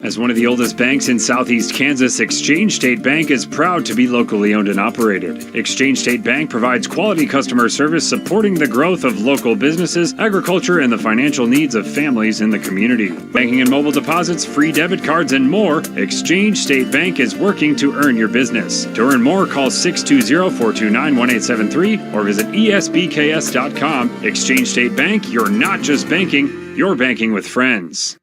As one of the oldest banks in southeast Kansas, Exchange State Bank is proud to be locally owned and operated. Exchange State Bank provides quality customer service supporting the growth of local businesses, agriculture, and the financial needs of families in the community. Banking and mobile deposits, free debit cards, and more, Exchange State Bank is working to earn your business. To earn more, call 620-429-1873 or visit esbks.com. Exchange State Bank, you're not just banking, you're banking with friends.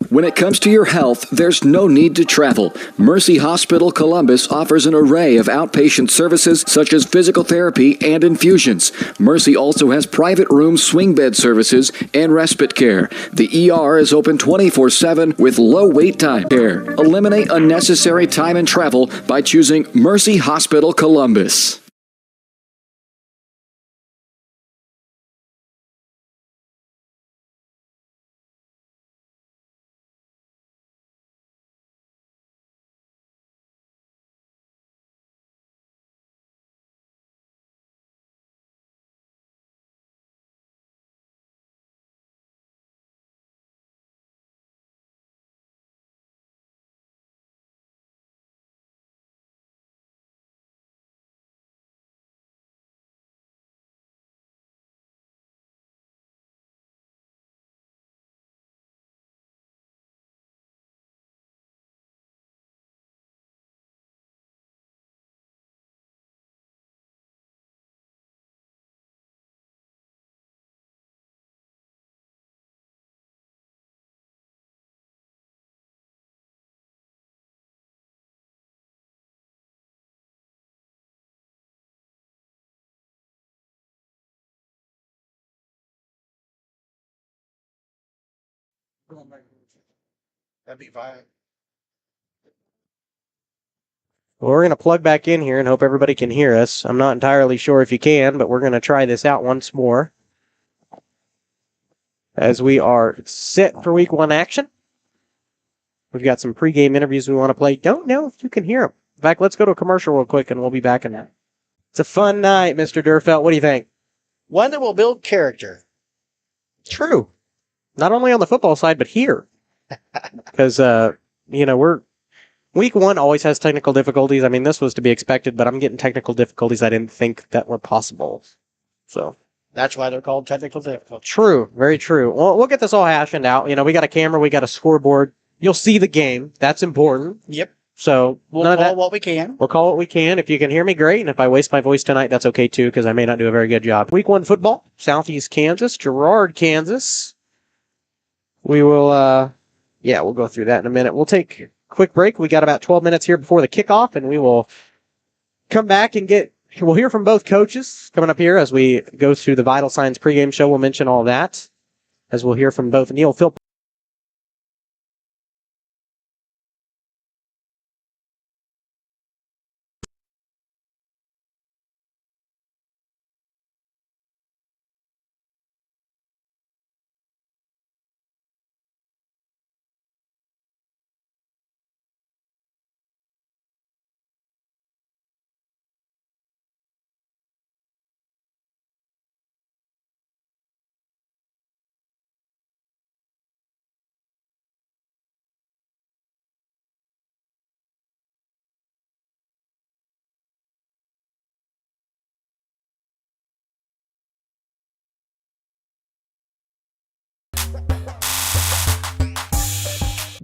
When it comes to your health, there's no need to travel. Mercy Hospital Columbus offers an array of outpatient services such as physical therapy and infusions. Mercy also has private room swing bed services and respite care. The ER is open 24/7 with low wait time care. Eliminate unnecessary time and travel by choosing Mercy Hospital Columbus. That'd be fine. Well, we're going to plug back in here and hope everybody can hear us. I'm not entirely sure if you can, but we're going to try this out once more. As we are set for week 1 action. We've got some pregame interviews we want to play. Don't know if you can hear them. In fact, let's go to a commercial real quick and we'll be back in that. It's a fun night, Mr. Durfelt. What do you think? One that will build character. True. Not only on the football side, but here. Because, week 1 always has technical difficulties. I mean, this was to be expected, but I'm getting technical difficulties I didn't think that were possible. So That's why they're called technical difficulties. true. Very true. Well, we'll get this all hashed out. We got a camera. We got a scoreboard. You'll see the game. That's important. Yep. So We'll call what we can. We'll call what we can. If you can hear me, great. And if I waste my voice tonight, that's okay too, because I may not do a very good job. Week 1 football, Southeast Kansas, Girard, Kansas. We will, we'll go through that in a minute. We'll take a quick break. We got about 12 minutes here before the kickoff, and we will come back and we'll hear from both coaches coming up here as we go through the Vital Signs pregame show. We'll mention all that as we'll hear from both Neil Philpot.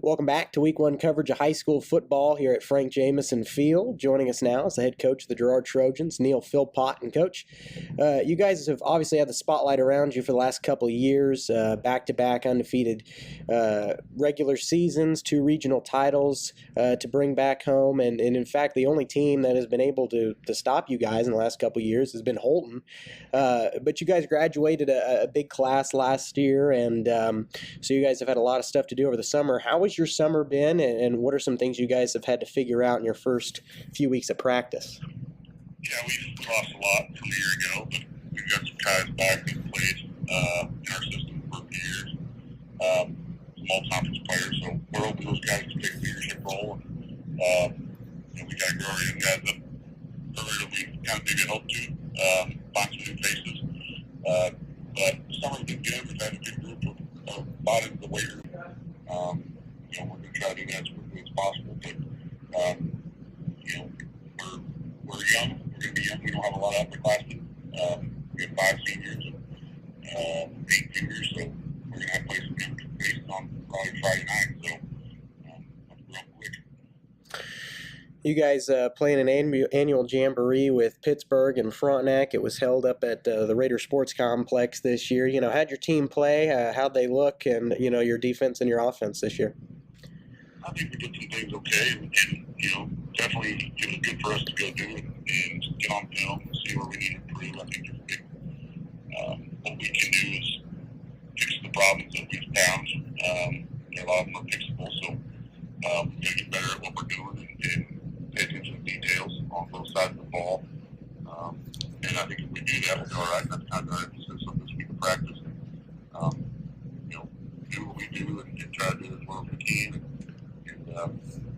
Welcome back to Week 1 coverage of high school football here at Frank Jameson Field. Joining us now is the head coach of the Girard Trojans, Neil Philpot. And Coach, you guys have obviously had the spotlight around you for the last couple of years, back-to-back undefeated regular seasons, 2 regional titles to bring back home. And in fact, the only team that has been able to stop you guys in the last couple of years has been Holton. But you guys graduated a big class last year, and so you guys have had a lot of stuff to do over the summer. How has your summer been, and what are some things you guys have had to figure out in your first few weeks of practice? Yeah, we've lost a lot from a year ago, but we've got some guys back in place in our system for a few years. Some all-conference players, so we're hoping those guys can take a leadership role. And, we got to grow our young guys up earlier than we kind of maybe hoped to, find some new faces. But the summer's been good. We've had a good group of bodies in the weight room. We're try to do that as quickly as possible. But, you know, we're young. We're going to be young. We don't have a lot of upperclassmen. We have 5 seniors and 8 juniors, so we're going to have to play some young faces on probably Friday night. So let's grow quick. You guys playing an annual jamboree with Pittsburgh and Frontenac. It was held up at the Raider Sports Complex this year. You know, how'd your team play? How'd they look? And, you know, your defense and your offense this year? I think we did some things okay, and you know, definitely it was good for us to go do it and get on film and see where we need to improve. I think it's big. What we can do is fix the problems that we've found. A lot of them are fixable, so we got to get better at what we're doing and pay attention to details on both sides of the ball. And I think if we do that, we'll be all right. That's kind of our emphasis of this week of practice. You know, do what we do and try to do it as well as we can. And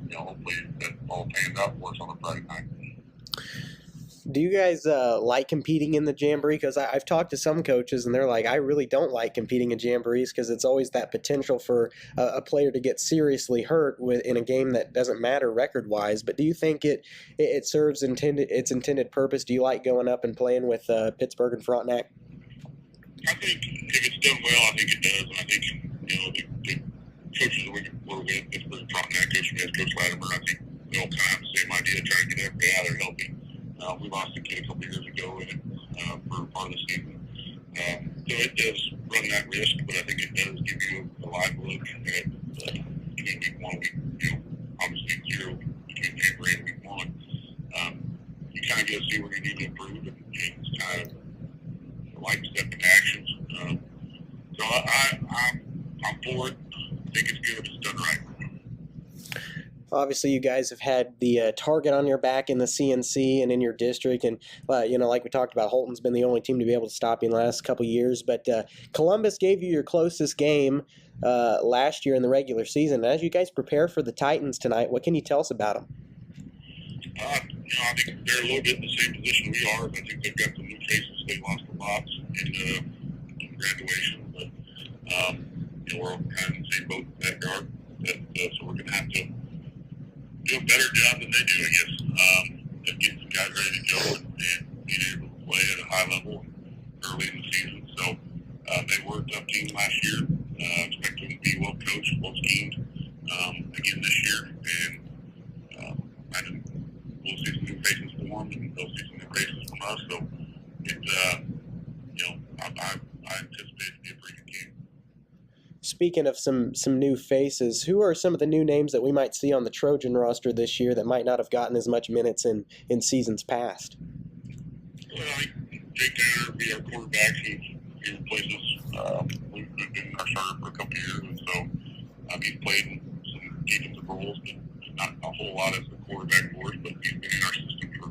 you know, hopefully that all pans out for us on a Friday night. Do you guys like competing in the jamboree? Because I've talked to some coaches, and they're like, I really don't like competing in jamborees because it's always that potential for a player to get seriously hurt in a game that doesn't matter record-wise. But do you think it serves its intended purpose? Do you like going up and playing with Pittsburgh and Frontenac? I think if it's done well, I think it does. And I think, you know, the coaches that we're with, Pittsburgh and Frontenac, Coach Latimer, I think they all kind of have the same idea, trying to get everybody out there healthy. We lost a kid a couple years ago for part of the season. So it does run that risk, but I think it does give you a live look at between week 1 and week, you know, obviously 0 between January and week 1. You kind of get to see where you need to improve, and it's kind of like stepping actions. So I'm for it. I think it's good if it's done right. Obviously, you guys have had the target on your back in the CNC and in your district, and you know, like we talked about, Holton's been the only team to be able to stop you in the last couple of years. But Columbus gave you your closest game last year in the regular season. As you guys prepare for the Titans tonight, what can you tell us about them? You know, I think they're a little bit in the same position we are. I think they've got some new faces. They lost a lot in graduation, but you know, we're kind of in the same boat in that regard. So we're going to have to do a better job than they do, I guess, of getting some guys ready to go and being able to play at a high level early in the season. So they were a tough team last year. Expect them to be well coached, well schemed again this year. And I think we'll see some new faces for them, and they'll see some new faces from us. So you know, I anticipate it to be a pretty good game. Speaking of some new faces, who are some of the new names that we might see on the Trojan roster this year that might not have gotten as much minutes in seasons past? Well, I think Jake Tanner will be our quarterback. He replaces Luke, who's been our starter for a couple of years, and so he's played in some defensive roles, but not a whole lot as the quarterback for us. But he's been in our system for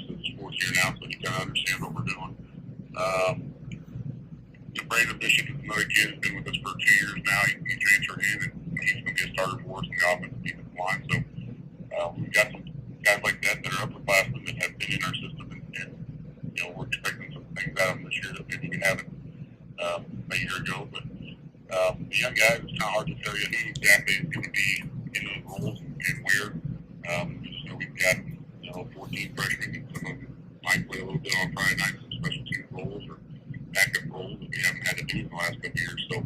since his 4th year now, so he kind of understands what we're doing. Brandon Bishop is another kid who's been with us for 2 years now. He transferred in, and he's going to be a starter for us in the offensive defensive line. So we've got some guys like that that are upperclassmen that have been in our system, and you know, we're expecting some things out of them this year that maybe we haven't a year ago. But the young guys, it's kind of hard to tell you who exactly is going to be in those roles and where. Just know we've got 14 freshmen, and some of them might play a little bit on Friday nights, some special team roles or backup roles that we haven't had to do in the last couple of years. So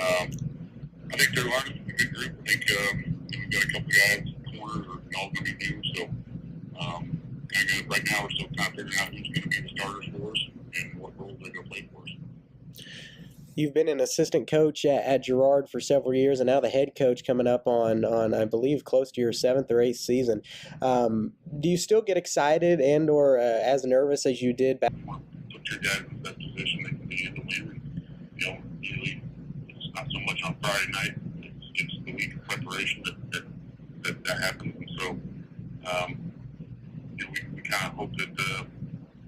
I think they're learning from a good group. I think we've got a couple of guys, corners, are all going to be new. So right now we're still kind of figuring out who's going to be the starters for us and what roles they're going to play for us. You've been an assistant coach at Girard for several years, and now the head coach coming up on I believe close to your 7th or 8th season. Do you still get excited and or as nervous as you did back? Put your guys in that position they can be in to win. And, you know, usually it's not so much on Friday night. It's the week of preparation that happens. And so, you know, we kind of hope that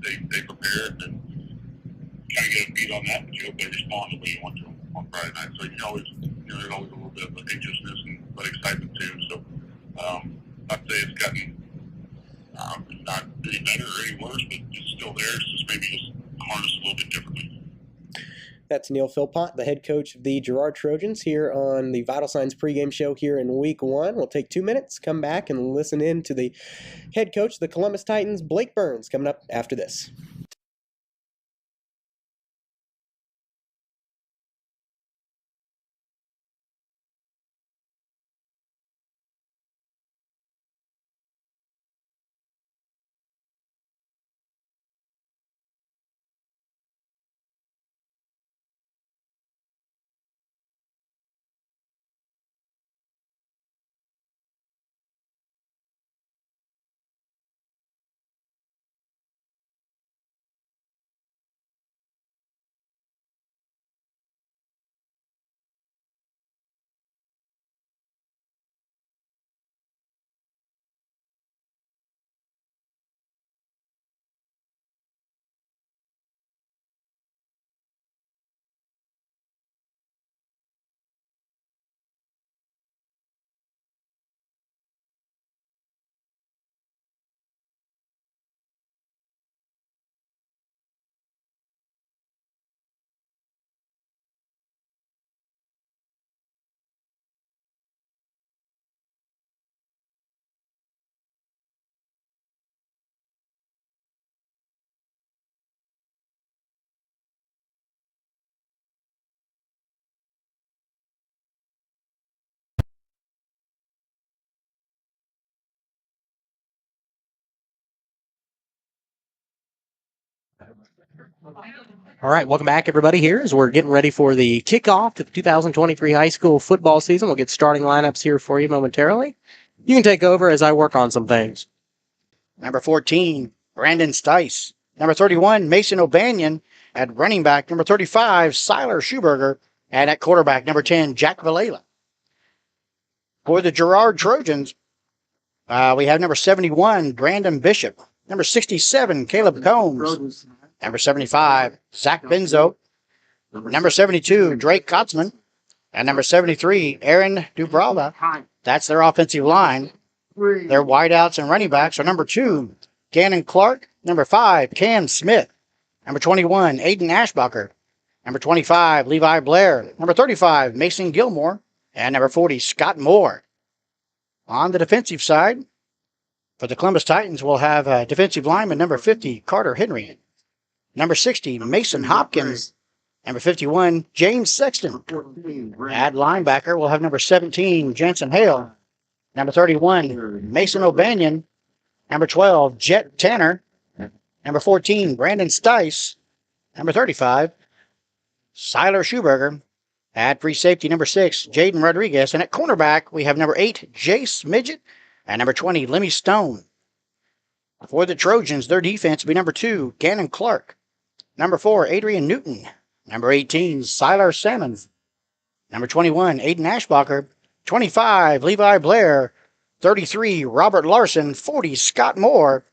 they prepare and kind of get a beat on that, but you hope they respond the way you want to on Friday night. So there's always a little bit of anxiousness but excitement too. So I'd say it's gotten not any better or any worse, but it's still there. It's just maybe just harnessed a little bit differently. That's Neil Philpot, the head coach of the Girard Trojans, here on the Vital Signs pregame show here in week 1. We'll take 2 minutes, come back, and listen in to the head coach of the Columbus Titans, Blake Burns, coming up after this. All right, welcome back, everybody, here as we're getting ready for the kickoff to the 2023 high school football season. We'll get starting lineups here for you momentarily. You can take over as I work on some things. Number 14, Brandon Stice. Number 31, Mason O'Banion at running back. Number 35, Siler Schuberger. And at quarterback, number 10, Jack Valela. For the Girard Trojans, we have number 71, Brandon Bishop. Number 67, Caleb Combs. Number 75, Zach Benzo. Number 72, Drake Kotzman. And number 73, Aaron Dubrava. That's their offensive line. Their wideouts and running backs are number 2, Gannon Clark. Number 5, Cam Smith. Number 21, Aiden Ashbacher. Number 25, Levi Blair. Number 35, Mason Gilmore. And number 40, Scott Moore. On the defensive side, for the Columbus Titans, we'll have defensive lineman number 50, Carter Henry. Number 60, Mason Hopkins. Number 51, James Sexton. At linebacker, we'll have number 17, Jensen Hale. Number 31, Mason O'Banion. Number 12, Jet Tanner. Number 14, Brandon Stice. Number 35, Siler Schuberger. At free safety, number 6, Jaden Rodriguez. And at cornerback, we have number 8, Jace Midget. And number 20, Lemmy Stone. For the Trojans, their defense will be number 2, Gannon Clark. Number 4, Adrian Newton. Number 18, Siler Salmon. Number 21, Aiden Ashbacher. 25, Levi Blair. 33, Robert Larson. 40, Scott Moore.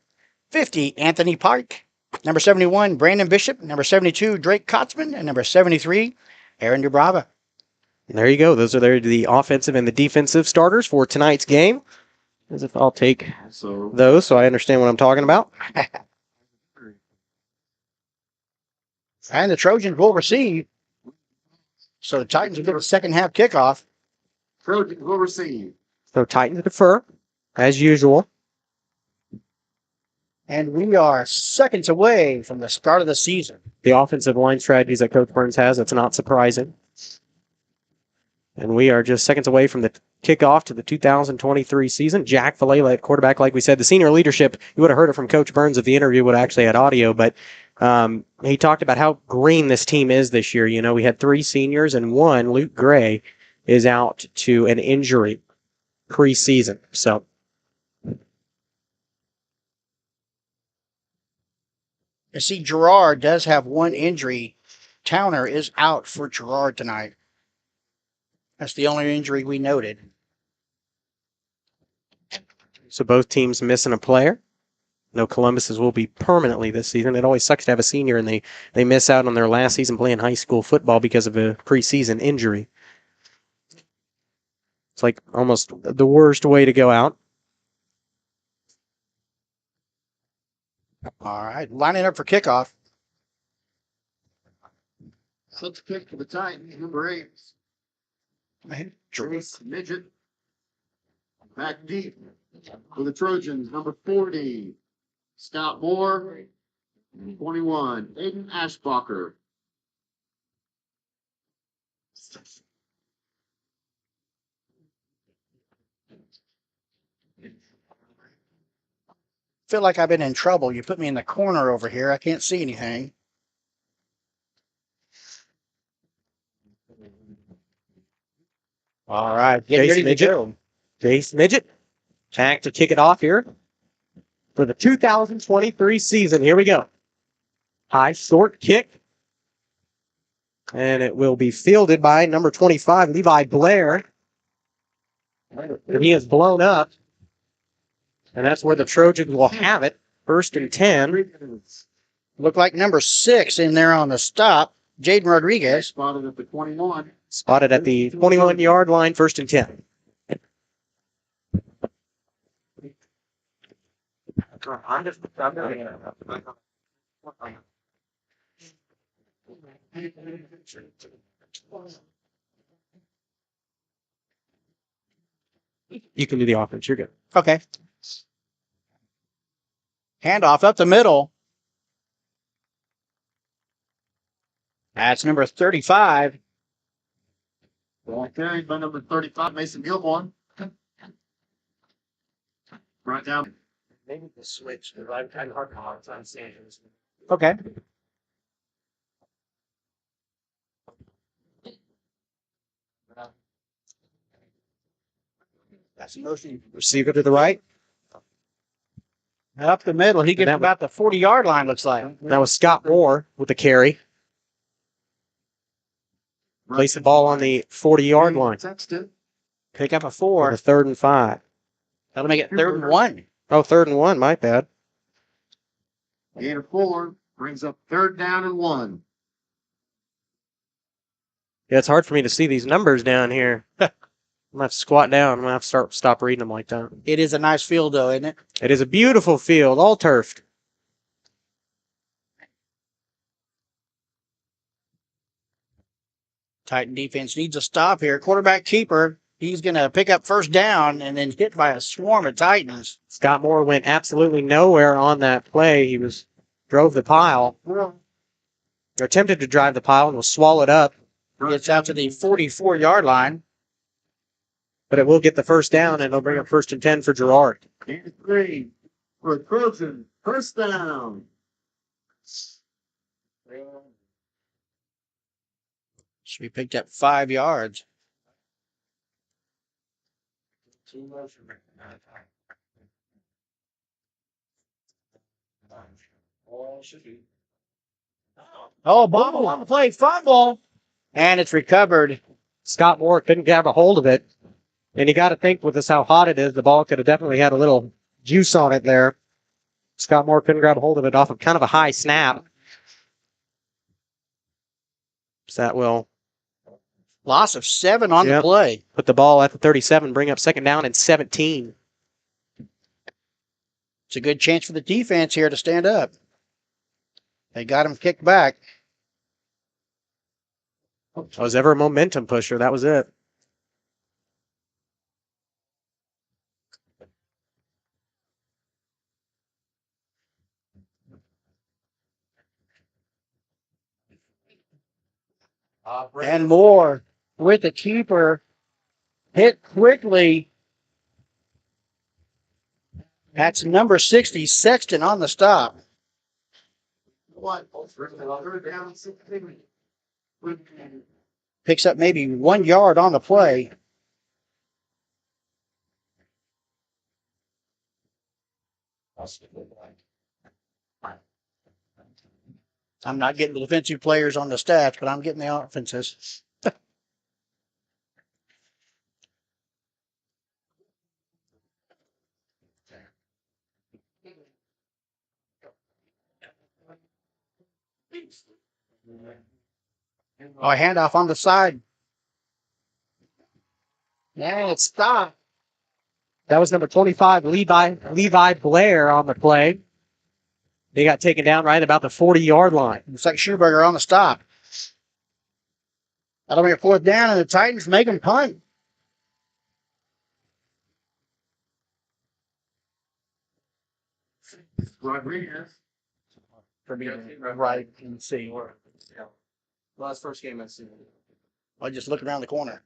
50, Anthony Pike. Number 71, Brandon Bishop. Number 72, Drake Kotzman. And number 73, Aaron Dubrava. And there you go. Those are the offensive and the defensive starters for tonight's game. As if I'll take those so I understand what I'm talking about. And the Trojans will receive. So the Titans will get a second half kickoff. Trojans will receive. So Titans defer, as usual. And we are seconds away from the start of the season. The offensive line strategies that Coach Burns has, that's not surprising. And we are just seconds away from the kickoff to the 2023 season. Jack Valela at quarterback, like we said. The senior leadership, you would have heard it from Coach Burns if the interview would have actually had audio, but he talked about how green this team is this year. You know, we had 3 seniors and 1, Luke Gray, is out to an injury preseason. So You see, Girard does have 1 injury. Towner is out for Girard tonight. That's the only injury we noted. So both teams missing a player. No, Columbus's will be permanently this season. It always sucks to have a senior and they miss out on their last season playing high school football because of a preseason injury. It's like almost the worst way to go out. All right, lining up for kickoff. Set the kick for the Titans, number 8. Trace Midget. Back deep for the Trojans, number 40. Scott Moore. 21. Aiden Ashbacher. Feel like I've been in trouble. You put me in the corner over here. I can't see anything. All right, Get Jace ready to Midget. go. Jace Midget. Back to kick it off here for the 2023 season. Here we go. High, short kick. And it will be fielded by number 25, Levi Blair. And he is blown up. And that's where the Trojans will have it. 1st and 10. Look like number 6 in there on the stop. Jaden Rodriguez. Spotted at the 21. Spotted at the 21-yard line, 1st and 10. You can do the offense. You're good. Okay. Handoff up the middle. That's number 35. Ball carried by number 35, Mason Gilmore. Right down. Maybe the switch. I'm kind of hard to understand. Okay. That's motion. Receiver to the right. Up the middle. He gets that about the 40-yard line, looks like. That was Scott Moore with the carry. Place the ball on the 40-yard line. Pick up a For 4. the 3rd and 5. That'll make it 3rd and 1. Oh, 3rd and 1. My bad. Gain of 4 brings up 3rd down and 1. Yeah, it's hard for me to see these numbers down here. I'm going to have to squat down. I'm going to have to stop reading them like that. It is a nice field, though, isn't it? It is a beautiful field, all turfed. Titan defense needs a stop here. Quarterback keeper. He's going to pick up 1st down and then hit by a swarm of Titans. Scott Moore went absolutely nowhere on that play. He drove the pile. Or attempted to drive the pile and was swallowed up. Gets out to the 44-yard line. But it will get the 1st down, and it'll bring up 1st and 10 for Girard. Gain of 3 for Trojan. 1st down. Should be picked up 5 yards. Oh, bobble on the play, fumble. And it's recovered. Scott Moore couldn't grab a hold of it. And you got to think with this how hot it is, the ball could have definitely had a little juice on it there. Scott Moore couldn't grab a hold of it off of kind of a high snap. So that will Loss of 7 on the play. put the ball at the 37, bring up 2nd down and 17. It's a good chance for the defense here to stand up. They got him kicked back. Was ever a momentum pusher. That was it. And Moore with the keeper. Hit quickly. That's number 60, Sexton on the stop. What? 3rd down and 16. Picks up maybe 1 yard on the play. I'm not getting the defensive players on the stats, but I'm getting the offenses. Oh, a handoff on the side. Yeah, it's stopped. That was number 25, Levi Blair on the play. They got taken down right about the 40-yard line. Looks like Schuberger on the stop. That'll be a 4th down, and the Titans make them punt. Rodriguez. For me, right and see. Last first game I've seen. I'll just look around the corner.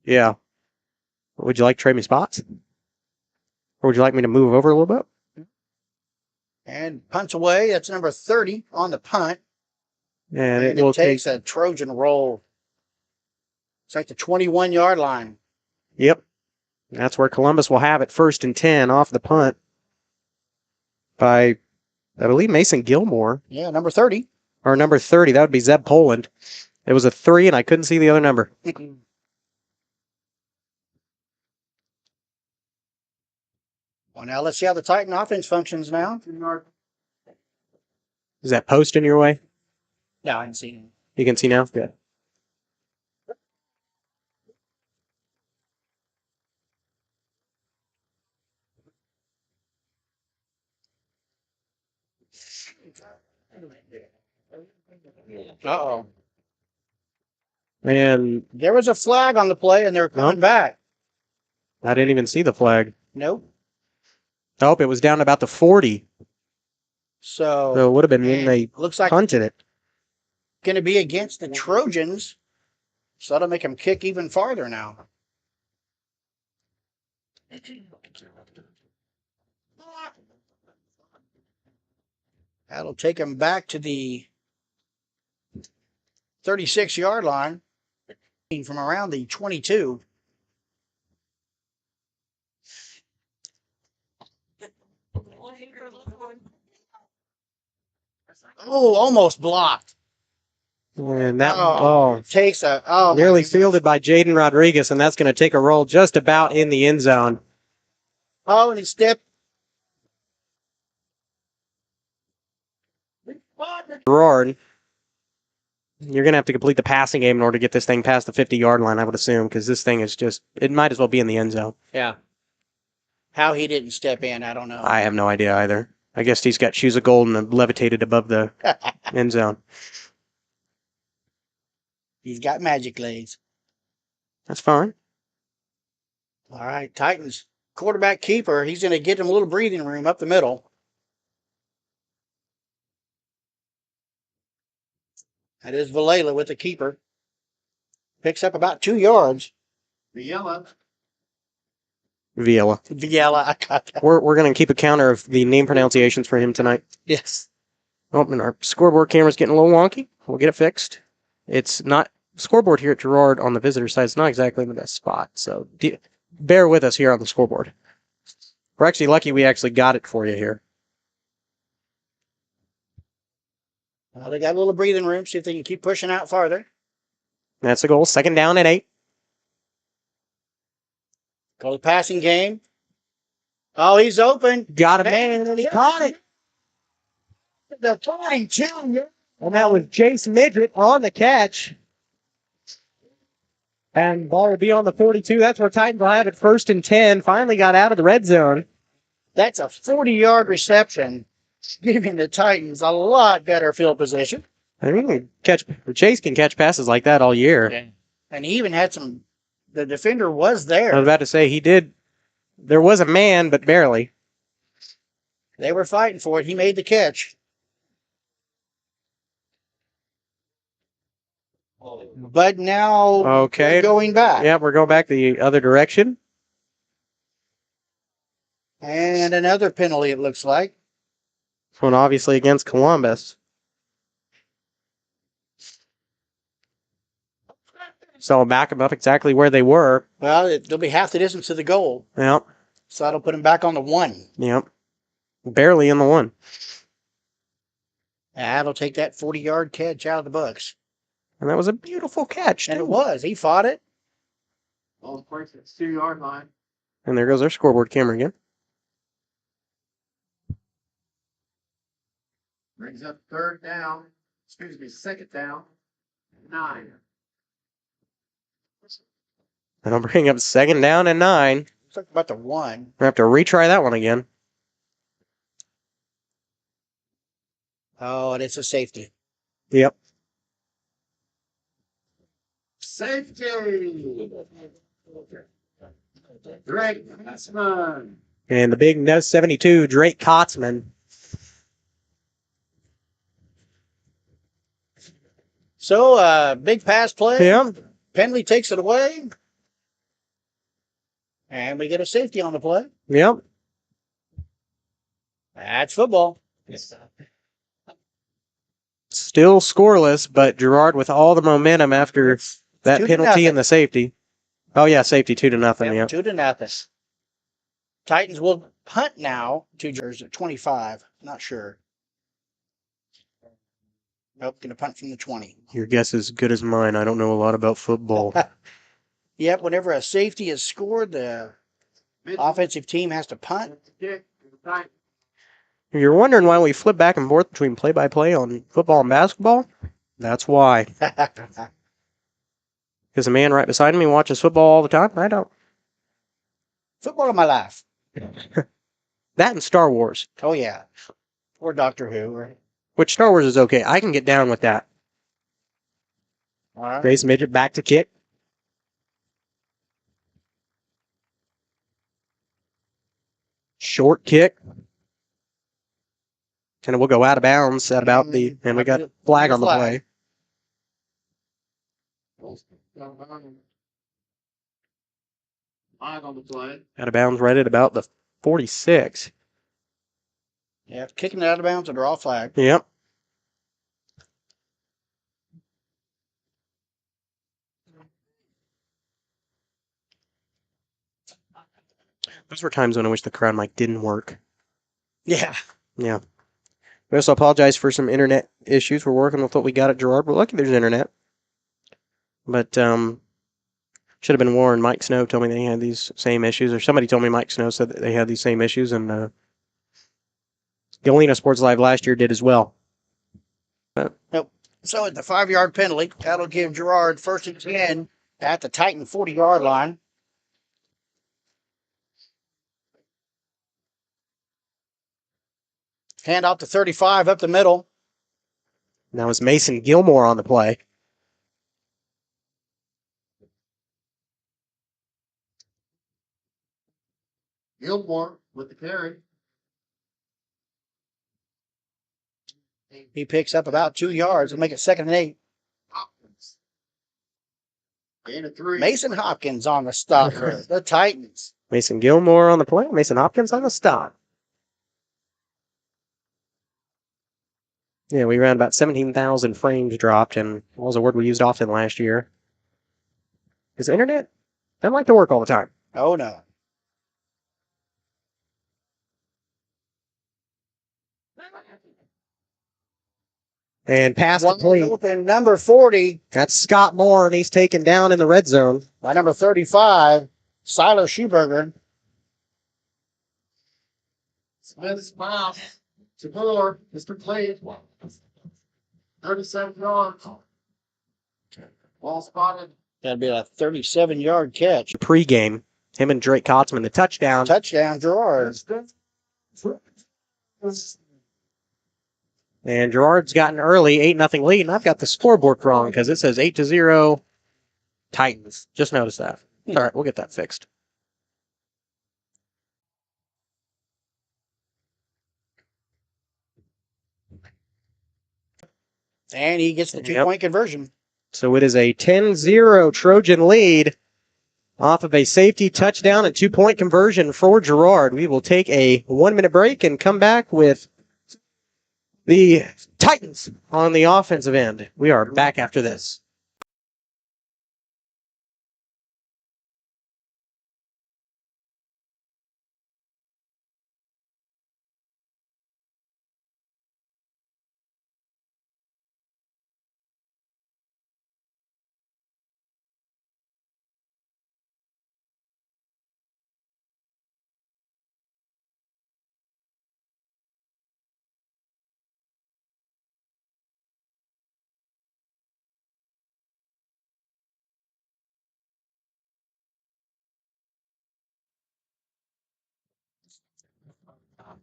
Yeah. Would you like to trade me spots? Or would you like me to move over a little bit? And punts away. That's number 30 on the punt. And And it will it takes a Trojan roll. It's like the 21-yard line. Yep. That's where Columbus will have it 1st and 10 off the punt by, I believe, Mason Gilmore. Yeah, number 30. Or number 30. That would be Zeb Poland. It was a 3, and I couldn't see the other number. Well, now let's see how the Titan offense functions now. Is that post in your way? No, I haven't seen him. You can see now? Good. Uh-oh. And There was a flag on the play, and they're coming back. I didn't even see the flag. Nope. Nope, it was down about the 40. So So it would have been when they looks like punted it. going to be against the Trojans. So that'll make them kick even farther now. That'll take them back to the 36-yard line from around the 22. Oh, almost blocked. And that Takes a nearly fielded by Jaden Rodriguez, and that's going to take a roll just about in the end zone. Oh, and he stepped. Girard, you're going to have to complete the passing game in order to get this thing past the 50-yard line, I would assume, because this thing is just, it might as well be in the end zone. Yeah. How he didn't step in, I don't know. I have no idea either. I guess he's got shoes of gold and levitated above the end zone. He's got magic legs. That's fine. All right, Titans quarterback keeper. He's going to get him a little breathing room up the middle. That is Valela with the keeper. Picks up about 2 yards. Viella. Viella. I got that. We're going to keep a counter of the name pronunciations for him tonight. Yes. Oh, and our scoreboard camera's getting a little wonky. We'll get it fixed. It's not scoreboard here at Girard on the visitor side. It's not exactly in the best spot, so bear with us here on the scoreboard. We're actually lucky we actually got it for you here. Well, they got a little breathing room. See if they can keep pushing out farther. That's the goal. 2nd down and 8. Call the passing game. Oh, he's open. Got him. Man, he caught it. The 22. And that was Jace Midget on the catch. And ball will be on the 42. That's where Titans will have it 1st and 10. Finally got out of the red zone. That's a 40-yard reception, giving the Titans a lot better field position. I mean, Chase can catch passes like that all year. And he even had some. The defender was there. I was about to say he did. There was a man, but barely. They were fighting for it. He made the catch. But now we're going back. Yeah, we're going back the other direction. And another penalty, it looks like. This one obviously against Columbus. So back them up exactly where they were. Well, it'll be half the distance to the goal. Yep. So that'll put him back on the 1. Yep. Barely in the 1. That'll take that 40-yard catch out of the books. And that was a beautiful catch, And too. it was. He fought it. Ball breaks at 2-yard line. And there goes our scoreboard camera again. Brings up 2nd down. 9. And I'll bring up 2nd down and 9. Let's talk about the 1. We're going to have to retry that one again. Oh, and it's a safety. Yep. Safety. Drake Passman. And the big 72, Drake Kotzman. So, big pass play. Yeah. Penley takes it away. And we get a safety on the play. Yep. That's football. Still scoreless, but Girard with all the momentum after that 2-0. penalty and the safety. Oh, yeah, safety 2-0. Yeah. 2-0. Titans will punt now to Jersey at 25. Not sure. Nope, going to punt from the 20. Your guess is as good as mine. I don't know a lot about football. Yep, whenever a safety is scored, the offensive team has to punt. You're wondering why we flip back and forth between play-by-play on football and basketball? That's why. Because the man right beside me watches football all the time. I don't. Football of my life. That and Star Wars. Oh, yeah. Or Doctor Who. Right? Which Star Wars is okay. I can get down with that. All right. Base midget back to kick. Short kick. And we'll go out of bounds at about the... And we got a flag on the play. Flag on the play. Out of bounds right at about the 46. Yeah, kicking it out of bounds and draw flag. Yep. Those were times when I wish the crown mic didn't work. Yeah. Yeah. We also apologize for some internet issues. We're working with what we got at Girard. We're lucky there's internet. But should have been Warren. Mike Snow told me they had these same issues, or somebody told me Mike Snow said that they had these same issues, and Galena Sports Live last year did as well. Nope. So at the 5-yard penalty, that'll give Girard 1st and 10 at the Titan 40-yard line. Hand off to 35 up the middle. Now is Mason Gilmore on the play. Gilmore with the carry. He picks up about 2 yards and make it 2nd and 8. Hopkins. Gain of 3. Mason Hopkins on the stop for the Titans. Mason Gilmore on the play. Mason Hopkins on the stop. Yeah, we ran about 17,000 frames dropped, and that was a word we used often last year. Is the internet? Doesn't like to work all the time. Oh, no. And pass One complete. open, number 40 That's Scott Moore, and he's taken down in the red zone. by number 35, Siler Schuberger. Smith's pass to Moore. Mr. Clay. 37 yards. Ball spotted. That'd be a 37-yard catch. Pregame, him and Drake Kotzman, the touchdown. Touchdown, Girard. And Girard's got an early 8-0 lead, and I've got the scoreboard wrong because it says 8-0 Titans. Just noticed that. All right, we'll get that fixed. And he gets the 2-point conversion. So it is a 10-0 Trojan lead off of a safety touchdown and 2-point conversion for Girard. We will take a 1-minute break and come back with the Titans on the offensive end. We are back after this.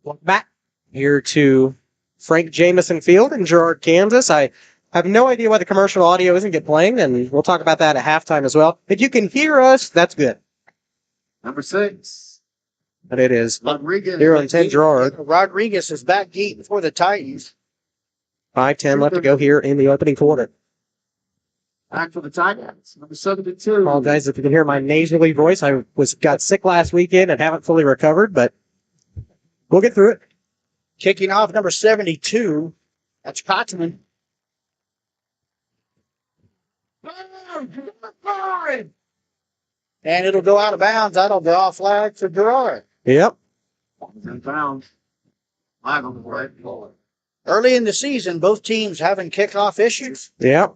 Welcome back here to Frank Jameson Field in Girard, Kansas. I I have no idea why the commercial audio isn't get playing, and we'll talk about that at halftime as well. If you can hear us, that's good. Number 6. But it is Rodriguez. here on 10 Girard. Rodriguez is back deep for the Titans. 5:10 left to go here in the opening quarter. Back for the Titans. Number 72. Apologize if you can hear my nasally voice. I got sick last weekend and haven't fully recovered, but we'll get through it. Kicking off number 72. That's Cotman. And it'll go out of bounds. That'll draw a flag for Girard. Yep. In bounds. Flag on the right. Early in the season, both teams having kickoff issues. Yep.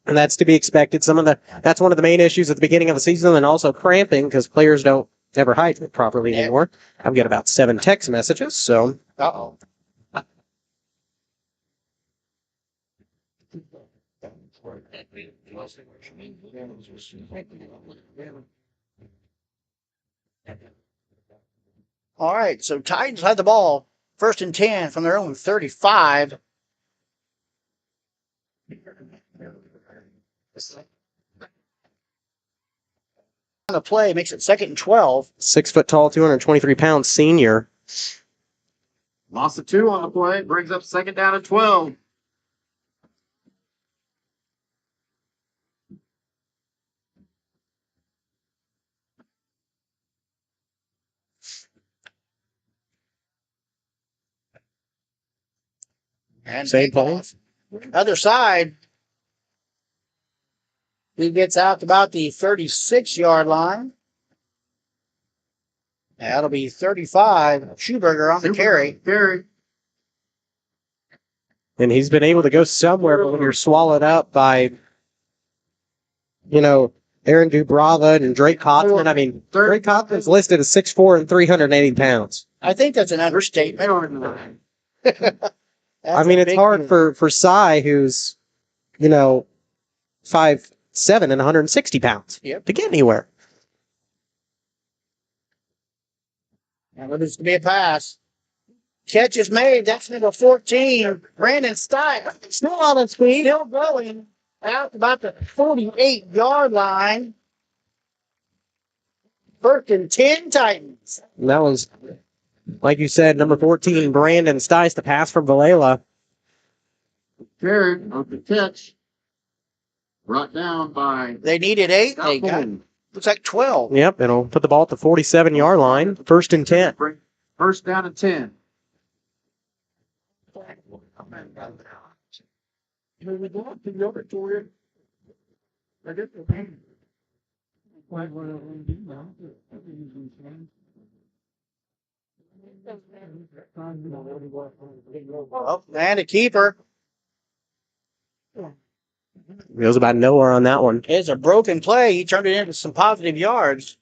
And that's to be expected. That's one of the main issues at the beginning of the season, and also cramping because players don't ever hydrate properly anymore. I've got about 7 text messages, so. Uh-oh. All right, so Titans had the ball. 1st and 10 from their own 35. On the play makes it 2nd and 12. 6 foot tall, 223 pound senior. Loss of 2 on the play. Brings up 2nd down and 12. And Same play. Other side, he gets out to about the 36-yard line. That'll be 35. Schuberger on the carry. And he's been able to go somewhere, but when you're swallowed up by, Aaron Dubrava and Drake Cothman. I mean, Drake Cothman's listed as 6'4" and 380 pounds. I think that's an understatement. I mean, it's hard for Cy, who's, 5'7" and 160 pounds to get anywhere. And there's going to be a pass. Catch is made. That's number 14. Brandon Stein. Still on its feet. Still going out about the 48-yard line. 1st and 10 Titans. And that was, like you said, number 14, Brandon Stice, the pass from Valela. Carried on the catch. Brought down by. They needed 8. They got, looks like 12. Yep, it'll put the ball at the 47-yard line. 1st and 10. 1st down and 10. Oh, and a keeper. Goes about nowhere on that one. It's a broken play. He turned it into some positive yards.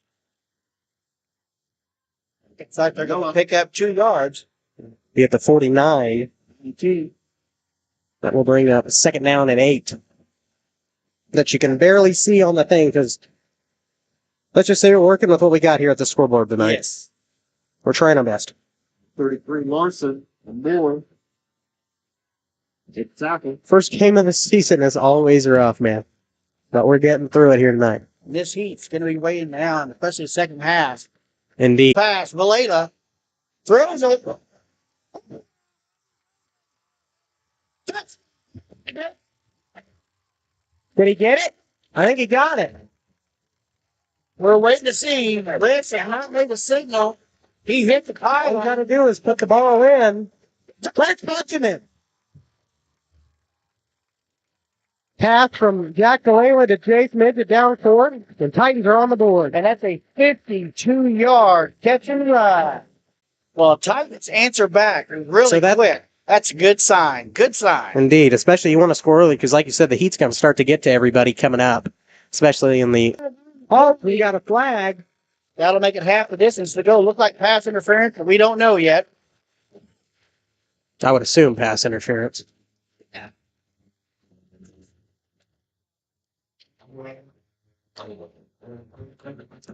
It's like they're going to pick up 2 yards. Be at the 49. That will bring up 2nd down and 8. That you can barely see on the thing because let's just say we're working with what we got here at the scoreboard tonight. Yes. We're trying our best. 33 Larson and Moore. It's tackle. First game of the season is always rough, man. But we're getting through it here tonight. This heat's going to be weighing down, especially the second half. Indeed. Pass. Valela throws it. Did he get it? I think he got it. We're waiting to see. Rich has not made a signal. He hit the All we got pylon. to do is put the ball in. Let's punch him in. Pass from Jack Galera to Chase Midget down court. The Titans are on the board. And that's a 52-yard catch and run. Well, Titans answer back really So quick. That's a good sign. Good sign. Indeed, especially you want to score early because, like you said, the heat's going to start to get to everybody coming up, especially in the. Oh, we got a flag. That'll make it half the distance to go. Look like pass interference, but we don't know yet. I would assume pass interference. Yeah.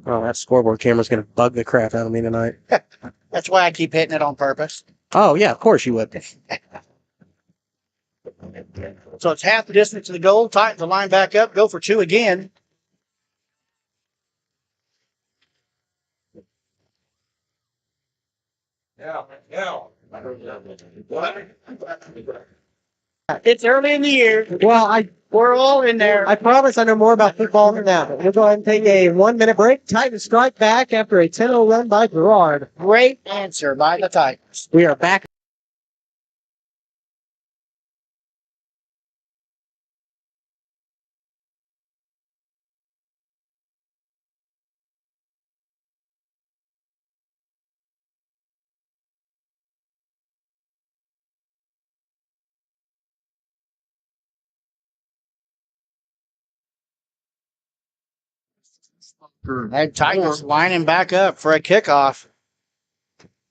Oh, that scoreboard camera's going to bug the crap out of me tonight. That's why I keep hitting it on purpose. Oh, yeah, of course you would. So it's half the distance to the goal. Titans the line back up. Go for two again. It's early in the year. Well, We're all in there. I promise I know more about football than that. We'll go ahead and take a 1-minute break. Titans strike back after a 10-0 run by Girard. Great answer by the Titans. We are back. And Titans lining back up for a kickoff.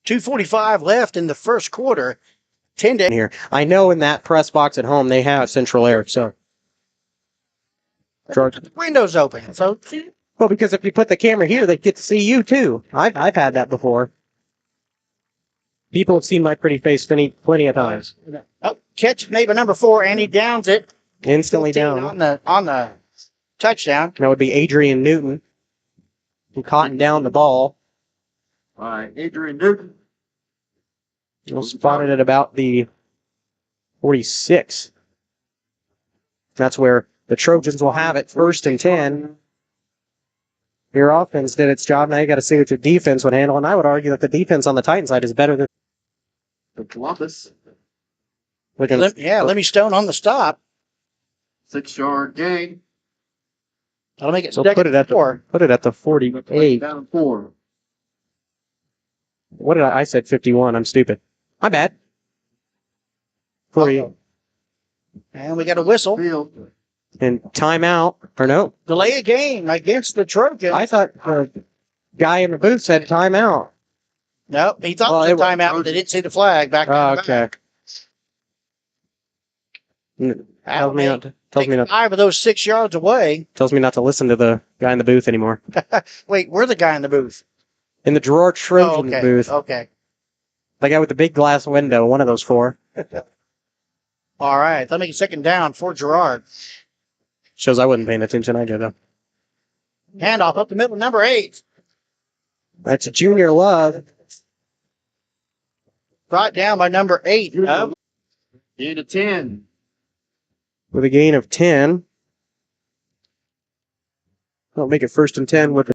2:45 left in the first quarter. 10 to Here, I know in that press box at home they have central air. So, George. windows open. So Well, because if you put the camera here, they get to see you too. I've had that before. People have seen my pretty face plenty of times. catch made by number 4, and he downs it. Instantly 15 down. on the touchdown. That would be Adrian Newton. Who caught down the ball. By Adrian Newton. We'll spot it at about the 46. That's where the Trojans will have it 1st and 10. Your offense did its job. Now you got to see what your defense would handle. And I would argue that the defense on the Titan side is better than The Columbus. Lemmy Stone on the stop. 6-yard gain. That'll make it So second put it at four. the 48. Down 4. What did I said 51. I'm stupid. My bad. 48. And we got a whistle. Field. And timeout. Or no. Delay a game against the Trojans. I thought the guy in the booth said timeout. Nope, he thought Well, it was it a timeout, but they didn't see the flag back. Okay. Tells me not to 5 of those 6 yards away. tells me not to listen to the guy in the booth anymore. Wait, we're the guy in the booth. In the Girard Trojan okay. booth. Okay. The guy with the big glass window, one of those 4. All right. That'll make it second down for Girard. Shows I wasn't paying attention either, though. Handoff up the middle, number 8. That's Junior Love. Brought down by number 8. Gain of 10. With a gain of 10. I'll make it 1st and 10 with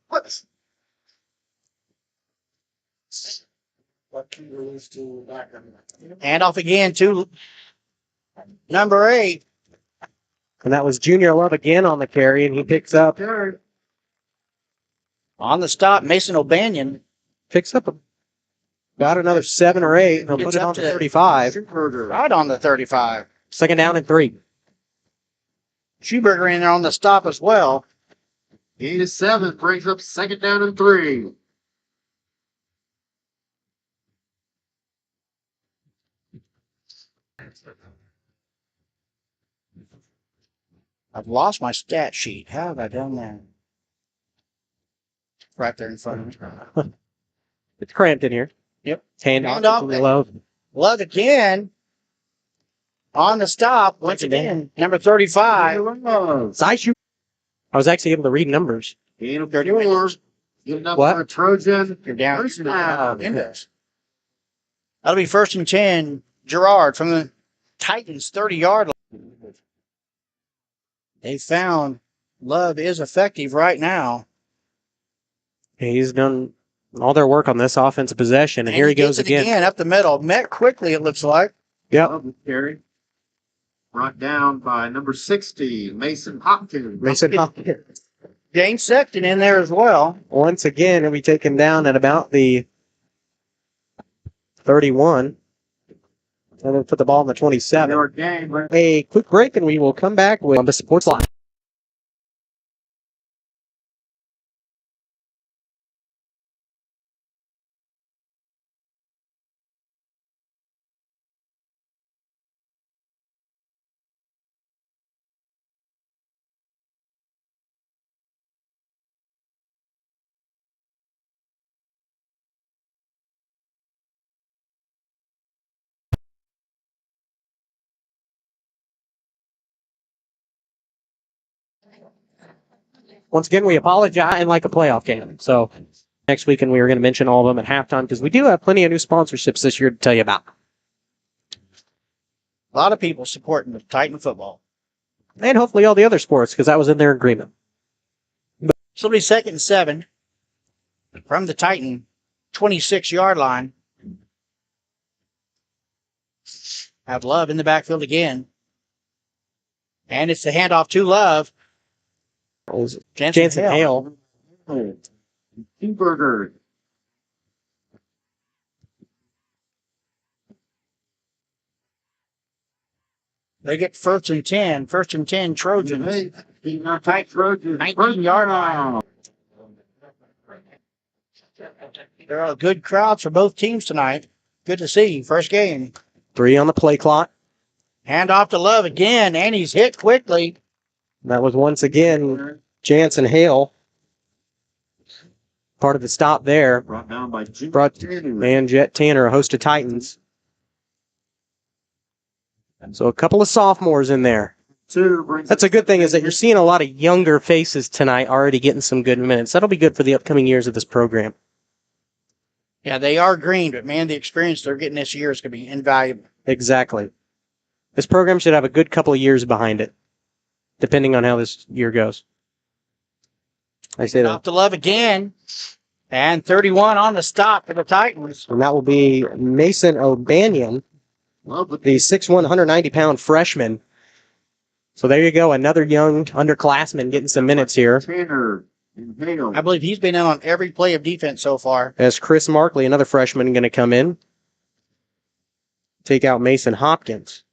What? Handoff again to number 8. and that was Junior Love again on the carry, and he picks up On the stop, Mason O'Banion. about another 7 or 8, and he'll Gets put it up on to to 35. Right on the 35. 2nd down and 3. Schuberger in there on the stop as well. Gain of 7 brings up 2nd down and 3. I've lost my stat sheet. How have I done that? Right there in front of me. It's cramped in here. Yep. Handoff to Love. Love again. On the stop, once again, number 35. I was actually able to read numbers. Gain of 4. Good enough What? for a Trojan. You're down. First down. Index. That'll be 1st and 10. Girard from the Titans 30-yard line. They found Love is effective right now. He's done all their work on this offensive possession, and here he goes gets it again. up the middle. Met quickly, it looks like. Yep. Love the carry. Brought down by number 60, Mason Hopkins. Mason Hopkins. Dane Sexton in there as well. Once again, he'll be taken down at about the 31. And then put the ball on the 27. 7-yard gain. A quick break, and we will come back with the Sports Live. once again, we apologize and like a playoff game. So next weekend we were going to mention all of them at halftime because we do have plenty of new sponsorships this year to tell you about. A lot of people supporting the Titan football. And hopefully all the other sports because that was in their agreement. So it'll be 2nd and 7 from the Titan 26-yard line. Have Love in the backfield again. And it's the handoff to Love. Jansen Hale. Burger. They get 1st and 10. 1st and 10 Trojans. Tight Trojans. 19-yard line. There are good crowds for both teams tonight. Good to see. First game. 3 on the play clock. Hand off to Love again, and he's hit quickly. That was once again Jansen Hale. Part of the stop there. Brought down by And Jet Tanner, a host of Titans. So a couple of sophomores in there. That's a good thing is that you're seeing a lot of younger faces tonight already getting some good minutes. That'll be good for the upcoming years of this program. Yeah, they are green, but man, the experience they're getting this year is going to be invaluable. Exactly. This program should have a good couple of years behind it, depending on how this year goes. I say that. Off to Love again. And 31 on the stop for the Titans. And that will be Mason O'Banion, the 6'1", 190-pound freshman. So there you go, another young underclassman getting some minutes here. Tanner and Hale. I believe he's been in on every play of defense so far. As Chris Markley, another freshman, going to come in. Take out Mason Hopkins.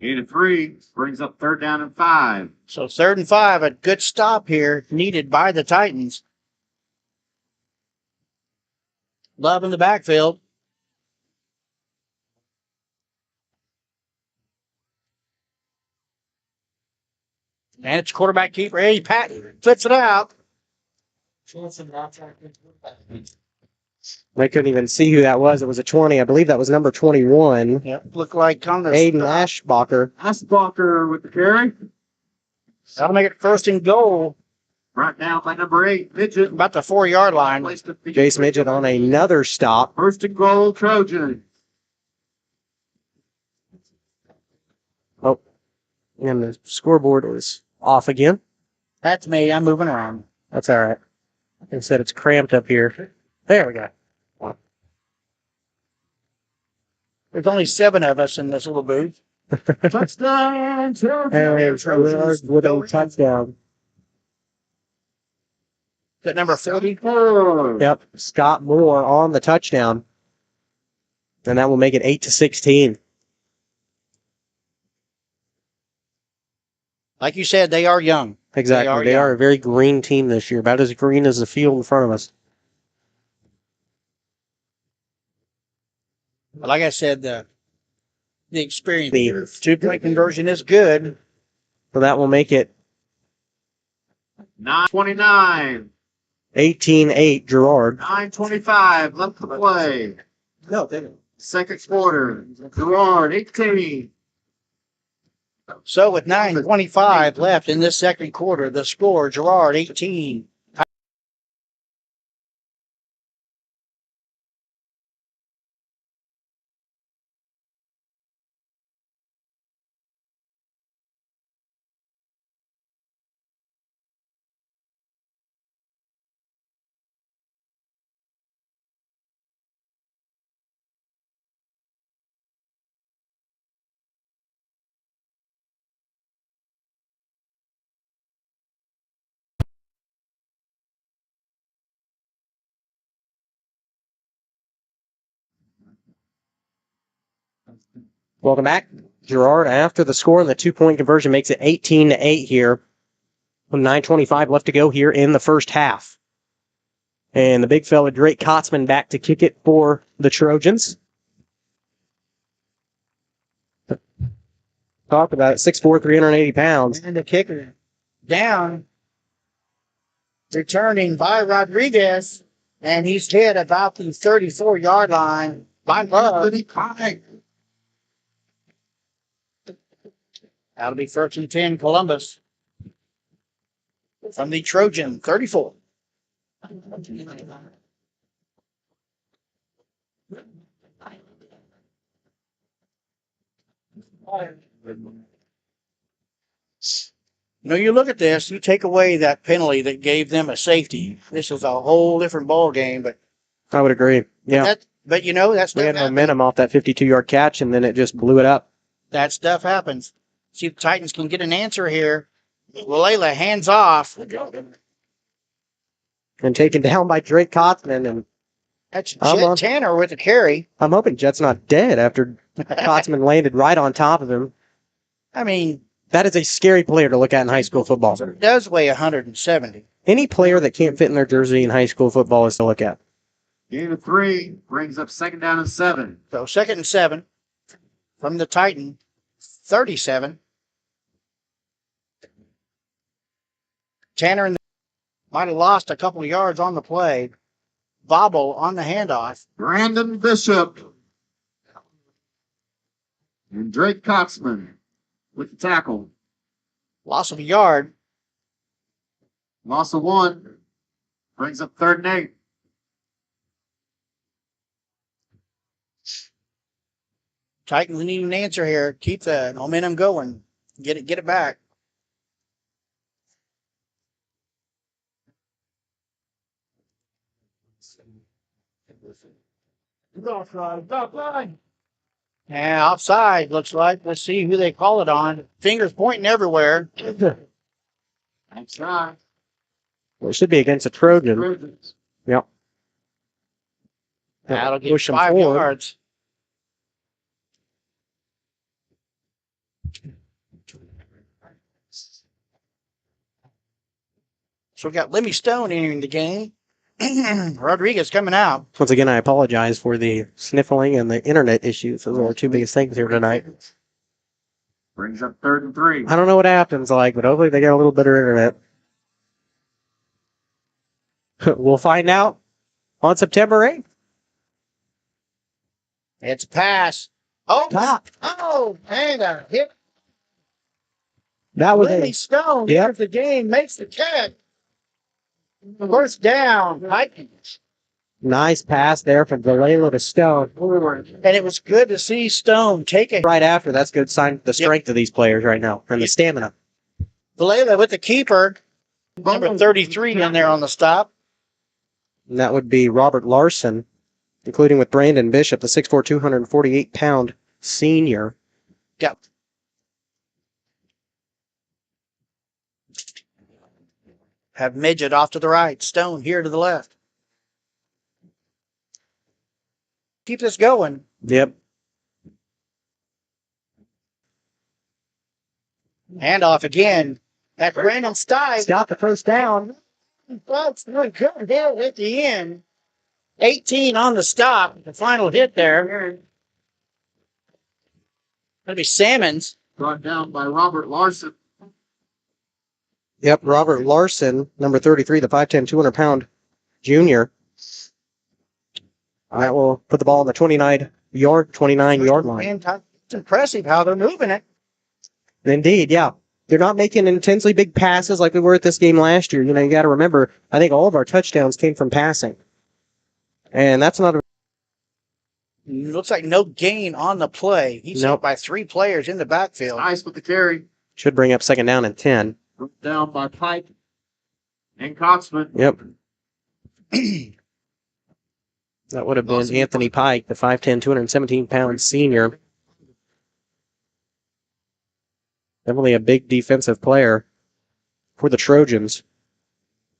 8 and 3 brings up 3rd down and 5. So 3rd and 5, a good stop here needed by the Titans. Love in the backfield. And it's quarterback keeper. Hey, Pat flips it out. I couldn't even see who that was. It was a 20. I believe that was number 21. Yep, looked like on the Aiden Ashbacher. Ashbacher with the carry. That'll make it 1st and goal. Brought down by number 8, Midget. About the 4-yard line. Jace Midget on another stop. 1st and goal, Trojan. Oh, and the scoreboard is off again. That's me. I'm moving around. That's all right. Instead, it's cramped up here. There we go. There's only 7 of us in this little booth. Touchdown, And Girard with a touchdown. Is that number 30? Yep, Scott Moore on the touchdown. And that will make it 8-16. Like you said, they are young. Exactly. They are a very green team this year, about as green as the field in front of us. But like I said, the experience, the 2-point conversion is good. So that will make it 9:29. 18-8, Girard. 9:25 left to play. No, they didn't. 2nd quarter. Girard, 18. So with 9:25 left in this 2nd quarter, the score, Girard 18. Welcome back. Girard, after the score and the 2-point conversion, makes it 18-8 here. With 9:25 left to go here in the first half. And the big fella, Drake Kotzman, back to kick it for the Trojans. Talk about it, 6'4", 380 pounds. And the kicker down, returning by Rodriguez, and he's hit about the 34-yard line by Love. That'll be 1st and 10, Columbus. from the Trojan 34. You look at this, you take away that penalty that gave them a safety. This is a whole different ball game, but I would agree. Yeah. that's we had happens. momentum off that 52-yard catch, and then it just blew it up. That stuff happens. See if the Titans can get an answer here. Walela hands off. And taken down by Drake Kotzman. And That's Jet Tanner with the carry. I'm hoping Jet's not dead after Kotzman landed right on top of him. I mean, that is a scary player to look at in high school football. It does weigh 170. Any player that can't fit in their jersey in high school football is to look at. Gain of 3 brings up 2nd down and 7. So 2nd and 7 from the Titan 37. Tanner might have lost a couple of yards on the play. Bobble on the handoff. Brandon Bishop and Drake Kotzman with the tackle. Loss of a yard. Loss of 1 brings up 3rd and 8. Titans need an answer here. Keep the momentum going. Get it back. Yeah, offside looks like. Let's see who they call it on. Fingers pointing everywhere. Offside. Well, it should be against a Trojan. Trojans. Yep. That'll get push them 5 forward. yards. So we got Lemmy Stone entering the game. Rodriguez coming out. Once again, I apologize for the sniffling and the internet issues. Those are our two biggest things here tonight. Brings up 3rd and 3. I don't know what happens like, but hopefully they get a little better internet. We'll find out on September 8th. It's a pass. Oh, Top. and a hit. That was Lemmy a Stone Yep. enters the game, makes the catch. First down, Titans. nice pass there from Vallejo to Stone. And it was good to see Stone take a Right after, that's a good sign of the strength of these players right now and the stamina. Valela with the keeper. Number 33 in there on the stop. And that would be Robert Larson, including with Brandon Bishop, the 6'4", 248-pound senior. Yep. Have Midget off to the right. Stone here to the left. Keep this going. Yep. Handoff again. That's Brandon Stice. Got the first down. That's good hit at the end. 18 on the stop. The final hit there. That'll be Salmons. Brought down by Robert Larson. Yep, Robert Larson, number 33, the 5'10", 200-pound junior. That will put the ball on the 29-yard line. And it's impressive how they're moving it. Indeed, yeah. They're not making intensely big passes like we were at this game last year. You know, you got to remember, I think all of our touchdowns came from passing. And that's not a... Looks like no gain on the play. He's hit by 3 players in the backfield. Nice with the carry. Should bring up 2nd down and 10. Brought down by Pike and Kotzman. Yep. That would have been Anthony Pike, the 5'10", 217-pound senior. Definitely a big defensive player for the Trojans.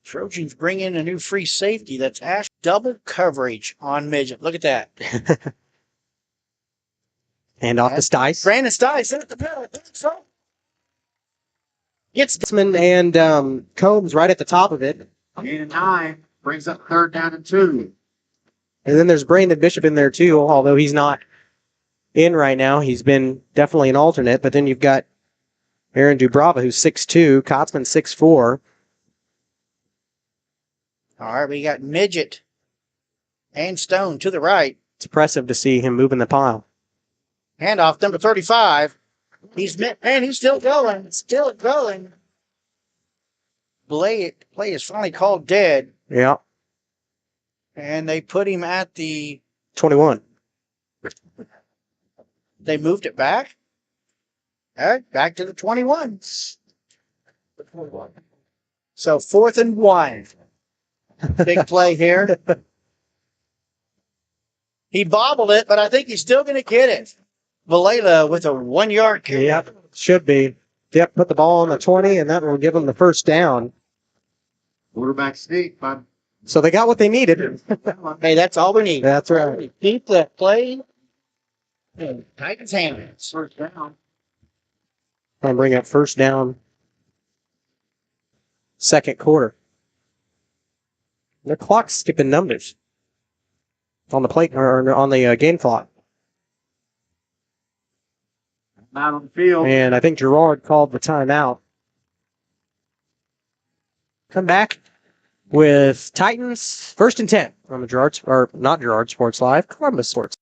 Trojans bring in a new free safety. That's Ash double coverage on Midget. Look at that. And off the Stice. Brandon Stice in at the middle. So Gets Desmond and Combs right at the top of it. Gain of 9 brings up 3rd down and 2. And then there's Brandon Bishop in there too, although he's not in right now. He's been definitely an alternate. But then you've got Aaron Dubrava, who's 6'2", Kotzman 6'4". all right, we got Midget and Stone to the right. It's impressive to see him moving the pile. Handoff, number 35. He's still going. Still going. play is finally called dead, Yeah. and they put him at the. 21. They moved it back. All right, back to the 21. So 4th and 1. Big play here. He bobbled it, but I think he's still going to get it. Valela with a 1-yard carry. Yep. Should be. Yep. Put the ball on the 20, and that will give them the first down. Quarterback sneak, bud. So they got what they needed. Hey, that's all we need. That's right. Keep the play in Titans' hands. First down. And bring up first down. Second quarter. The clock's skipping numbers on the plate or on the game clock. Out on the field. And I think Girard called the timeout. Come back with Titans 1st and 10 on the Girard, or not Girard Sports Live, Columbus Sports.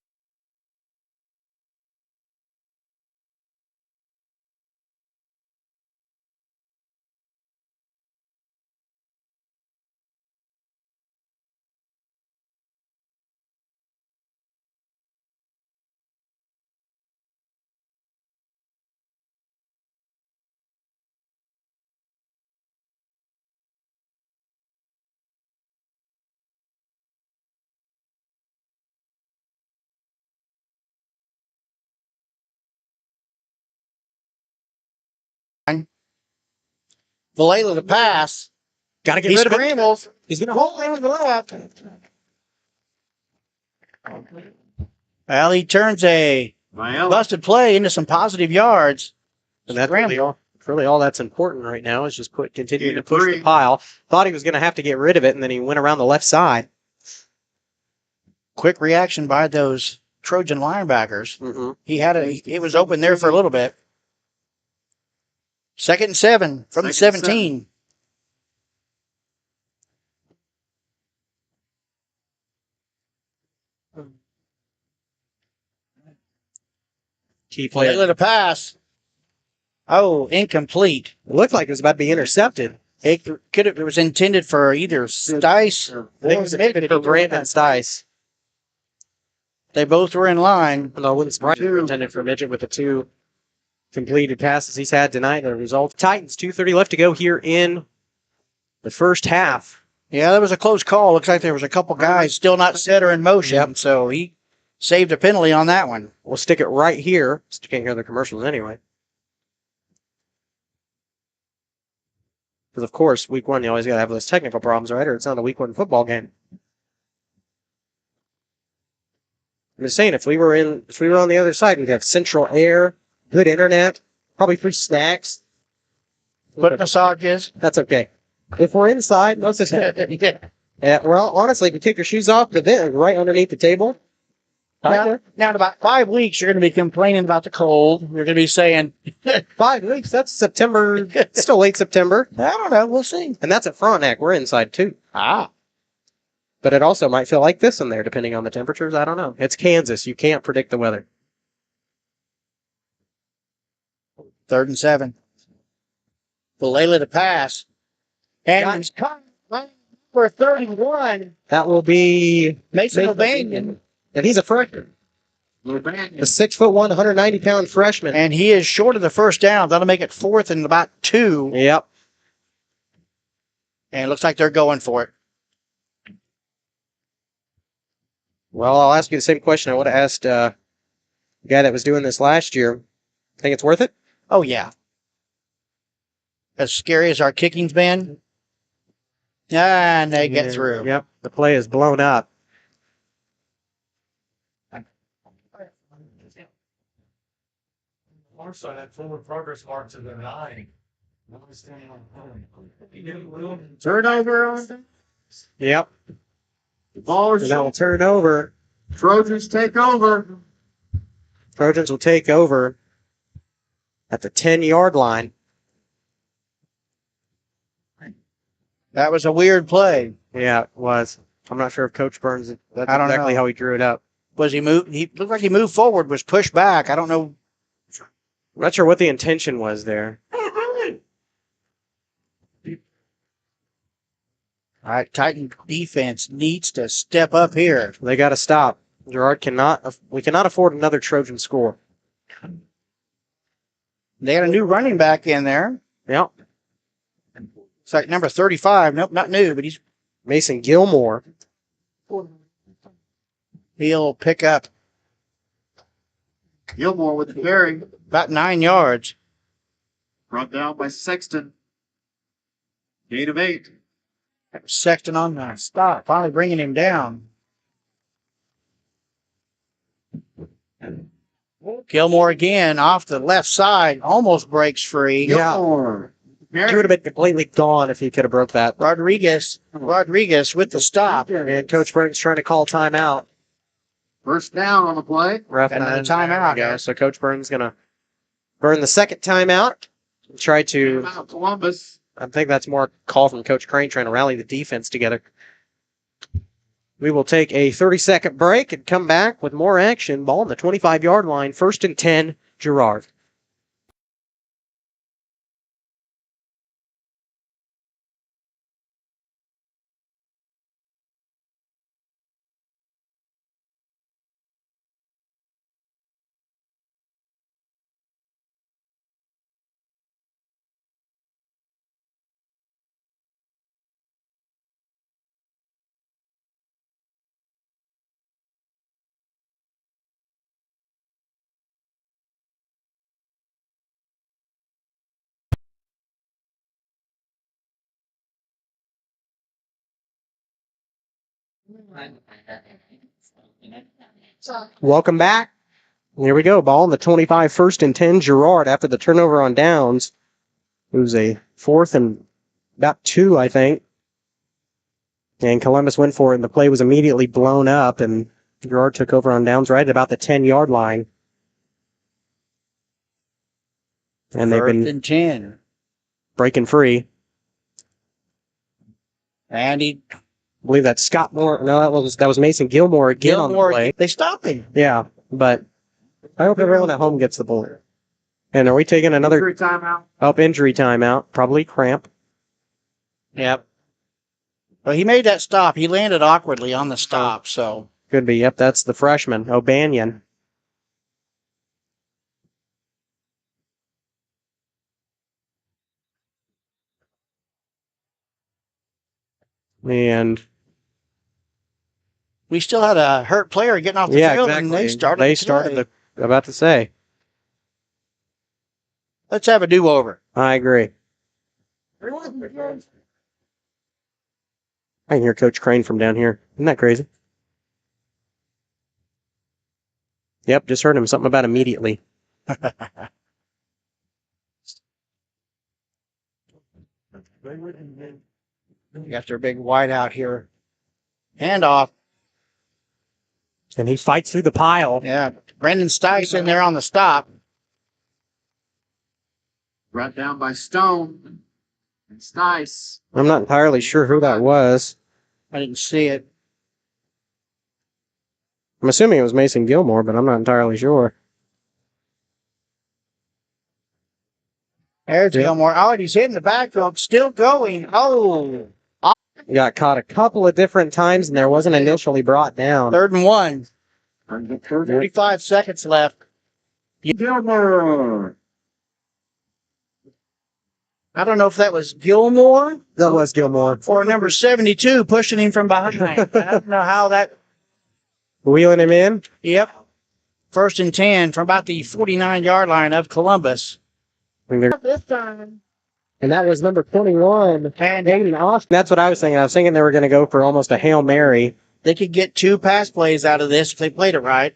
Valela to pass. Got to get He rid of it. scrambles. He's going to Hold on to the left. Well, he turns a Well, busted play into some positive yards. And that's really all that's important right now is just continue to push the pile. Thought he was going to have to get rid of it, and then he went around the left side. Quick reaction by those Trojan linebackers. Mm-hmm. It was open there for a little bit. 2nd and 7 from the 17. Key play. Valela to pass. Oh, incomplete. It looked like it was about to be intercepted. It was intended for either Stice or I think it was intended for Brandon Stice. They both were in line. Although it wouldn't surprise me if intended for Midget with the 2 completed passes he's had tonight. The result, Titans, 2:30 left to go here in the first half. Yeah, that was a close call. Looks like there was a couple guys still not set or in motion, so he saved a penalty on that one. We'll stick it right here. Just can't hear the commercials anyway. Because, of course, week 1, you always got to have those technical problems, right? Or it's not a week 1 football game. I'm just saying, if we were on the other side, we'd have central air, good internet, probably free snacks. Foot massages. That's okay. If we're inside, most of the time. Yeah, well, honestly, if you take your shoes off, the vent is right underneath the table. Now, in about 5 weeks, you're going to be complaining about the cold. You're going to be saying, 5 weeks? That's September. It's still late September. I don't know. We'll see. And that's at Frontenac. We're inside, too. Ah. But it also might feel like this in there, depending on the temperatures. I don't know. It's Kansas. You can't predict the weather. 3rd and 7. Valela to pass. And he's coming for 31. That will be Mason O'Banion. And he's a freshman. A 6'1", 190-pound freshman. And he is short of the first down. That'll make it 4th and about 2. Yep. And it looks like they're going for it. Well, I'll ask you the same question I would have asked the guy that was doing this last year. Think it's worth it? Oh, yeah. As scary as our kicking's been. And they get through. Yep. The play is blown up. Also, that forward progress mark to the 9. turnover on them. Yep. The ball is And that will turn over. Trojans take over. Trojans will take over at the 10-yard line. That was a weird play. Yeah, it was. I'm not sure if Coach Burns, that's I don't exactly know. how he drew it up. Was he moved? He looked like he moved forward, was pushed back. I don't know. I'm not sure what the intention was there. All right, Titan defense needs to step up here. They got to stop. Girard we cannot afford another Trojan score. They got a new running back in there. Yep. It's like number 35. Nope, not new, but he's Mason Gilmore. he'll pick up Gilmore with the carry. about 9 yards. Brought down by Sexton. Gain of 8. Sexton on the stop, finally bringing him down. Gilmore again off the left side, almost breaks free. Yeah. Gilmore. He would have been completely gone if he could have broke that. Rodriguez with the stop. And Coach Burns trying to call timeout. First down on the play. Ref Another nine. timeout. There we go. So Coach Burns going to burn the second timeout. Try to, Timeout Columbus. I think that's more a call from Coach Crane trying to rally the defense together. We will take a 30-second break and come back with more action. Ball on the 25-yard line. 1st and 10, Girard. Welcome back. Here we go. Ball on the 25, 1st and 10, Girard after the turnover on downs. It was a 4th and about 2, I think. And Columbus went for it, and the play was immediately blown up, and Girard took over on downs right at about the 10-yard line. And they've 1st been and 10. breaking free. And he I believe that's Scott Moore. No, that was Mason Gilmore again on the play. they stopped him. Yeah, but I hope everyone at home gets the ball. And are we taking another Injury timeout. injury timeout? Probably cramp. Yep. Well, he made that stop. He landed awkwardly on the stop, so. Could be. Yep, that's the freshman, O'Banion. And We still had a hurt player getting off the yeah, field, exactly. and they started. They started about to say. Let's have a do-over. I agree. I can hear Coach Crane from down here. Isn't that crazy? Yep, just heard him. Something about immediately. You got their big wide out here. Handoff. And he fights through the pile. Yeah. Brandon Stice in there on the stop. Brought down by Stone. And Stice. I'm not entirely sure who that was. I didn't see it. I'm assuming it was Mason Gilmore, but I'm not entirely sure. There's Gilmore. Oh, and he's hitting the backfield. Still going. Oh. He got caught a couple of different times, and there wasn't initially brought down. 3rd and 1. 45 seconds left. Gilmore. I don't know if that was Gilmore That was Gilmore. or number 72 pushing him from behind. I don't know how that. Wheeling him in. Yep. 1st and 10 from about the 49-yard line of Columbus. This time. And that was number 21. And Hayden Austin. That's what I was thinking. I was thinking they were going to go for almost a Hail Mary. they could get 2 pass plays out of this if they played it right.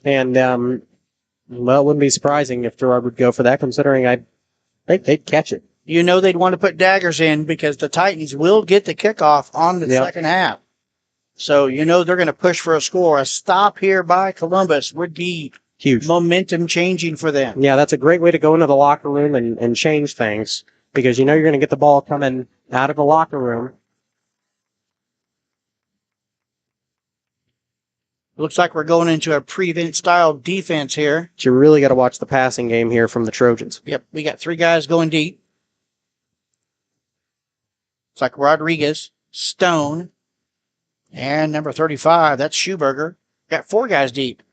And, well, it wouldn't be surprising if Girard would go for that, considering I think they'd catch it. You know they'd want to put daggers in because the Titans will get the kickoff on the second half. So you know they're going to push for a score. A stop here by Columbus would be Huge. momentum changing for them. Yeah, that's a great way to go into the locker room and change things, because you know you're going to get the ball coming out of the locker room. Looks like we're going into a prevent style defense here. But you really got to watch the passing game here from the Trojans. Yep, we got 3 guys going deep. It's like Rodriguez, Stone, and number 35. That's Schuberger. Got 4 guys deep.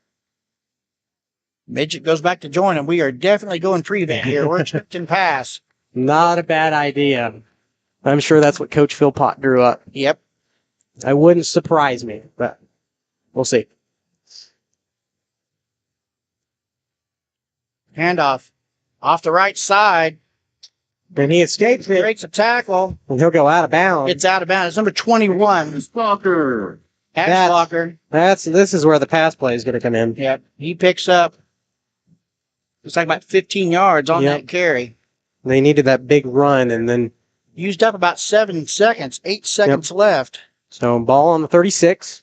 Midget goes back to join him. We are definitely going prevent here. We're expecting pass. Not a bad idea. I'm sure that's what Coach Philpot drew up. Yep. I wouldn't surprise me, but we'll see. Handoff. Off the right side. And he escapes it. Breaks a tackle. And he'll go out of bounds. It's out of bounds. It's number 21. Stalker. Hackslocker. This is where the pass play is going to come in. Yep. He picks up, it's like about 15 yards on that carry. They needed that big run and then. Used up about 7 seconds. 8 seconds left. So ball on the 36.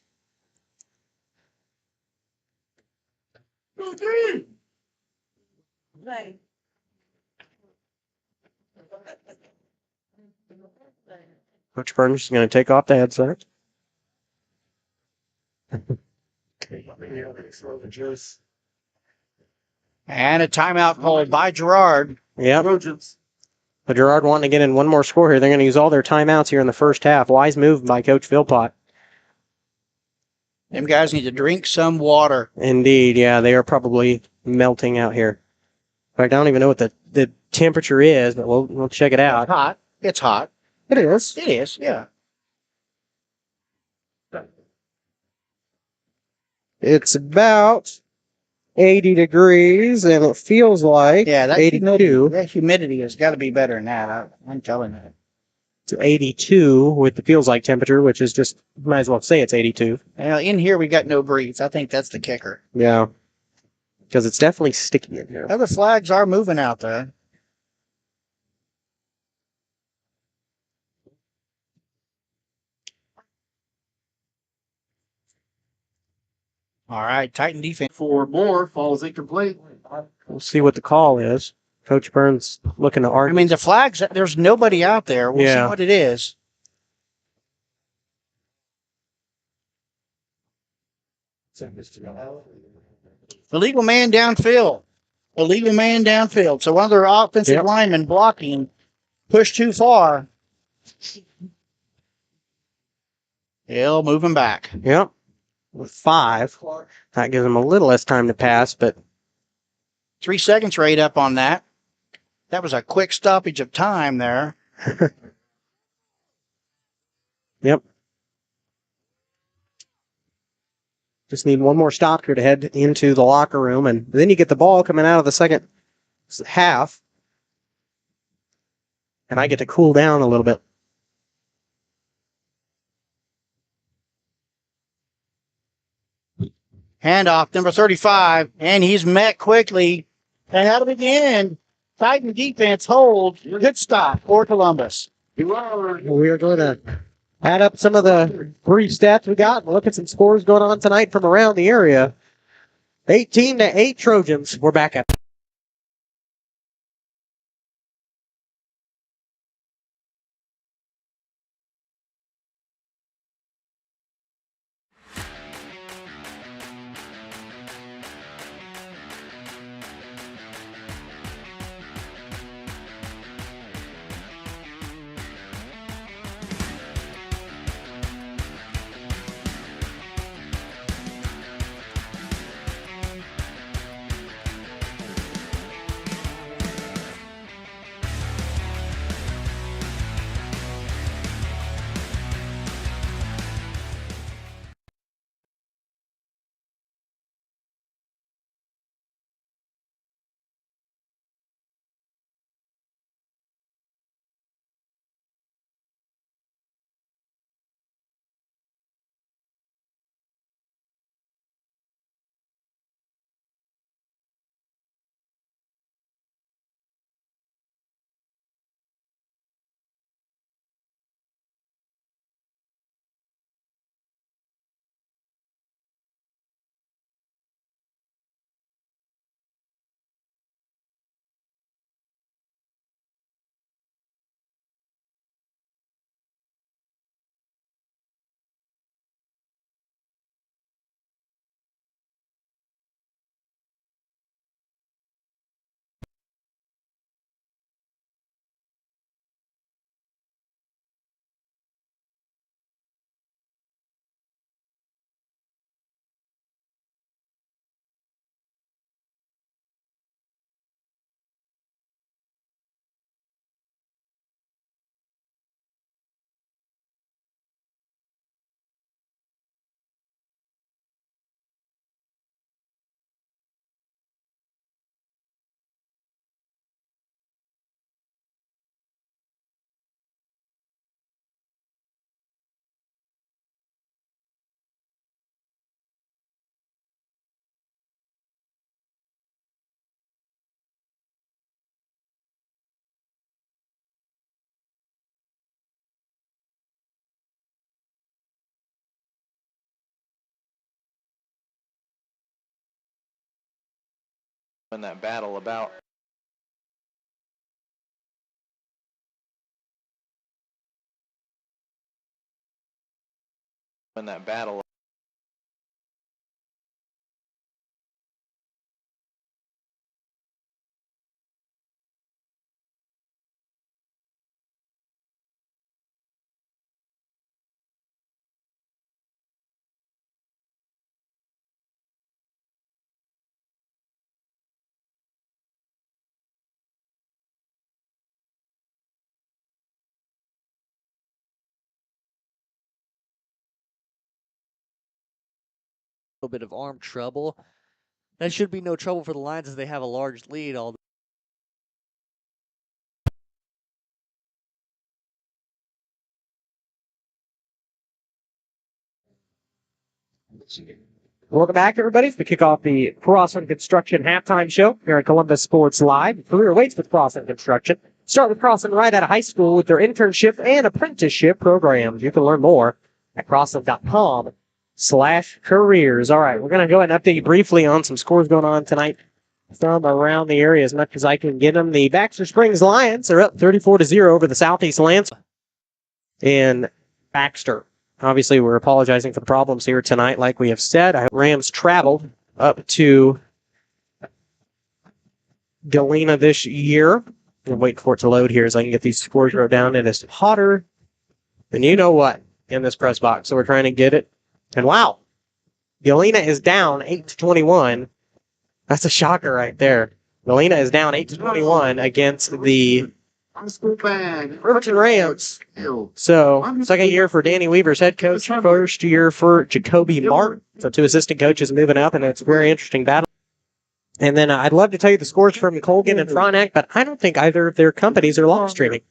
Coach Burns is going to take off the headset. And a timeout called by Girard. Yeah. Trojans. But Girard wanting to get in one more score here. They're going to use all their timeouts here in the first half. Wise move by Coach Philpot. Them guys need to drink some water. Indeed, yeah. They are probably melting out here. In fact, I don't even know what the temperature is, but we'll check it out. It's hot. It's hot. It is. It is, yeah. It's about 80 degrees, and it feels like Yeah, that 82. humidity has got to be better than that. I'm telling you. It's 82 with the feels like temperature, which is just, might as well say it's 82. Now, in here, we got no breeze. I think that's the kicker. Yeah. Because it's definitely sticky in here. Other flags are moving out there. All right, Titan defense. 4 more. Falls incomplete. We'll see what the call is. Coach Burns looking to I argue. mean, the flags, there's nobody out there. We'll see what it is. Illegal man downfield. Illegal man downfield. So one of their offensive linemen blocking pushed too far. He'll move him back. Yep. With 5. That gives him a little less time to pass, but 3 seconds right up on that. That was a quick stoppage of time there. Yep. Just need one more stop here to head into the locker room, and then you get the ball coming out of the second half. And I get to cool down a little bit. Handoff, number 35, and he's met quickly. And how to begin? Titan defense hold. Good stop for Columbus. We are going to add up some of the brief stats we got and look at some scores going on tonight from around the area. 18-8 Trojans. We're back at in that battle about in that battle little bit of arm trouble. That should be no trouble for the Lions as they have a large lead. All Welcome back, everybody. We kick off the Crossland Construction halftime show here at Columbus Sports Live. Career awaits with Crossland Construction. Start with Crossland right out of high school with their internship and apprenticeship programs. You can learn more at crossland.com/careers. All right, we're going to go ahead and update you briefly on some scores going on tonight from around the area as much as I can get them. The Baxter Springs Lions are up 34-0 over the Southeast Lance in Baxter. Obviously, we're apologizing for the problems here tonight. Like we have said, Rams traveled up to Galena this year. We'll wait for it to load here so I can get these scores wrote down. It is hotter than you know what in this press box, so we're trying to get it. And wow, Galena is down 8-21. That's a shocker right there. Galena is down 8-21 against the Riverton Rams. So, second year for Danny Weaver's head coach, first year for Jacoby Martin. So, two assistant coaches moving up, and it's a very interesting battle. And then I'd love to tell you the scores from Colgan and Frontenac, but I don't think either of their companies are live streaming.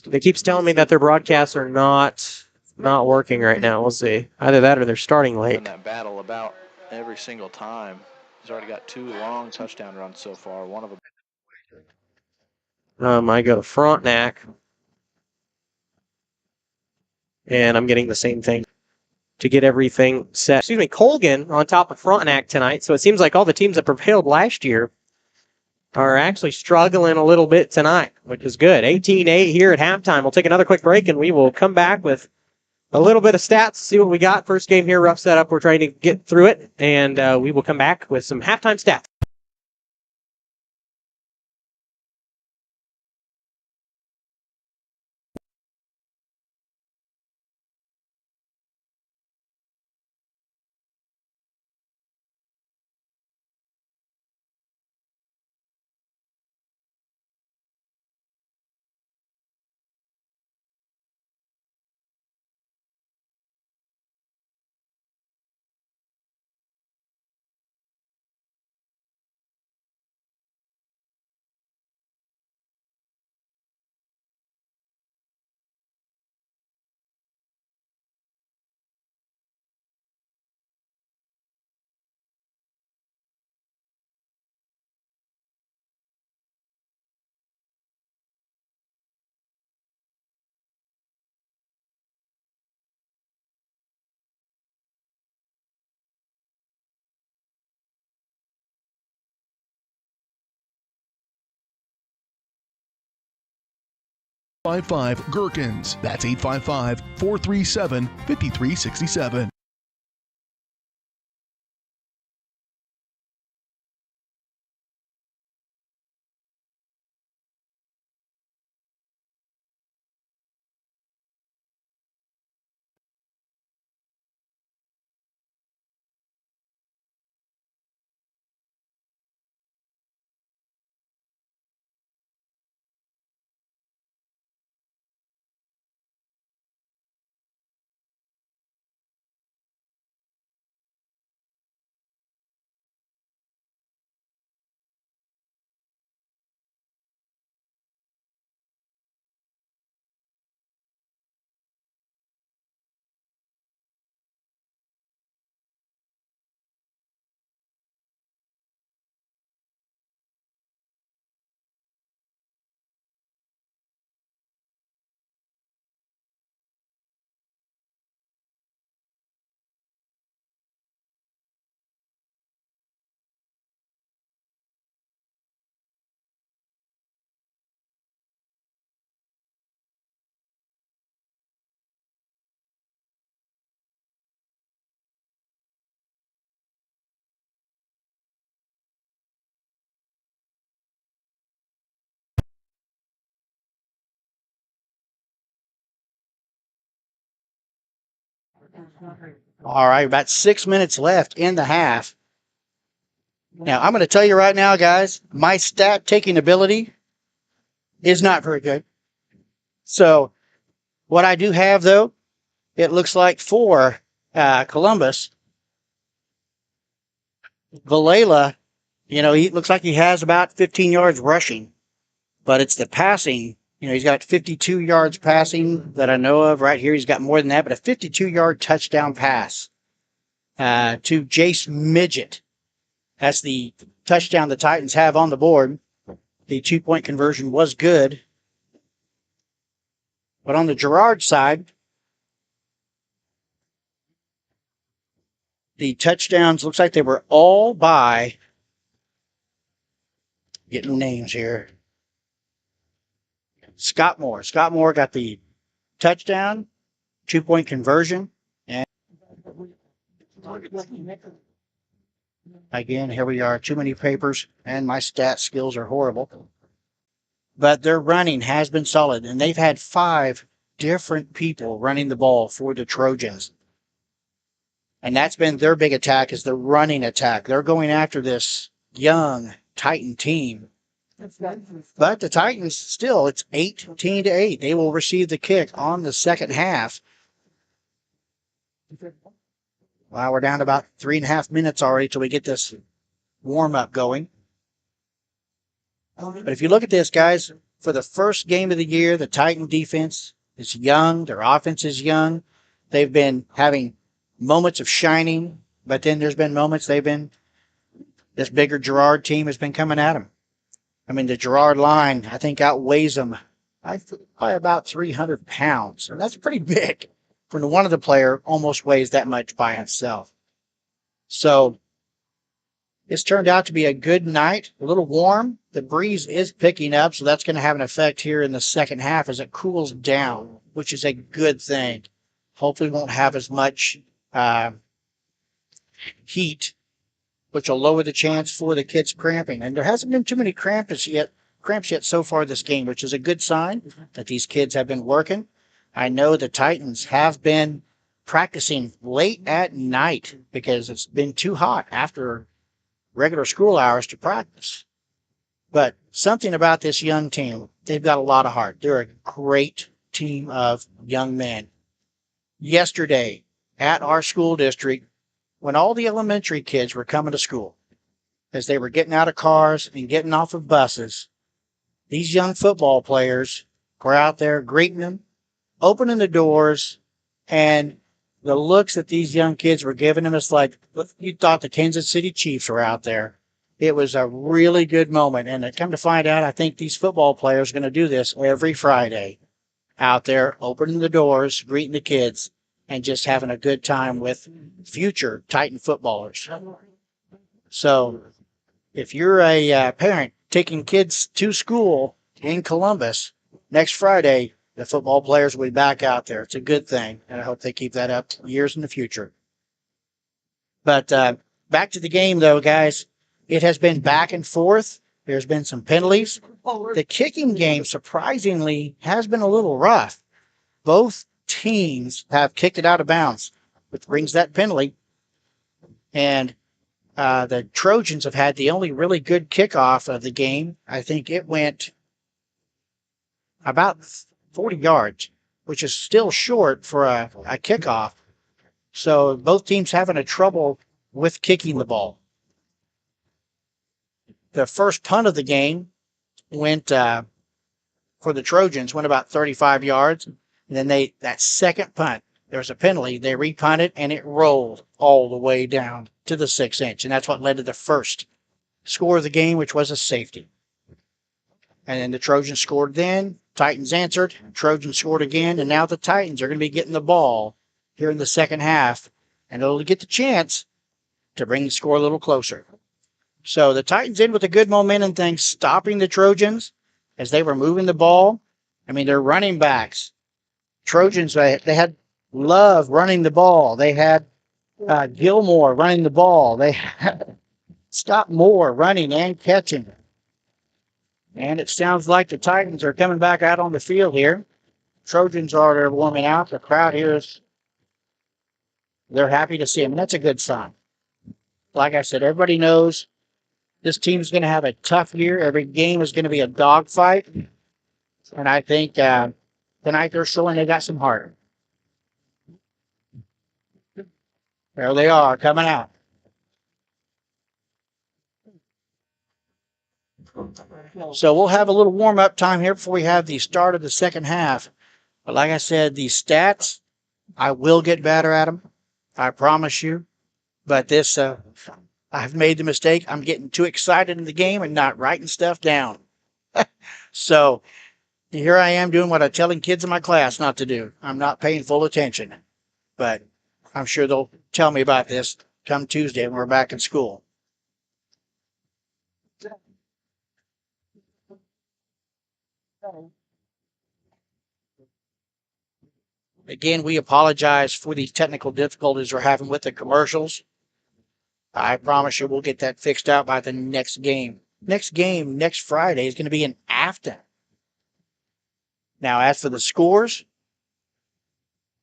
They keep telling me that their broadcasts are not working right now. We'll see. Either that or they're starting late. in that battle about every single time. He's already got 2 long touchdown runs so far. One of them. I go to Frontenac, and I'm getting the same thing to get everything set. Excuse me, Colgan on top of Frontenac tonight, so it seems like all the teams that prevailed last year are actually struggling a little bit tonight, which is good. 18-8 here at halftime. We'll take another quick break, and we will come back with a little bit of stats, see what we got. First game here, rough setup. We're trying to get through it, and we will come back with some halftime stats. Gherkins. That's 855-437-5367. All right, about 6 minutes left in the half. Now, I'm going to tell you right now, guys, my stat taking ability is not very good. So, what I do have, though, it looks like for Columbus, Valela, he looks like he has about 15 yards rushing, but it's the passing. He's got 52 yards passing that I know of right here. He's got more than that, but a 52-yard touchdown pass to Jace Midget. That's the touchdown the Titans have on the board. The 2-point conversion was good. But on the Girard side, the touchdowns looks like they were all by, getting names here, Scott Moore. Scott Moore got the touchdown, 2-point conversion. And again, here we are, too many papers, and my stat skills are horrible. But their running has been solid, and they've had 5 different people running the ball for the Trojans. And that's been their big attack, is the running attack. They're going after this young Titan team. But the Titans, still, it's 18-8. They will receive the kick on the second half. Well, we're down to about 3.5 minutes already till we get this warm-up going. But if you look at this, guys, for the first game of the year, the Titan defense is young. Their offense is young. They've been having moments of shining, but then there's been moments this bigger Girard team has been coming at them. I mean, the Girard line, I think, outweighs them by about 300 pounds. And that's pretty big for one of the player almost weighs that much by himself. So it's turned out to be a good night, a little warm. The breeze is picking up, so that's going to have an effect here in the second half as it cools down, which is a good thing. Hopefully won't have as much heat, which will lower the chance for the kids cramping. And there hasn't been too many cramps yet so far this game, which is a good sign that these kids have been working. I know the Titans have been practicing late at night because it's been too hot after regular school hours to practice. But something about this young team, they've got a lot of heart. They're a great team of young men. Yesterday at our school district, when all the elementary kids were coming to school, as they were getting out of cars and getting off of buses, these young football players were out there greeting them, opening the doors, and the looks that these young kids were giving them, it's like you thought the Kansas City Chiefs were out there. It was a really good moment. And to come to find out, I think these football players are going to do this every Friday, out there opening the doors, greeting the kids, and just having a good time with future Titan footballers. So if you're a parent taking kids to school in Columbus next Friday, the football players will be back out there. It's a good thing, and I hope they keep that up years in the future. But back to the game, though, guys. It has been back and forth. There's been some penalties. The kicking game, surprisingly, has been a little rough. Both teams have kicked it out of bounds, which brings that penalty. And the Trojans have had the only really good kickoff of the game. I think it went about 40 yards, which is still short for a kickoff. So both teams having a trouble with kicking the ball. The first punt of the game went for the Trojans, went about 35 yards. And then that second punt, there was a penalty. They repunted, and it rolled all the way down to the 6-inch. And that's what led to the first score of the game, which was a safety. And then the Trojans scored then. Titans answered. Trojans scored again. And now the Titans are going to be getting the ball here in the second half. And it'll get the chance to bring the score a little closer. So the Titans in with a good momentum thing, stopping the Trojans as they were moving the ball. I mean, they're running backs. Trojans, they had Love running the ball. They had Gilmore running the ball. They had Scott Moore running and catching. And it sounds like the Titans are coming back out on the field here. Trojans are there warming out. The crowd here is they're happy to see him. And that's a good sign. Like I said, everybody knows this team's going to have a tough year. Every game is going to be a dogfight. And I think tonight they're showing they got some heart. There they are coming out. So we'll have a little warm-up time here before we have the start of the second half. But like I said, these stats, I will get better at them. I promise you. But this, I've made the mistake. I'm getting too excited in the game and not writing stuff down. So here I am doing what I'm telling kids in my class not to do. I'm not paying full attention. But I'm sure they'll tell me about this come Tuesday when we're back in school. Again, we apologize for the technical difficulties we're having with the commercials. I promise you we'll get that fixed out by the next game. Next game, next Friday, is going to be in Afton. Now, as for the scores,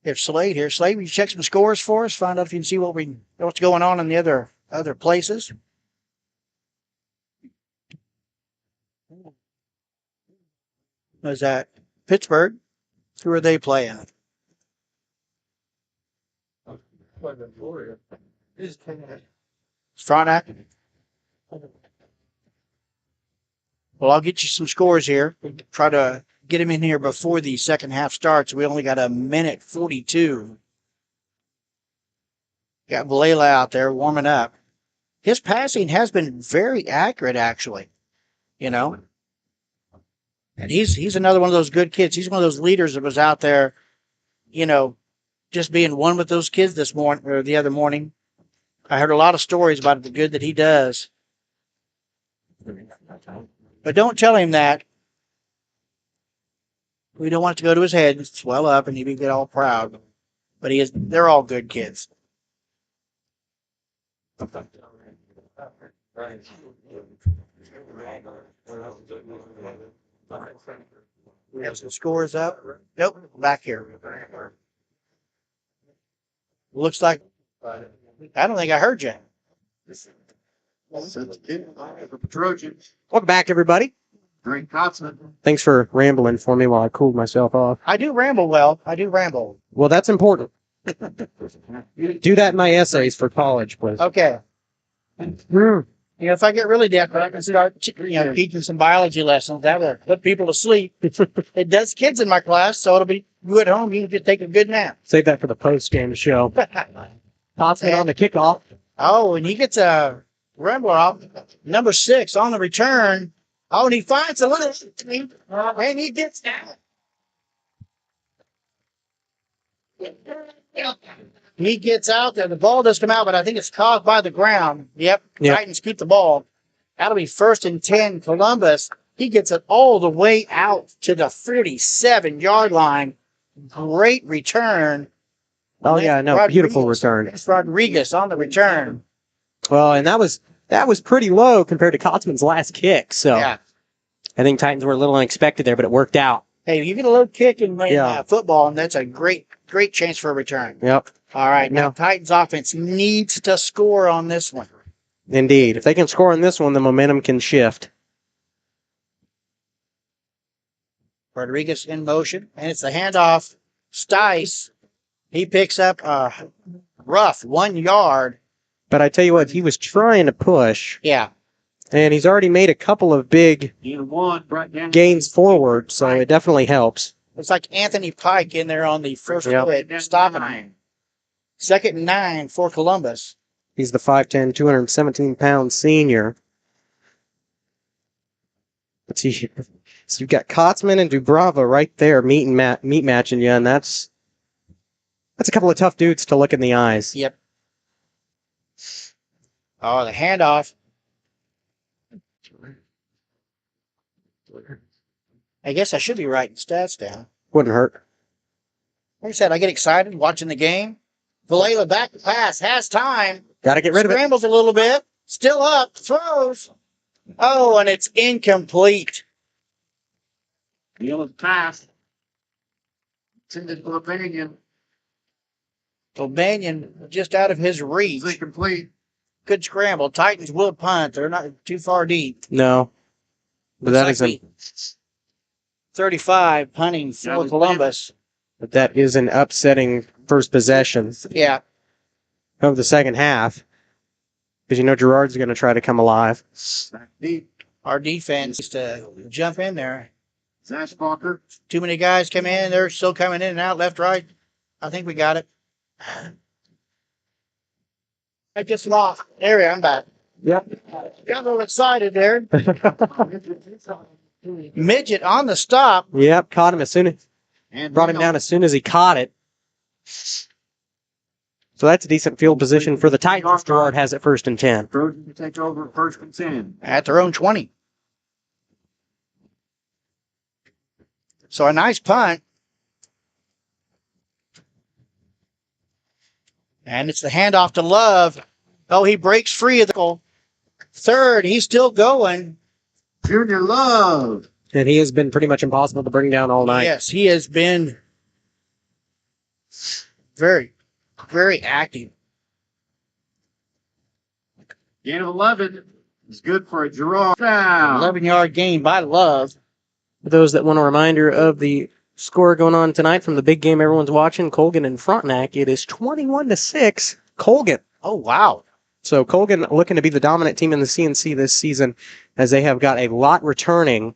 if Slade here, Slade, will you check some scores for us? Find out if you can see what's going on in the other places. Was that Pittsburgh? Who are they playing? Frontenac. Well, I'll get you some scores here. Try to get him in here before the second half starts. We only got a minute 42. Got Valela out there warming up. His passing has been very accurate, actually. You know, and he's another one of those good kids. He's one of those leaders that was out there, you know, just being one with those kids this morning or the other morning. I heard a lot of stories about the good that he does. But don't tell him that. We don't want it to go to his head and swell up and he would get all proud. But they're all good kids. We have some scores up. Nope, back here. Looks like I don't think I heard you. Trojans. Welcome back, everybody. Greg Kotzman. Thanks for rambling for me while I cooled myself off. I do ramble well. I do ramble. Well, that's important. Do that in my essays for college, please. Okay. You know, if I get really desperate, I can start, teaching some biology lessons. That will put people to sleep. It does kids in my class, so it'll be you at home. You can just take a good nap. Save that for the post-game show. Tossing on the kickoff. Oh, and he gets a rambler off. Number 6 on the return. Oh, and he finds a little, and he gets down. He gets out there. The ball does come out, but I think it's caught by the ground. Yep. Titans keep the ball. That'll be 1st and 10, Columbus. He gets it all the way out to the 47-yard line. Great return. Oh, yeah, no, beautiful return. It's Rodriguez on the return. Well, and that was pretty low compared to Kotzman's last kick. So yeah. I think Titans were a little unexpected there, but it worked out. Hey, you get a low kick in football, and that's a great chance for a return. Yep. All right, now Titans offense needs to score on this one. Indeed. If they can score on this one, the momentum can shift. Rodriguez in motion, and it's the handoff. Stice, he picks up a rough 1 yard. But I tell you what, he was trying to push. Yeah. And he's already made a couple of big gains forward, so it definitely helps. It's like Anthony Pike in there on the first play, stopping him. 2nd and 9 for Columbus. He's the 5'10", 217-pound senior. Let's see here. So you've got Kotzman and Dubrava right there meet matching you, and that's a couple of tough dudes to look in the eyes. Yep. Oh, the handoff. I guess I should be writing stats down. Wouldn't hurt. Like I said, I get excited watching the game. Valela back to pass, has time. Got to get rid of it. Scrambles a little bit. Still up, throws. Oh, and it's incomplete. Neal's pass. Intended for Opinion. O'Banion just out of his reach. It's incomplete. Good scramble. Titans will punt. They're not too far deep. No. But that Looks like isn't. 35 punting for Columbus. But that is an upsetting first possession Yeah. of the second half. Because you know Girard's going to try to come alive. Back deep. Our defense needs to jump in there. Zashbacher. Too many guys come in. They're still coming in and out, left, right. I think we got it. I just lost. There we are. I'm back. Yep. Got a little excited there. Midget on the stop. Yep, caught him as soon as brought him Neal. down as soon as he caught it. So that's a decent field position for the Titans. Girard has it 1st and 10. Trojans to take over 1st and 10. At their own 20. So a nice punt. And it's the handoff to Love. Oh, he breaks free of the goal. Third, he's still going. Junior Love. And he has been pretty much impossible to bring down all night. Yes, he has been very, very active. Gain of 11 is good for a Girard foul. 11-yard gain by Love. For those that want a reminder of the score going on tonight from the big game everyone's watching, Colgan and Frontenac, it is 21-6, Colgan. Oh, wow. So Colgan looking to be the dominant team in the CNC this season as they have got a lot returning.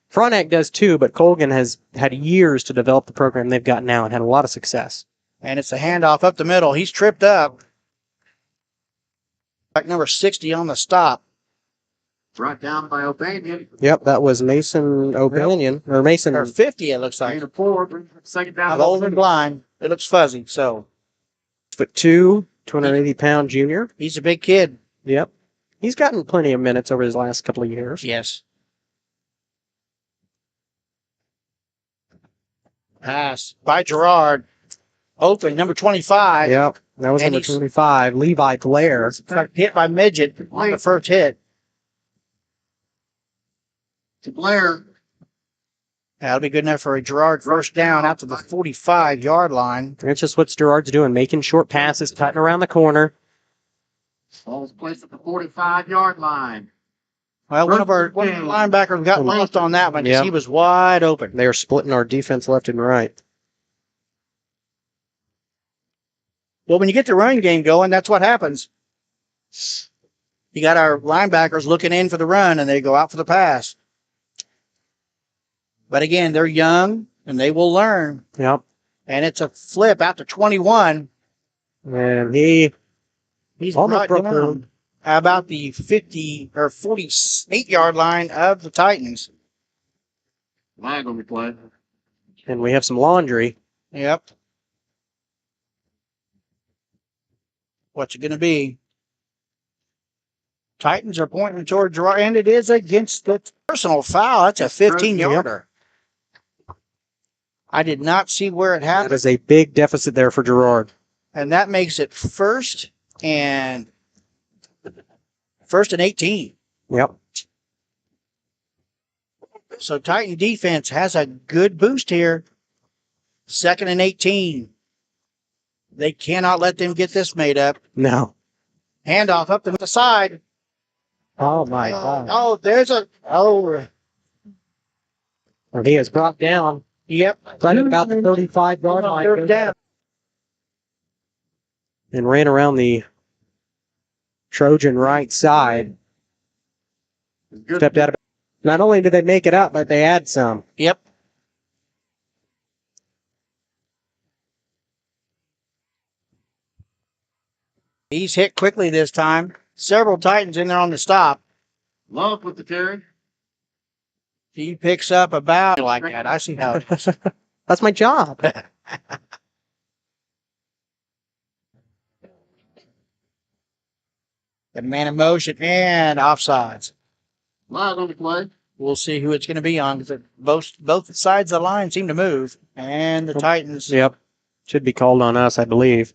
Frontenac does too, but Colgan has had years to develop the program they've got now and had a lot of success. And it's a handoff up the middle. He's tripped up. Like number 60 on the stop. Brought down by O'Banion. Yep, that was Mason O'Banion, or Mason. Or 50, it looks like. Gain of 4. Brings up 2nd down. I'm old and blind. It looks fuzzy, so. 6'2", 280-pound junior. He's a big kid. Yep. He's gotten plenty of minutes over his last couple of years. Yes. Pass by Girard. Open, number 25. Yep, that was And number he's- 25, Levi Blair. Got hit by Midget on the first hit. To Blair. That'll be good enough for a Girard first down out to the 45-yard line. That's just what Girard's doing, making short passes, cutting around the corner. Ball was placed at the 45-yard line. Well, one of our linebackers got lost on that one because Yeah. he was wide open. They are splitting our defense left and right. Well, when you get the run game going, that's what happens. You got our linebackers looking in for the run, and they go out for the pass. But again, they're young, and they will learn. Yep. And it's a flip out to 21. And he's brought almost broke down. through. How about the 50 or 48-yard line of the Titans? Flag on the play. And we have some laundry. Yep. What's it going to be? Titans are pointing toward Girard, and it is against the personal foul. That's a 15-yarder. I did not see where it That happened, is a big deficit there for Girard. and that makes it first and 18. Yep. So Titan defense has a good boost here. 2nd and 18. They cannot let them get this made up. No. Handoff up the side. Oh, my God. Oh, there's a... Oh, And he is brought down yep. right at about the 35-yard line. Third down. And ran around the Trojan right side. Stepped out of. Not only did they make it up, but they add some. Yep. He's hit quickly this time. Several Titans in there on the stop. Love with the carry. He picks up about like that. I see how it is. That's my job. The man in motion and offsides. Flag on the play. We'll see who it's going to be on because both sides of the line seem to move. And the Titans. Yep. Should be called on us, I believe.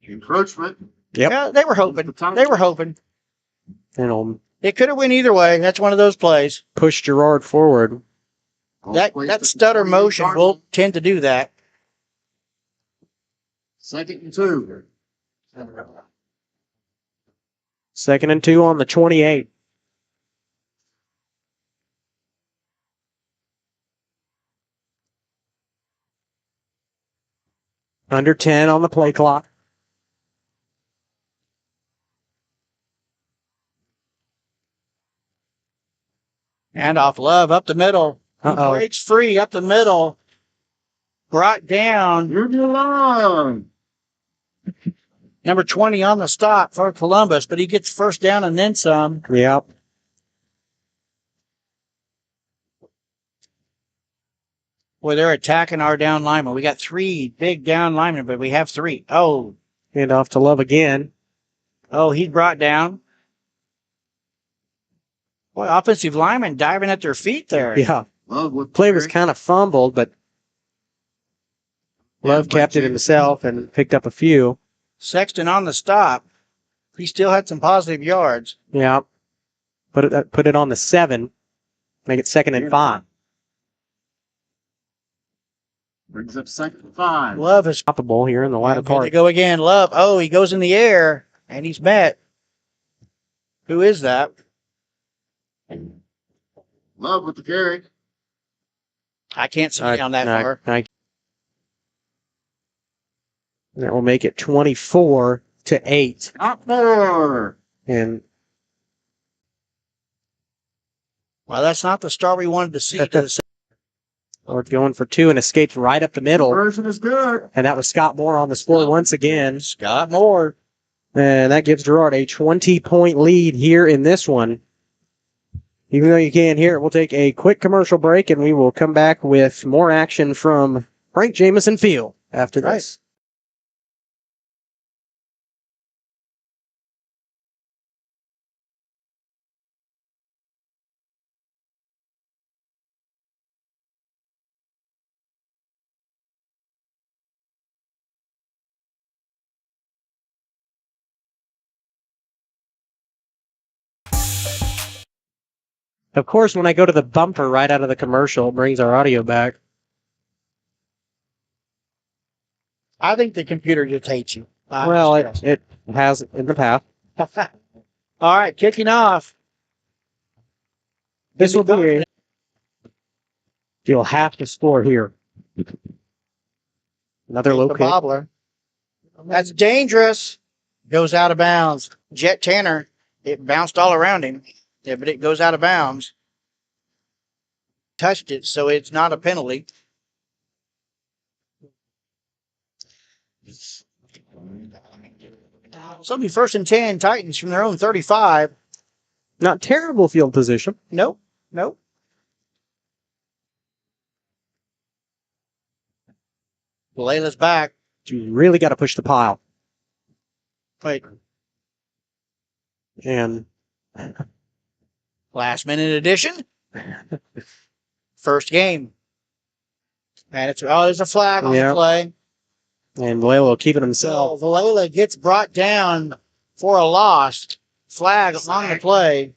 Encroachment. Yep. Yeah, they were hoping. They were hoping. And it'll It could have went either way. That's one of those plays. push Girard forward. That stutter motion will tend to do that. 2nd and 2. 2nd and 2 on the 28. Under 10 on the play clock. And off Love up the middle. He breaks free up the middle. Brought down. Junior Long. Number 20 on the stop for Columbus, but he gets first down and then some. Yep. Boy, they're attacking our down linemen. We got 3 big down linemen, but we have 3. Oh. Hand off to Love again. Oh, he's brought down. Boy, offensive linemen diving at their feet there. Yeah. Play was kind of fumbled, but Love kept it himself and picked up a few. Sexton on the stop. He still had some positive yards. Yeah. Put it on the 7. Make it 2nd and 5. Brings up 2nd and 5. Love is stoppable here in the latter part. They go again. Love. Oh, he goes in the air and he's met. Who is that? Love with the carry. I can't see down that far. That will make it 24-8. Not more. And well, that's not the start we wanted to see. We're going for 2 and escapes right up the middle. Conversion is good. And that was Scott Moore on the score once again. Scott Moore. And that gives Girard a 20-point lead here in this one. Even though you can't hear it, we'll take a quick commercial break and we will come back with more action from Frank Jameson Field after this. Of course, when I go to the bumper right out of the commercial, it brings our audio back. I think the computer just hates you. Well, it has in the past. All right, kicking off. This will be. You'll have to score here. Another low kick. Bobbler. That's dangerous. Goes out of bounds. Jet Tanner. It bounced all around him. Yeah, but it goes out of bounds. Touched it, so it's not a penalty. So it'll be 1st and 10, Titans from their own 35. Not terrible field position. Nope. Valela's back. You really got to push the pile. Wait. And last minute addition. First game. And there's a flag on the play. And Valela will keep it himself. So Valela gets brought down for a loss. Flag on the play.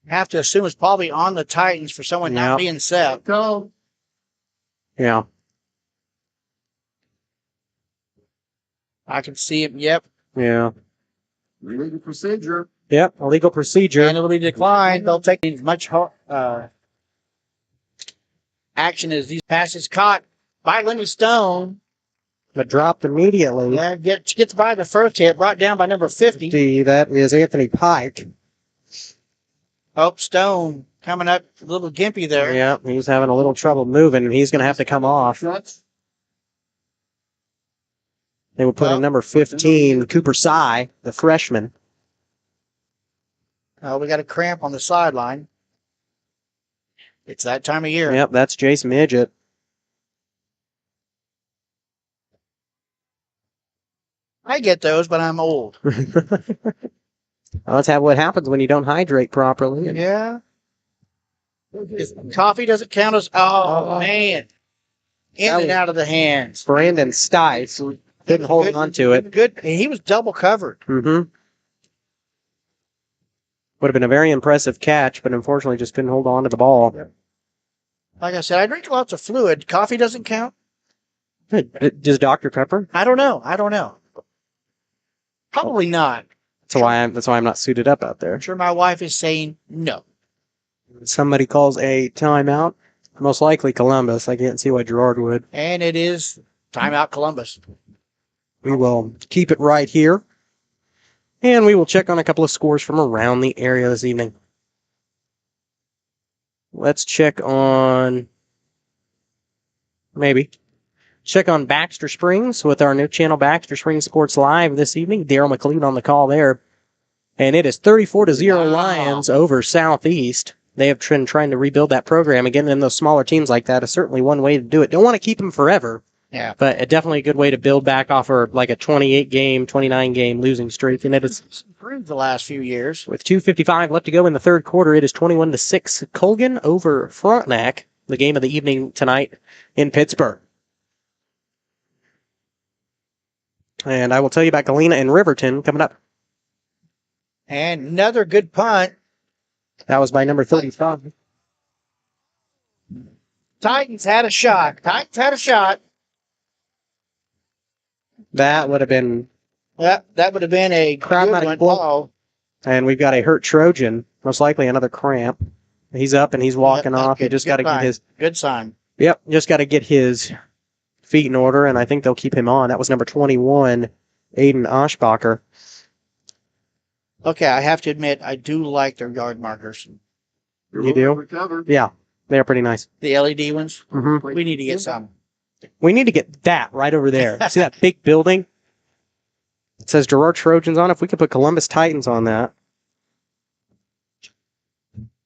Have to assume it's probably on the Titans for someone not being set. Go. Yeah. I can see it. Yep. Yeah. Illegal procedure. Yep. Illegal procedure. And it'll be declined. They'll take as much action as these passes caught by Lenny Stone. But dropped immediately. Yeah, gets by the first hit, brought down by number 50. That is Anthony Pike. Oh, Stone coming up a little gimpy there. Yeah, he's having a little trouble moving, and he's going to have to come off. They will put in number 15, Cooper Sy, the freshman. We got a cramp on the sideline. It's that time of year. Yep, that's Jace Midget. I get those, but I'm old. Well, that's what happens when you don't hydrate properly. Yeah. Coffee doesn't count as... Oh, man. In and out of the hands. Brandon Stice couldn't hold on to it. Good. He was double covered. Mm-hmm. Would have been a very impressive catch, but unfortunately just couldn't hold on to the ball. Like I said, I drink lots of fluid. Coffee doesn't count. Does Dr. Pepper? I don't know. Probably not. That's why I'm not suited up out there. I'm sure my wife is saying no. Somebody calls a timeout. Most likely Columbus. I can't see why Girard would. And it is timeout Columbus. We will keep it right here. And we will check on a couple of scores from around the area this evening. Let's check on... Check on Baxter Springs with our new channel, Baxter Springs Sports Live this evening. Daryl McLean on the call there. And it is 34-0 Lions over Southeast. They have been trying to rebuild that program. Again, in those smaller teams like that is certainly one way to do it. Don't want to keep them forever. Yeah. But definitely a good way to build back off of like a 28-game, 29-game losing streak. And it is improved the last few years. With 2:55 left to go in the third quarter, it is 21-6 Colgan over Frontenac, the game of the evening tonight in Pittsburgh. And I will tell you about Galena and Riverton coming up. And another good punt. That was by number 35. Titans had a shot. That would have been... That would have been a good one. And we've got a hurt Trojan, most likely another cramp. He's up and he's walking off. He just got to get his... Good sign. Yep, just got to get his feet in order, and I think they'll keep him on. That was number 21, Aiden Oshbacher. Okay, I have to admit, I do like their yard markers. You do? Yeah, they're pretty nice. The LED ones? Mm-hmm. We need to get some. We need to get that right over there. See that big building? It says Girard Trojans on it. If we could put Columbus Titans on that,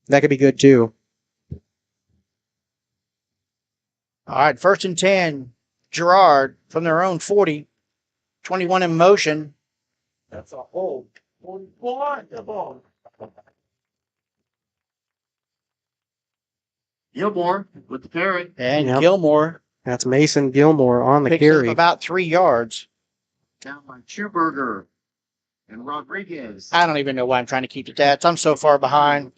that could be good too. All right, 1st and 10. Girard from their own 40. 21 in motion. That's a hold. Gilmore with the carry. And Gilmore. That's Mason Gilmore on the carry. About 3 yards. Down by Schuberger and Rodriguez. I don't even know why I'm trying to keep the stats. I'm so far behind.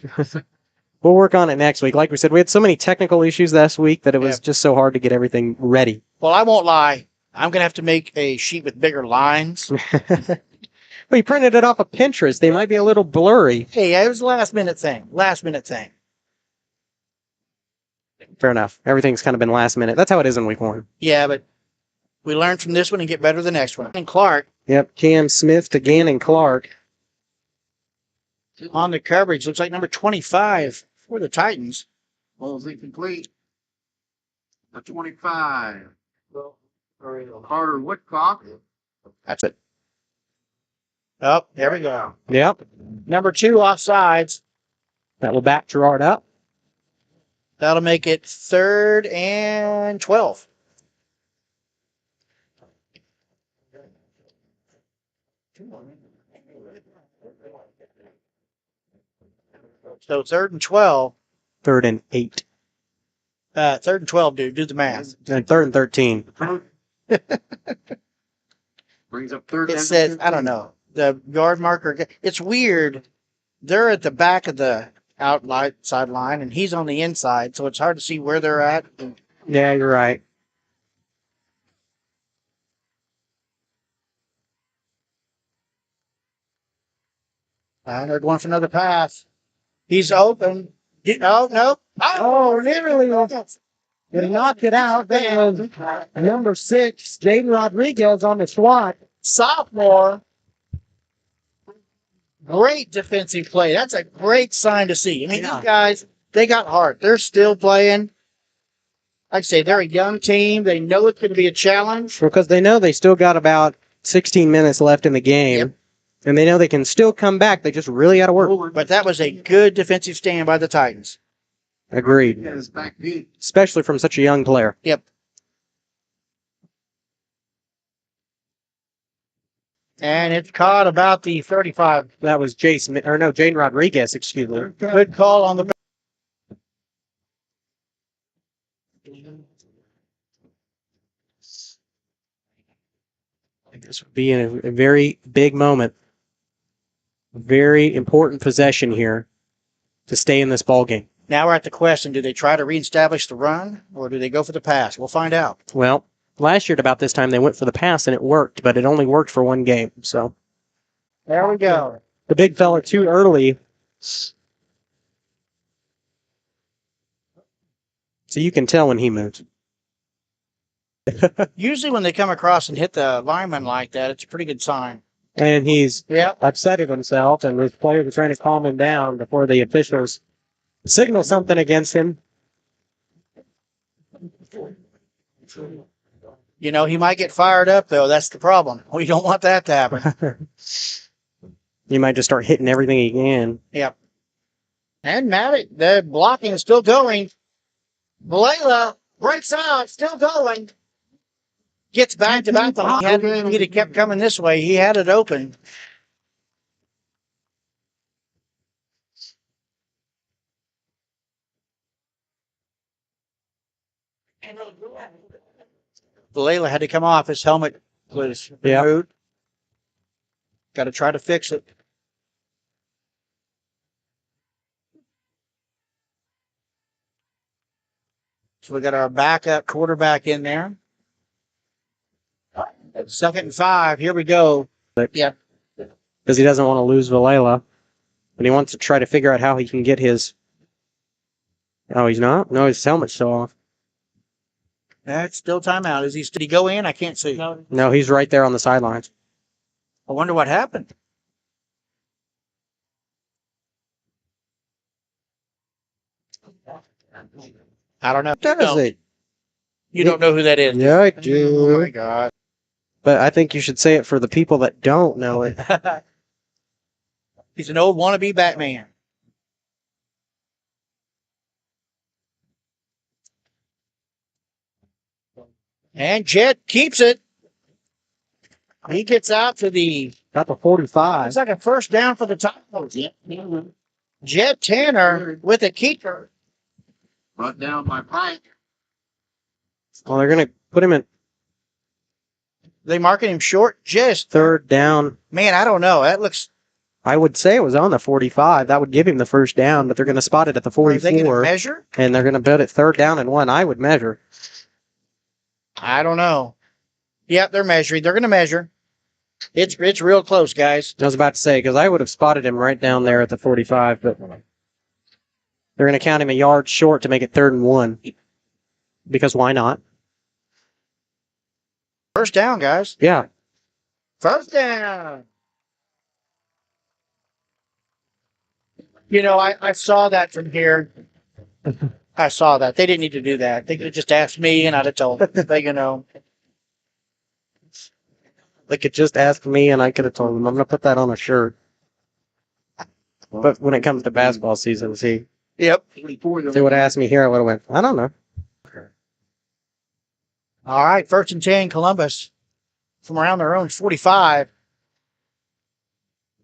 We'll work on it next week. Like we said, we had so many technical issues last week that it was just so hard to get everything ready. Well, I won't lie. I'm going to have to make a sheet with bigger lines. Well, you printed it off of Pinterest. They might be a little blurry. Hey, it was a last minute thing. Fair enough. Everything's kind of been last minute. That's how it is in week 1. Yeah, but we learn from this one and get better the next one. And Clark. Yep, Cam Smith to Gannon Clark. On the coverage, looks like number 25 for the Titans. Ball's incomplete. The 25. Carter Woodcock. That's it. Oh, there we go. Yep. Number 2 offsides. That will back Girard up. That'll make it 3rd and 12. So 3rd and 12. 3rd and 8. 3rd and 12, dude. Do the math. And 3rd and 13. Brings up 3rd. It says, I don't know. The yard marker. It's weird. They're at the back of the outside line, and he's on the inside, so it's hard to see where they're at. Yeah, you're right. And they're going for another pass. He's open. Oh, no. Oh, literally. They knocked it out. That was number 6, Jaden Rodriguez on the SWAT. Sophomore. Great defensive play. That's a great sign to see. I mean, these guys, they got heart. They're still playing. Like I say, they're a young team. They know it's going to be a challenge. Because they know they still got about 16 minutes left in the game. Yep. And they know they can still come back. They just really got to work. But that was a good defensive stand by the Titans. Agreed. Especially from such a young player. Yep. And it's caught about the 35. That was Jaden Rodriguez, excuse me. Good call on the. This would be a very big moment. Very important possession here to stay in this ball game. Now we're at the question, do they try to reestablish the run or do they go for the pass? We'll find out. Well, last year at about this time, they went for the pass and it worked, but it only worked for one game. So There we go. the big fella too early. So you can tell when he moves. Usually when they come across and hit the lineman like that, it's a pretty good sign. And he's Yeah. upset at himself, and his players are trying to calm him down before the officials signal something against him. You know, he might get fired up, though. That's the problem. We don't want that to happen. You might just start hitting everything he can. Yep. And Matt, the blocking is still going. Valela breaks out, still going. Gets back to back. He'd have kept coming this way. He had it open. Valela had to come off. His helmet was removed. Got to try to fix it. So we got our backup quarterback in there. 2nd and 5. Here we go. Yeah. Because he doesn't want to lose Valela. But he wants to try to figure out how he can get his... Oh, he's not? No, his helmet's still off. That's still timeout. Did he go in? I can't see. No, he's right there on the sidelines. I wonder what happened. I don't know. You don't know who that is. Yeah, I do. Oh, my God. But I think you should say it for the people that don't know it. He's an old wannabe Batman. And Jed keeps it. He gets out to the... Got the 45. It's like a first down for the Tigers. Jed Tanner with a keeper. Brought down by Pike. Well, they're going to put him in They marking him short. Just 3rd down. Man, I don't know. That looks... I would say it was on the 45. That would give him the first down, but they're going to spot it at the 44. Are they going to measure? And they're going to put it 3rd down and 1. I would measure. I don't know. Yep, they're measuring. They're going to measure. It's real close, guys. I was about to say, because I would have spotted him right down there at the 45, but they're going to count him a yard short to make it 3rd and 1. Because why not? First down, guys. Yeah. First down. You know, I saw that from here. I saw that. They didn't need to do that. They could have just asked me, and I'd have told them. They, you know. They could just ask me, and I could have told them. I'm going to put that on a shirt. But when it comes to basketball season, see. Yep. If they would have asked me here, I would have went, I don't know. All right, 1st and 10, Columbus. From around their own 45.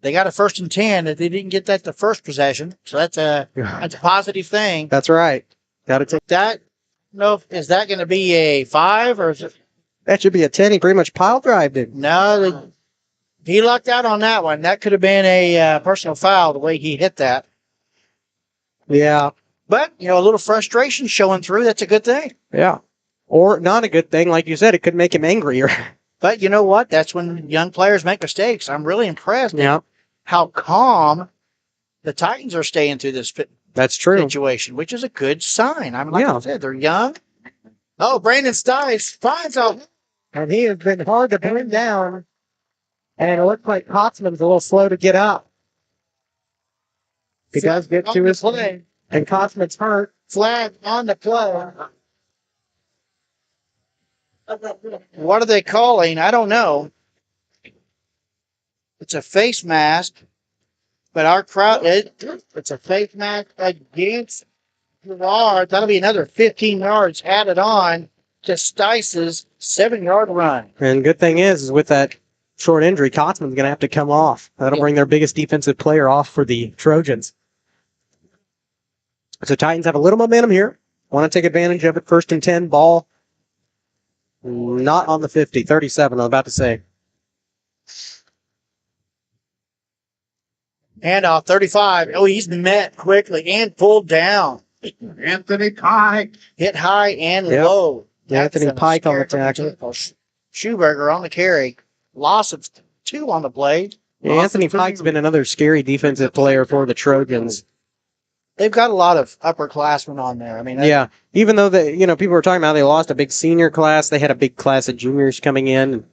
They got a 1st and 10. They didn't get that the first possession, so that's a positive thing. That's right. Got to take that. No, is that going to be a 5 or is it? That should be a 10. He pretty much pile drived it. No, he lucked out on that one. That could have been a personal foul the way he hit that. Yeah. But, you know, a little frustration showing through. That's a good thing. Yeah. Or not a good thing. Like you said, it could make him angrier. But you know what? That's when young players make mistakes. I'm really impressed Yeah. how calm the Titans are staying through this That's true. situation, which is a good sign. I'm like I said, they're young. Oh, Brandon Stice finds a... And he has been hard to bring down. And it looks like Kotzman's a little slow to get up. He does get to his play. And Kotzman's hurt. Flag on the play. What are they calling? I don't know. It's a face mask. But our crowd, it's a face mask against Girard. That'll be another 15 yards added on to Stice's 7-yard run. And good thing is with that short injury, Kotzman's going to have to come off. That'll bring their biggest defensive player off for the Trojans. So Titans have a little momentum here. Want to take advantage of it. 1st and 10, ball not on the 50, 37, I'm about to say. And 35. Oh, he's met quickly and pulled down. Anthony Pike. Hit high and Yep. low. Anthony That's a Pike on the scary tackle. Schuberger on the carry. Loss of 2 on the play. Yeah, Anthony Pike's been another scary defensive player for the Trojans. They've got a lot of upperclassmen on there. I mean, Yeah, even though people were talking about they lost a big senior class, they had a big class of juniors coming in,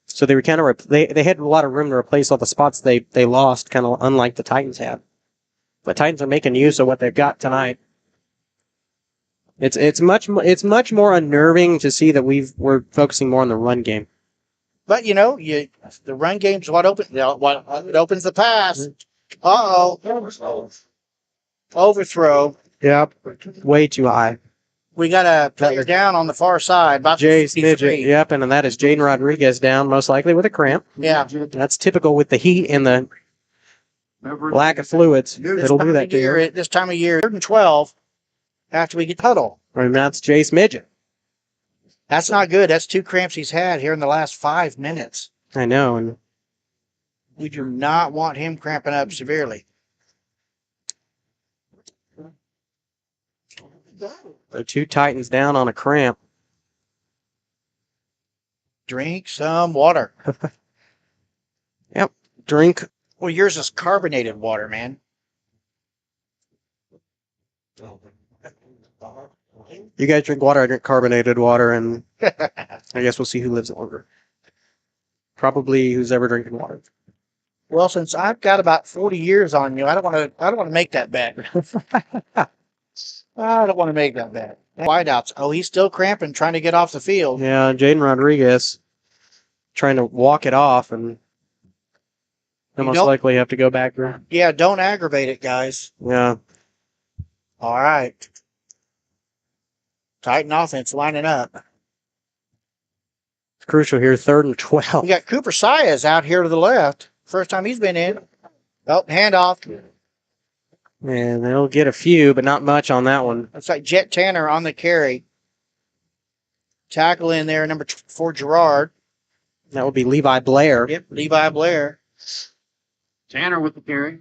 so they were kind of they had a lot of room to replace all the spots they lost, kind of unlike the Titans had. But Titans are making use of what they've got tonight. It's much more unnerving to see that we're focusing more on the run game. But the run game's what it opens the pass. Overthrow. Yep, way too high. We got a player down on the far side. About Jay's 53. midget. Yep, and that is Jaden Rodriguez down, most likely with a cramp. Yeah. That's typical with the heat and the lack of fluids. It'll do that to you. This time of year, 3rd and 12 after we get huddle. And that's Jace Midget. That's not good. That's 2 cramps he's had here in the last 5 minutes. I know, and we do not want him cramping up severely. the 2 Titans down on a cramp. Drink some water. Yep, drink. Well, yours is carbonated water, man. You guys drink water, I drink carbonated water, and I guess we'll see who lives longer. Probably who's ever drinking water. Well, since I've got about 40 years on you, I don't want to make that bet. I don't want to make that bet. Wideouts. Oh, he's still cramping, trying to get off the field. Yeah, Jaden Rodriguez trying to walk it off, and he'll most likely have to go back there. Yeah, don't aggravate it, guys. Yeah. All right. Titan offense lining up. It's crucial here, 3rd and 12. We got Cooper Sayas out here to the left. First time he's been in. Oh, handoff. And they'll get a few, but not much on that one. Looks like Jet Tanner on the carry. Tackle in there, number 4, Girard. That would be Levi Blair. Yep, Levi Blair. Tanner with the carry.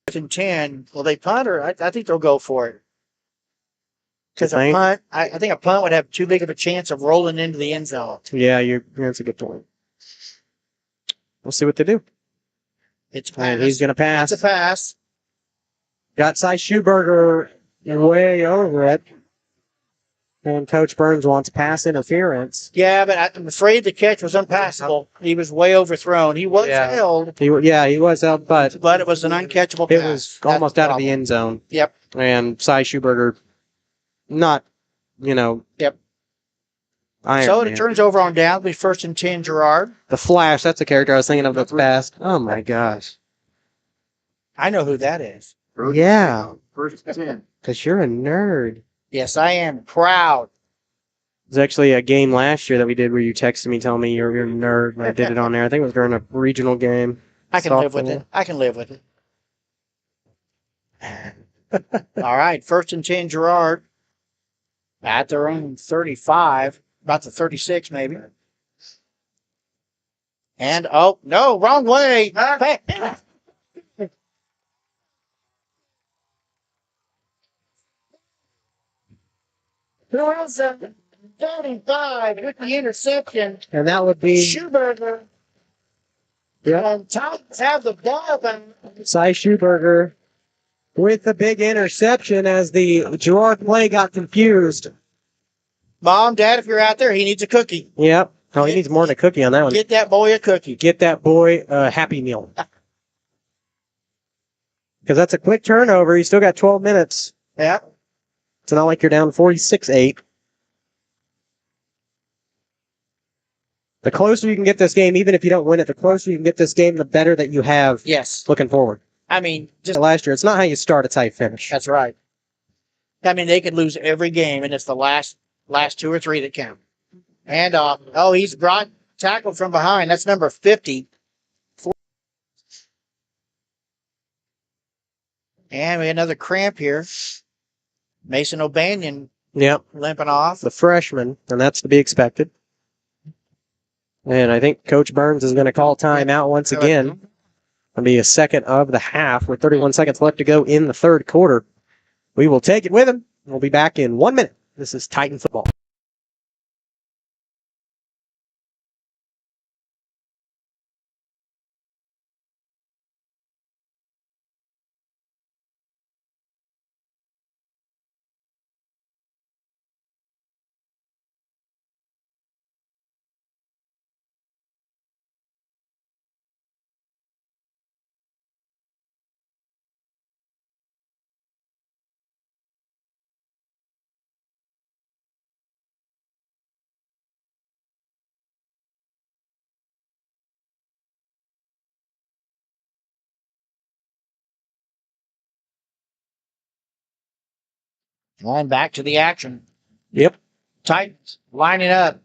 5th and 10. Will they punt, or I think they'll go for it? Because a punt, I think a punt would have too big of a chance of rolling into the end zone. Yeah, that's a good point. We'll see what they do. It's pass. And he's going to pass. It's a pass. Got Cy Schuberger way over it. And Coach Burns wants pass interference. Yeah, but I'm afraid the catch was unpassable. He was way overthrown. He was held. He was held, but it was an uncatchable pass. It was almost out of the end zone. Yep. And Cy Schuberger, not, Yep. Iron So Man. it turns over on down. It'll be 1st and 10, Girard. The Flash, that's a character I was thinking of that's fast. Oh my gosh. I know who that is. Yeah. 1st and 10. Because you're a nerd. Yes, I am proud. There's actually a game last year that we did where you texted me telling me you're a nerd, and I did it on there. I think it was during a regional game. I can live with it. I can live with it. All right, 1st and 10, Girard. At their own 35, about the 36 maybe. And, oh, no, wrong way. There's a 35 with the interception. And that would be Schuberger. Yeah. And Titans have the ball back. Cy Schuberger with the big interception as the Girard play got confused. Mom, Dad, if you're out there, he needs a cookie. Yep. Oh, he needs more than a cookie on that one. Get that boy a cookie. Get that boy a Happy Meal. Because that's a quick turnover. You still got 12 minutes. Yeah. It's not like you're down 46-8. The closer you can get this game, even if you don't win it, the closer you can get this game, the better that you have. Yes. Looking forward. I mean, just last year, it's not how you start, it's how you finish. That's right. I mean, they could lose every game, and it's the last 2 or 3 that count. And he's brought tackled from behind. That's number 50. And we have another cramp here. Mason O'Banion. Yep. Limping off. The freshman, and that's to be expected. And I think Coach Burns is going to call timeout once again. It'll be a second of the half with 31 seconds left to go in the 3rd quarter. We will take it with him. We'll be back in 1 minute. This is Titan Football. And back to the action. Yep. Titans lining up.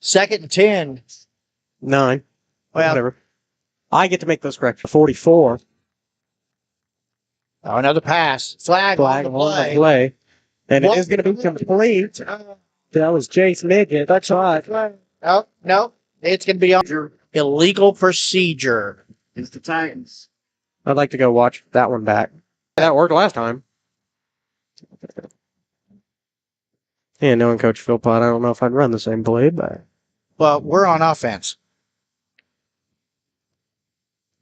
2nd and 10. 9. Well, Whatever. I get to make those corrections. 44. Oh, another pass. Flag on the play. play. And What? it is going to be complete. That was Chase Midget. That's right. Oh, no. It's going to be on illegal procedure. It's the Titans. I'd like to go watch that one back. That worked last time. Yeah, knowing Coach Philpot, I don't know if I'd run the same play, but... Well, we're on offense.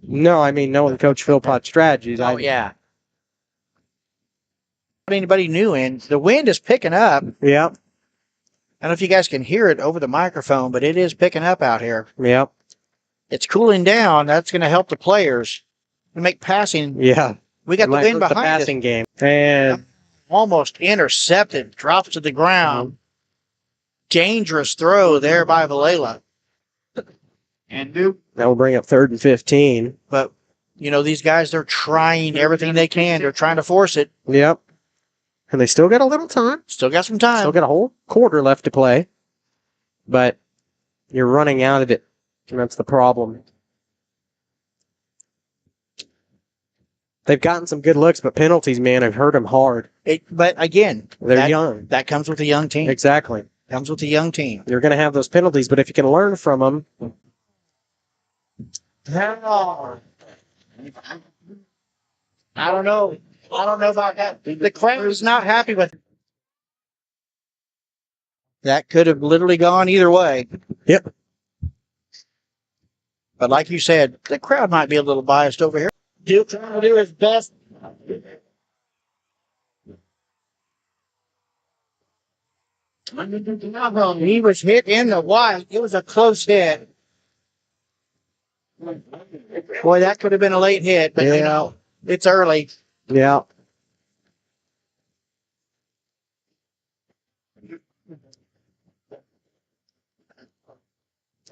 No, I mean, knowing Coach Philpot's strategies. Oh, yeah. Not anybody new in. The wind is picking up. Yeah. I don't know if you guys can hear it over the microphone, but it is picking up out here. Yep. It's cooling down. That's going to help the players to make passing. Yeah. We got the wind behind the passing us. game. And Almost intercepted. Drops to the ground. Dangerous throw there by Valela. And Duke. that will bring up 3rd and 15. But, you know, these guys, they're trying everything they can. They're trying to force it. Yep. And they still got a little time. Still got some time. Still got a whole quarter left to play. But you're running out of it. And that's the problem. They've gotten some good looks, but penalties, man, have hurt them hard. But again, They're young. That comes with a young team. Exactly. Comes with a young team. You're going to have those penalties, but if you can learn from them. I don't know. I don't know about that. The crowd is not happy with it. That could have literally gone either way. Yep. But like you said, the crowd might be a little biased over here. Duke trying to do his best. He was hit in the white. It was a close hit. Boy, that could have been a late hit, but you know, it's early. Yeah.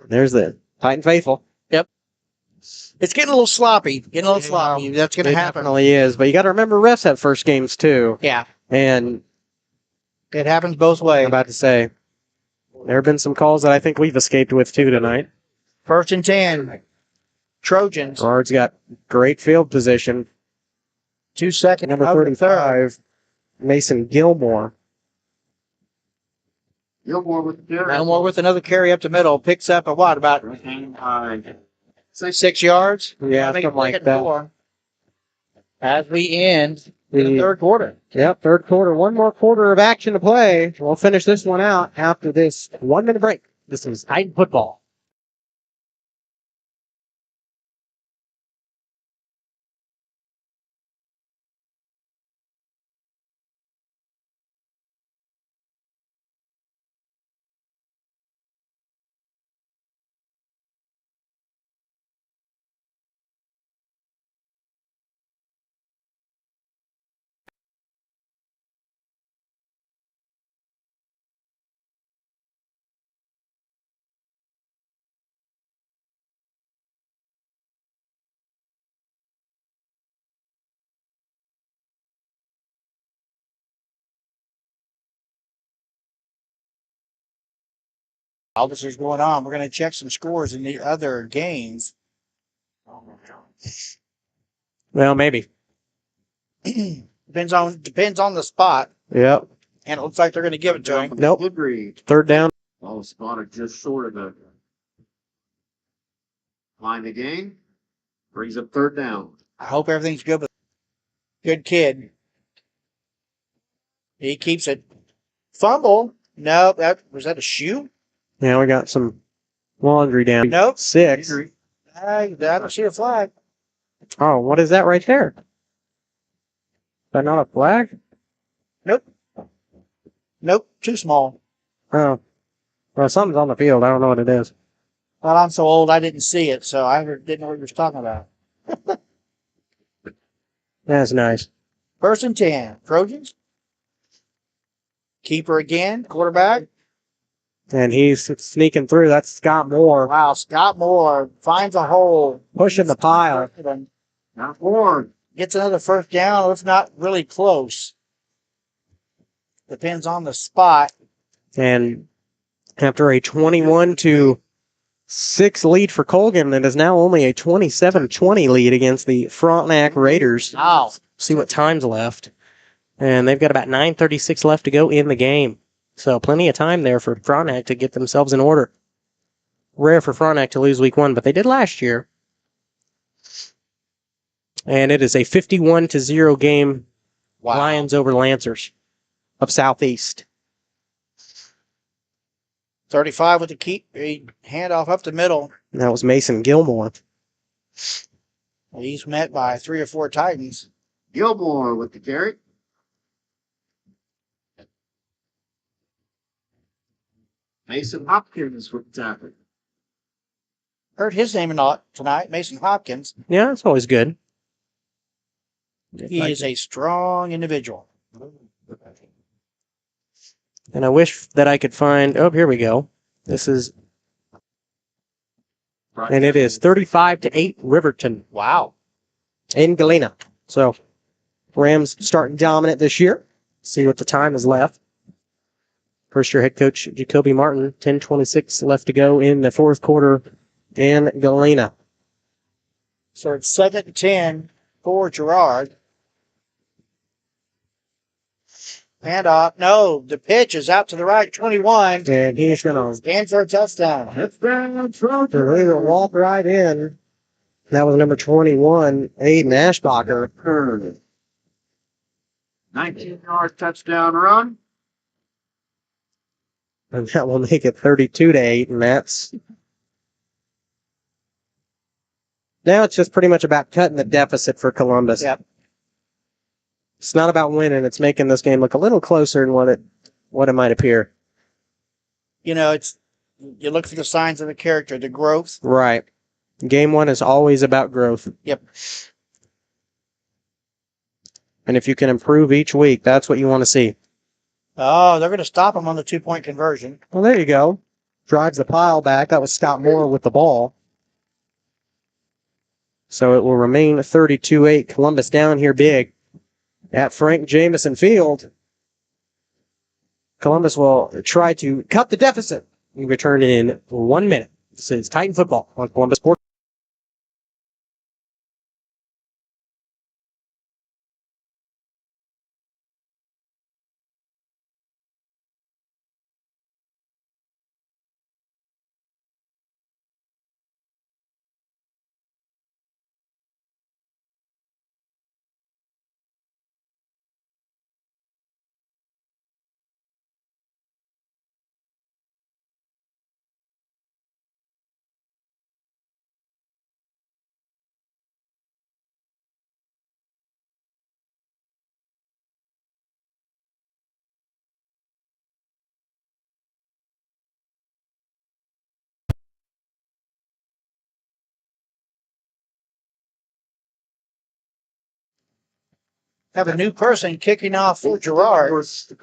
There's the Titan faithful. Yep. It's getting a little sloppy. That's going to happen. It definitely is. But you got to remember refs have first games too. Yeah. And it happens both ways. I'm about to say, there have been some calls that I think we've escaped with too tonight. 1st and 10. Trojans. Girard's got great field position. 2 seconds. Number 35, Mason Gilmore. Gilmore with the carry. Gilmore with another carry up the middle. Picks up about 6 yards. Yeah, something like that. As we end the 3rd quarter. Yep, 3rd quarter. One more quarter of action to play. We'll finish this one out after this 1 minute break. This is Titan Football. All this is going on. We're going to check some scores in the other games. Well, maybe. Depends on the spot. Yep. And it looks like they're going to give it to him. Nope. 3rd down. Ball spotted just short of the line of game. Brings up 3rd down. I hope everything's good. Good kid. He keeps it. Fumble. No, was that a shoe? Yeah, we got some laundry down. Nope. 6. I don't see a flag. Oh, what is that right there? Is that not a flag? Nope, too small. Oh. Well, something's on the field. I don't know what it is. Well, I'm so old I didn't see it, so I didn't know what you were talking about. That's nice. 1st and 10. Trojans. Keeper again. Quarterback. And he's sneaking through. That's Scott Moore. Wow, Scott Moore finds a hole. Pushing the pile. Not Ward. Gets another 1st down. It's not really close. Depends on the spot. And after a 21-6 lead for Colgan, it is now only a 27-20 lead against the Frontenac Raiders. Wow. See what time's left. And they've got about 9:36 left to go in the game. So plenty of time there for Frontenac to get themselves in order. Rare for Frontenac to lose week 1, but they did last year. And it is a 51-0 game. Wow. Lions over Lancers of Southeast. 35 with the handoff up the middle. And that was Mason Gilmore. He's met by 3 or 4 Titans. Gilmore with the carry. Mason Hopkins with the tackle. Heard his name a lot tonight, Mason Hopkins. Yeah, that's always good. He is a strong individual. And I wish that I could find. Oh, here we go. This is. And it is 35-8 Riverton. Wow. In Galena. So, Rams starting dominant this year. See what the time is left. First year head coach Jacoby Martin, 10:26 left to go in the 4th quarter in Galena. So it's 2nd and 10 for Girard. Handoff. No, the pitch is out to the right, 21. And he's going to stand for a touchdown. Touchdown, Trojans. walk right in. That was number 21, Aiden Ashbacher. 19-yard touchdown run. And that will make it 32-8, and that's. Now it's just pretty much about cutting the deficit for Columbus. Yep. It's not about winning. It's making this game look a little closer than what it might appear. You know, you look for the signs of the character, the growth. Right. Game 1 is always about growth. Yep. And if you can improve each week, that's what you want to see. Oh, they're going to stop him on the 2-point conversion. Well, there you go. Drives the pile back. That was Scott Moore with the ball. So it will remain 32-8. Columbus down here big at Frank Jameson Field. Columbus will try to cut the deficit and return in 1 minute. This is Titan Football on Columbus Sports. Have a new person kicking off for Girard. It's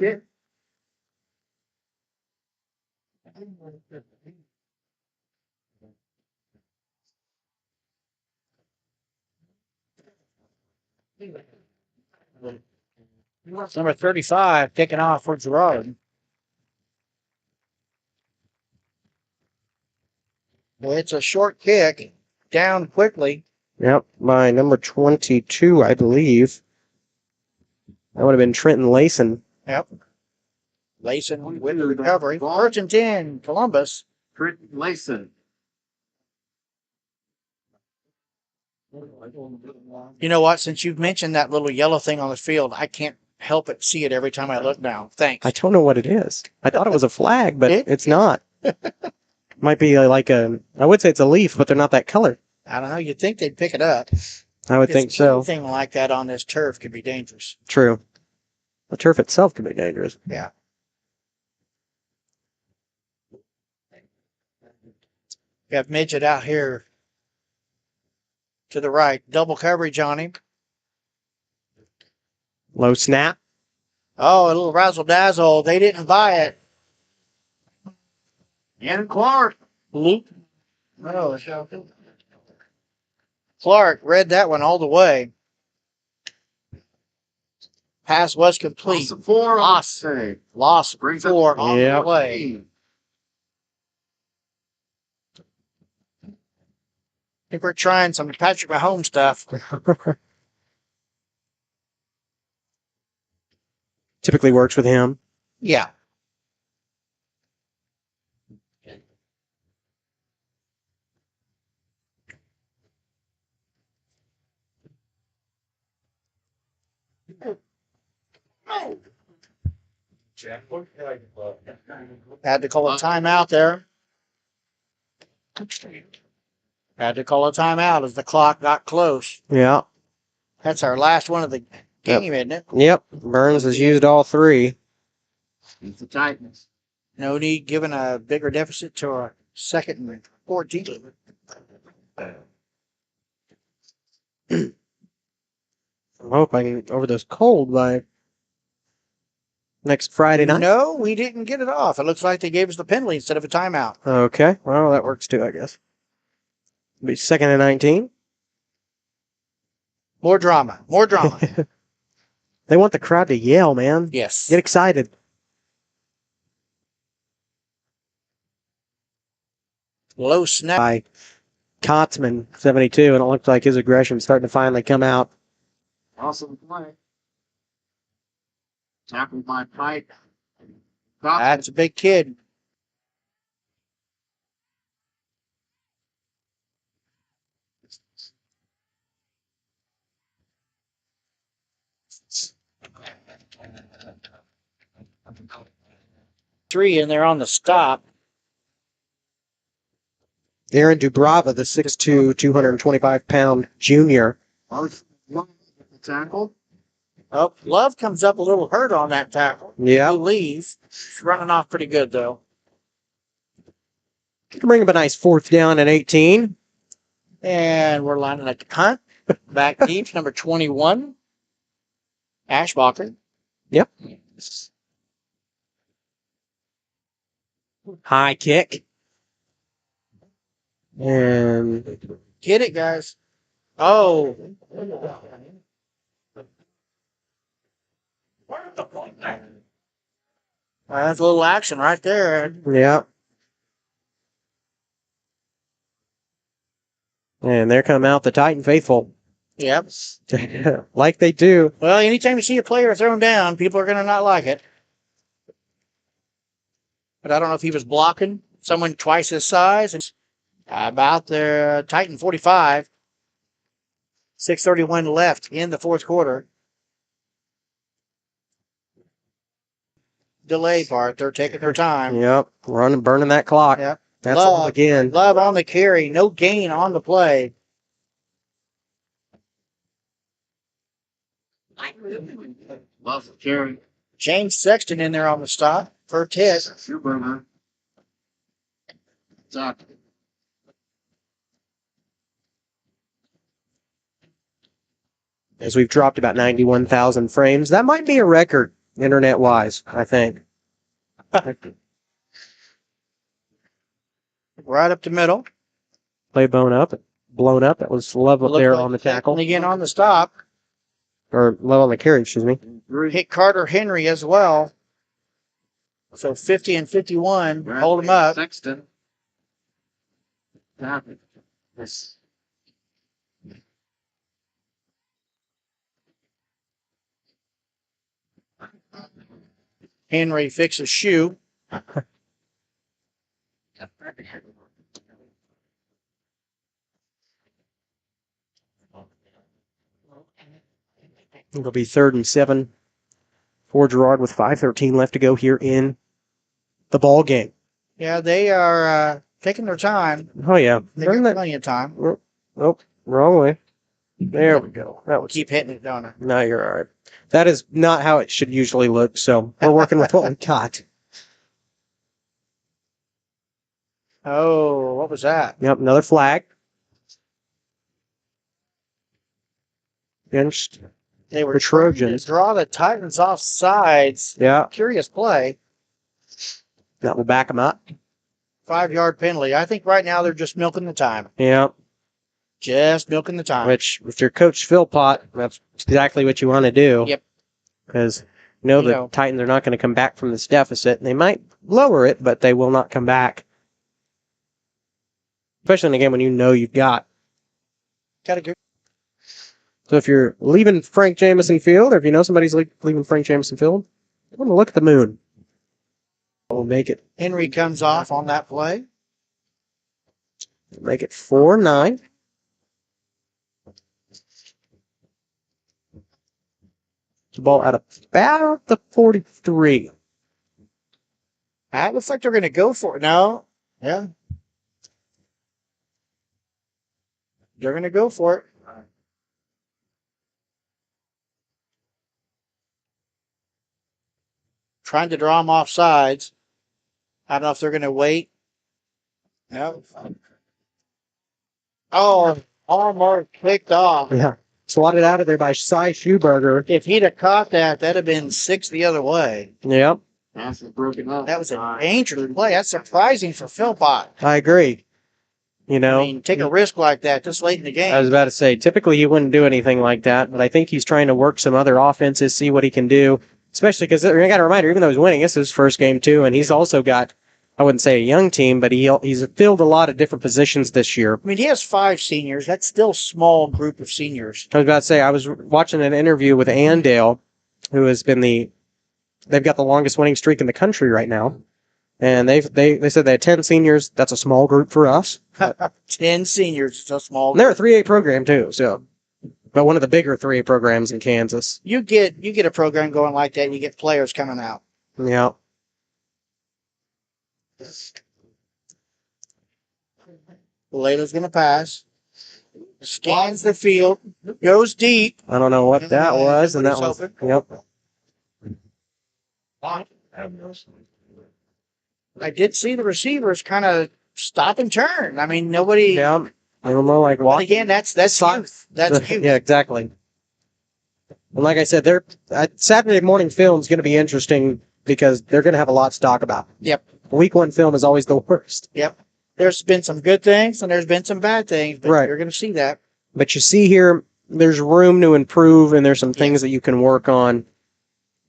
number 35 kicking off for Girard. Well, it's a short kick, down quickly. Yep, by number 22, I believe. That would have been Trenton Layson. Yep. Layson with the recovery. 1st and 10, Columbus. Trenton Layson. You know what? Since you've mentioned that little yellow thing on the field, I can't help it see it every time I look now. Thanks. I don't know what it is. I thought it was a flag, but It- it's not. Might be like a, I would say it's a leaf, but they're not that color. I don't know. You'd think they'd pick it up. I would think so. Anything like that on this turf could be dangerous. True. The turf itself can be dangerous. Yeah. We have Midget out here to the right. Double coverage on him. Low snap. Oh, a little razzle dazzle. They didn't buy it. And Clark. Luke. Oh, Clark read that one all the way. Pass was complete. Loss of 4. Loss Brings four up on the way. I think we're trying some Patrick Mahomes stuff. Typically works with him. Yeah. Had to call a timeout there. Had to call a timeout as the clock got close. Yeah. That's our last one of the game, isn't it? Yep. Burns has used all 3. It's the Titans. No need giving a bigger deficit to a second and 14. I'm hoping over this cold by next Friday night. No, we didn't get it off. It looks like they gave us the penalty instead of a timeout. Okay. Well, that works too, I guess. Be 2nd and 19. More drama. More drama. They want the crowd to yell, man. Yes. Get excited. Low snap. By Kotzman, 72, and it looks like his aggression's starting to finally come out. Awesome play. Tackled by Pike. That's a big kid. Three in there on the stop. Aaron Dubrava, the 6'2", 225-pound junior. Tackle. Oh, Love comes up a little hurt on that tackle. Yeah. I believe. He's running off pretty good, though. Can bring up a nice 4th down and 18. And we're lining at the punt. Back deep, number 21. Ashbacher. Yep. High kick. And Get it, guys. Oh. That's a little action right there. yeah. And there come out the Titan faithful. Yep. Like they do. Well, anytime you see a player thrown down, people are going to not like it. But I don't know if he was blocking someone twice his size. About the Titan 45. 6:31 left in the fourth quarter. Delay part. They're taking their time. Yep. Burning that clock. Yep. That's all again. Love on the carry. No gain on the play. Love the carry. James Sexton in there on the stop. First hit. Schuberger. Tackle. As we've dropped about 91,000 frames. That might be a record, internet-wise, I think. Right up the middle. Play blown up. That was Love up there on the tackle. And again on the stop. Or Love on the carry, excuse me. Hit Carter Henry as well. So 50 and 51. Hold him up. Sexton. Tackle. Yes. Henry fixes shoe. It'll be 3rd and 7 for Girard with 5:13 left to go here in the ball game. Yeah, they are taking their time. Oh, yeah. They got plenty of time. Oh, wrong way. There we go. That was, Keep hitting it, don't I? no, you're all right. That is not how it should usually look, so we're working with what we got. Oh, what was that? Yep, another flag. Against They were the Trojans. trying to draw the Titans off sides. Yeah, Curious play. that will back them up. 5-yard penalty. I think right now they're just milking the time. Yeah, Just milking the time. which if you're Coach Philpot, that's exactly what you want to do. Yep. Because the Titans are not going to come back from this deficit. They might lower it, but they will not come back. Especially in a game when you know you've got. Got a good. So if you're leaving Frank Jameson Field, or if you know somebody's leaving Frank Jameson Field, I'm going to look at the moon. We'll make it. Henry comes off on that play. Make it 4-9. The ball out of about the 43. It looks like they're going to go for it. No. Yeah. They're going to go for it. Trying to draw them off sides. I don't know if they're going to wait. No. Oh, Armor kicked off. Yeah. Swatted out of there by Cy Schuberger. If he'd have caught that, that'd have been 6 the other way. Yep. Pass is broken up. That was a dangerous play. That's surprising for Philpot. I agree. You know, I mean, take a risk like that this late in the game. I was about to say, typically he wouldn't do anything like that, but I think he's trying to work some other offenses, see what he can do. Especially because, I got a reminder, even though he's winning, this is his first game too, and he's also got, I wouldn't say a young team, but he's filled a lot of different positions this year. I mean, he has 5 seniors. That's still a small group of seniors. I was about to say, I was watching an interview with Andale, who has been they've got the longest winning streak in the country right now. And they said they had 10 seniors. That's a small group for us. 10 seniors. It's a small And they're a 3A program too, so. But one of the bigger 3A programs in Kansas. You get a program going like that, and you get players coming out. Yeah. Layla's going to pass. Scans the field. Goes deep. I don't know what that was, and that was. Yep. I did see the receivers kind of stop and turn. I mean, nobody. Yeah. I don't know, like what. Again, that's youth. That's youth. Yeah, exactly. And like I said, Saturday morning film is going to be interesting because they're going to have a lot to talk about. Yep. Week 1 film is always the worst. Yep. There's been some good things and there's been some bad things, but right. You're going to see that. But you see here, there's room to improve and there's some things that you can work on.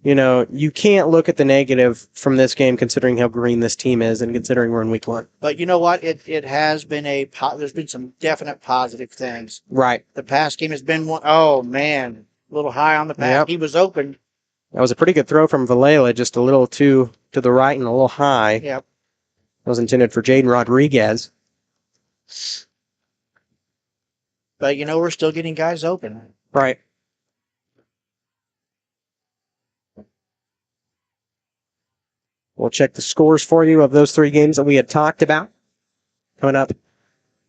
You know, you can't look at the negative from this game considering how green this team is and considering we're in week 1. But you know what? It has been there's been some definite positive things. Right. The pass game has been one. Oh, man. A little high on the pass. Yep. He was open. That was a pretty good throw from Valela, just a little too to the right and a little high. Yep. That was intended for Jaden Rodriguez. But, we're still getting guys open. Right. We'll check the scores for you of those 3 games that we had talked about. Coming up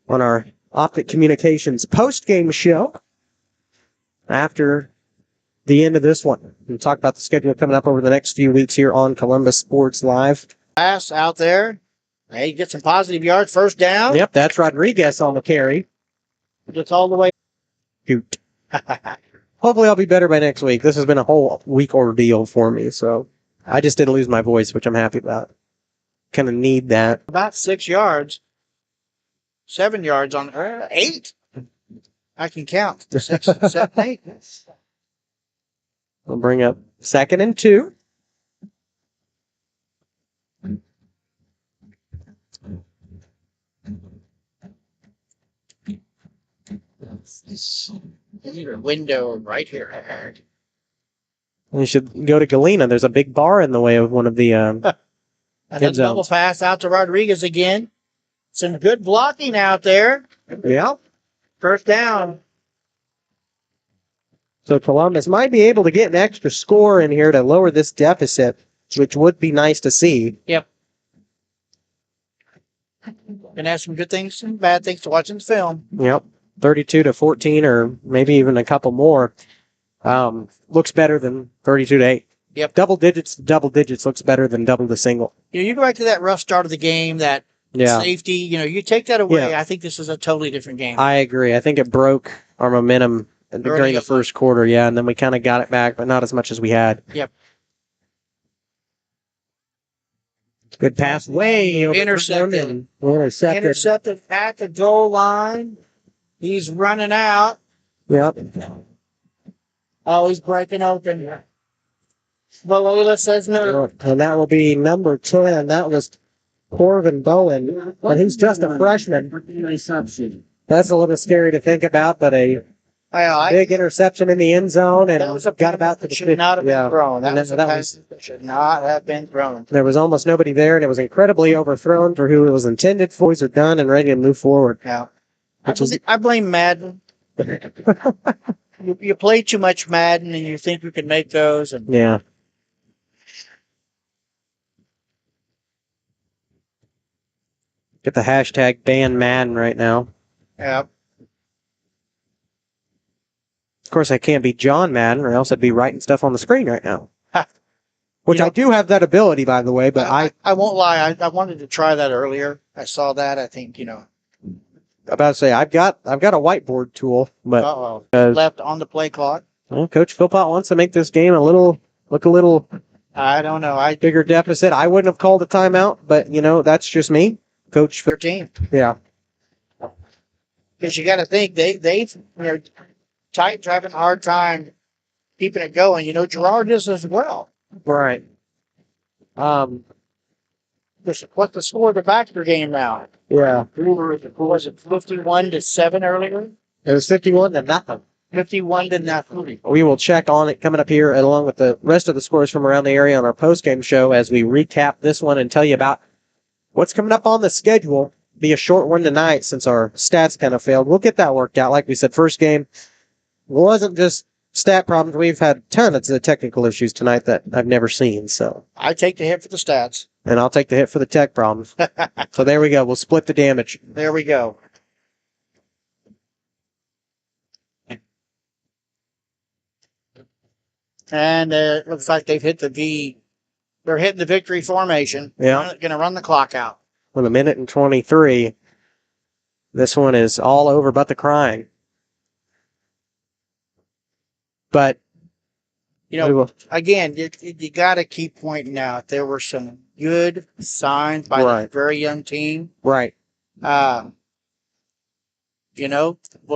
on our Optic Communications post-game show after the end of this one. We'll talk about the schedule coming up over the next few weeks here on Columbus Sports Live. Pass out there. Hey, get some positive yards. First down. Yep, that's Rodriguez on the carry. Gets all the way. Shoot. Hopefully I'll be better by next week. This has been a whole week ordeal for me, so I just didn't lose my voice, which I'm happy about. Kind of need that. About 6 yards. 7 yards on 8. I can count. 6, 7, 8. We'll bring up 2nd and 2. Window right here. You should go to Galena. There's a big bar in the way of one of the Another double pass out to Rodriguez again. Some good blocking out there. Yeah. First down. So Columbus might be able to get an extra score in here to lower this deficit, which would be nice to see. Yep. Gonna have some good things, some bad things to watch in the film. Yep. 32-14, or maybe even a couple more. Looks better than 32-8. Yep. Double digits looks better than double to single. You go back to that rough start of the game, that safety, you take that away. Yeah. I think this is a totally different game. I agree. I think it broke our momentum during the first quarter, and then we kind of got it back, but not as much as we had. Yep. Good pass. Way intercepted. Intercepted. Intercepted at the goal line. He's running out. Yep. Oh, he's breaking open. Valola says no. And that will be number 10. That was Corvin Bowen. And he's just a freshman. That's a little scary to think about, but a big interception in the end zone, and that was a got about to the should not have been thrown. That was should not have been thrown. There was almost nobody there, and it was incredibly overthrown for who it was intended for. Boys are done and ready to move forward. Yeah. I blame Madden. You play too much Madden, and you think you can make those. And yeah. Get the hashtag ban Madden right now. Yeah. Of course, I can't be John Madden, or else I'd be writing stuff on the screen right now. Which I do have that ability, by the way, but I won't lie. I wanted to try that earlier. I saw that. I think, about to say I've got a whiteboard tool, but left on the play clock. Well, Coach Philpot wants to make this game look a little. I don't know. Bigger deficit. I wouldn't have called a timeout, but that's just me, Coach. 13. Yeah. Because you got to think they've Titans having a hard time keeping it going. Girard is as well. Right. What's the score of the Baxter game now? Yeah. Was it 51-7 earlier? It was 51-0. 51-0. We will check on it coming up here, along with the rest of the scores from around the area on our postgame show, as we recap this one and tell you about what's coming up on the schedule. Be a short one tonight since our stats kind of failed. We'll get that worked out. Like we said, first game wasn't just stat problems. We've had tons of technical issues tonight that I've never seen. So I take the hit for the stats. And I'll take the hit for the tech problems. So there we go. We'll split the damage. There we go. And it looks like they've hit they're hitting the victory formation. Yeah. Going to run the clock out. With 1:23. This one is all over but the crying. But, again, you got to keep pointing out there were some good signs by the very young team. Right. We'll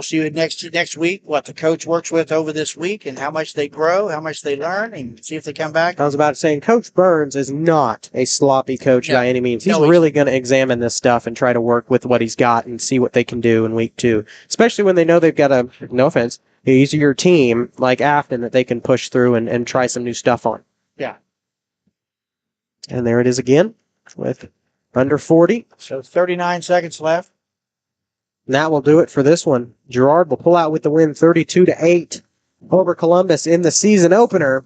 see you next week, what the coach works with over this week and how much they grow, how much they learn, and see if they come back. I was about to say, Coach Burns is not a sloppy coach by any means. He's really going to examine this stuff and try to work with what he's got and see what they can do in week 2, especially when they know they've got no offense, easier team like Afton that they can push through and try some new stuff on. Yeah. And there it is again with under 40. So 39 seconds left. And that will do it for this one. Girard will pull out with the win 32-8 over Columbus in the season opener.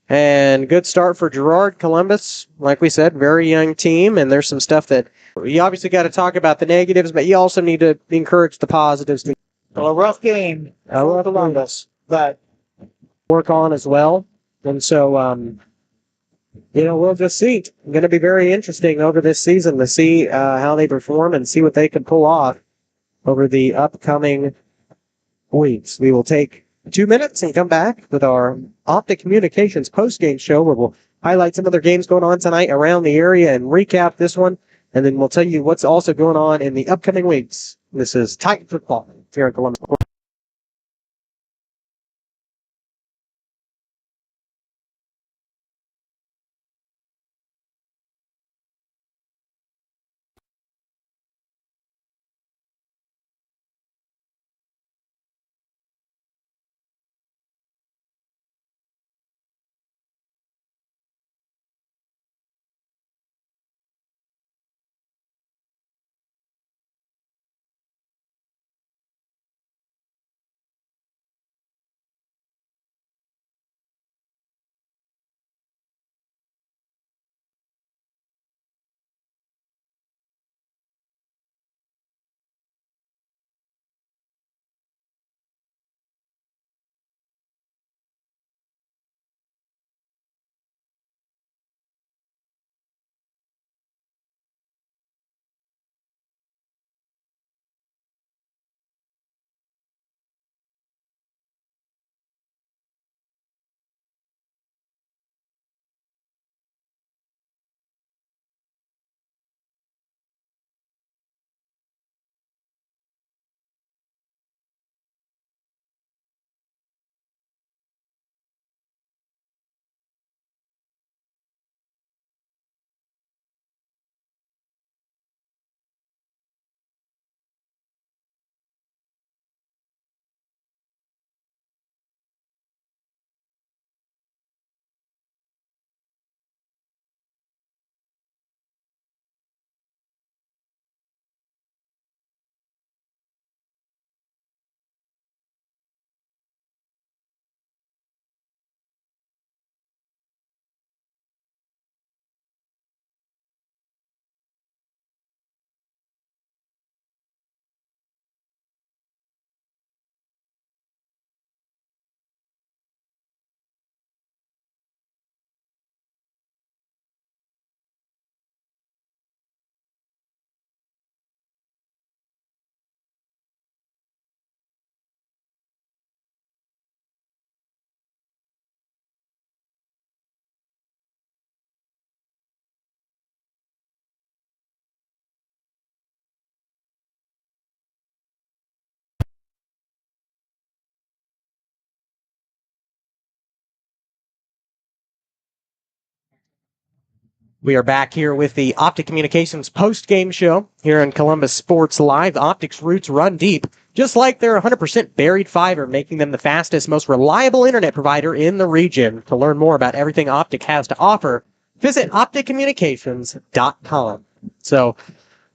And good start for Girard. Columbus, like we said, very young team, and there's some stuff that you obviously got to talk about the negatives, but you also need to encourage the positives. Well, a rough game for Columbus, but work on as well. And so, we'll just see. It's going to be very interesting over this season to see how they perform and see what they can pull off over the upcoming weeks. We will take 2 minutes and come back with our Optic Communications post-game show, where we'll highlight some other games going on tonight around the area and recap this one. And then we'll tell you what's also going on in the upcoming weeks. This is Titan Football here at Columbus. We are back here with the Optic Communications post-game show here on Columbus Sports Live. Optic's roots run deep, just like their 100% buried fiber, making them the fastest, most reliable internet provider in the region. To learn more about everything Optic has to offer, visit opticcommunications.com. So,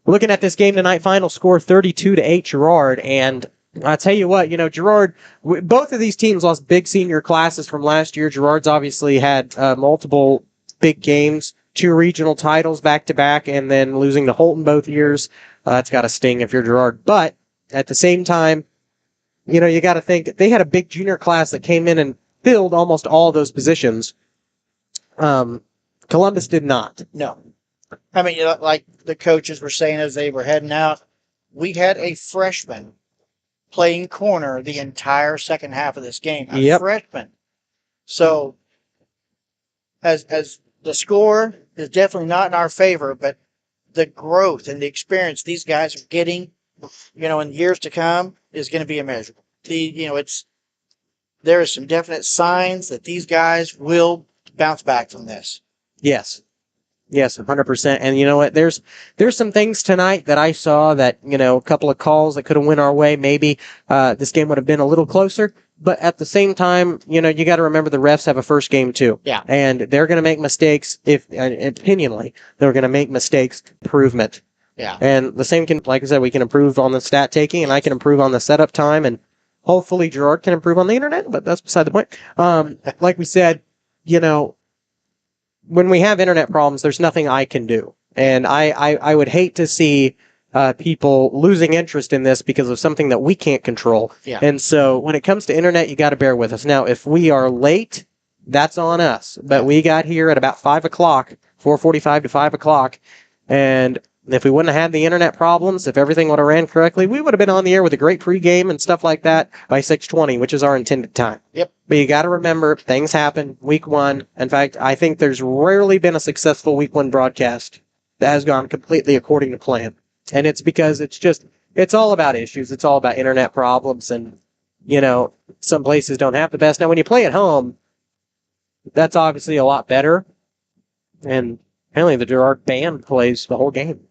looking at this game tonight, final score 32-8 Girard, and I'll tell you what, Girard, both of these teams lost big senior classes from last year. Girard's obviously had multiple big games, 2 regional titles back-to-back, and then losing to Holton both years. That's got to sting if you're Girard. But at the same time, you got to think they had a big junior class that came in and filled almost all of those positions. Columbus did not. No. I mean, like the coaches were saying as they were heading out, we had a freshman playing corner the entire second half of this game. A freshman. So, as the score is definitely not in our favor, but the growth and the experience these guys are getting, in years to come is going to be immeasurable. There are some definite signs that these guys will bounce back from this. Yes. Yes, 100%. And you know what? There's some things tonight that I saw that, a couple of calls that could have went our way. Maybe this game would have been a little closer. But at the same time, you got to remember the refs have a first game too. Yeah. And they're going to make mistakes opinionally. They're going to make mistakes. Improvement. Yeah. And the same can, like I said, we can improve on the stat taking, and I can improve on the setup time, and hopefully Girard can improve on the internet, but that's beside the point. Like we said, when we have internet problems, there's nothing I can do. And I would hate to see people losing interest in this because of something that we can't control. Yeah. And so when it comes to internet, you got to bear with us. Now, if we are late, that's on us. But we got here at about 5 o'clock, 4:45 to 5 o'clock. And if we wouldn't have had the internet problems, if everything would have ran correctly, we would have been on the air with a great pregame and stuff like that by 6:20, which is our intended time. Yep. But you got to remember, things happen. Week 1. In fact, I think there's rarely been a successful Week 1 broadcast that has gone completely according to plan. And it's because it's all about issues. It's all about internet problems. And, some places don't have the best. Now, when you play at home, that's obviously a lot better. And apparently the Girard band plays the whole game.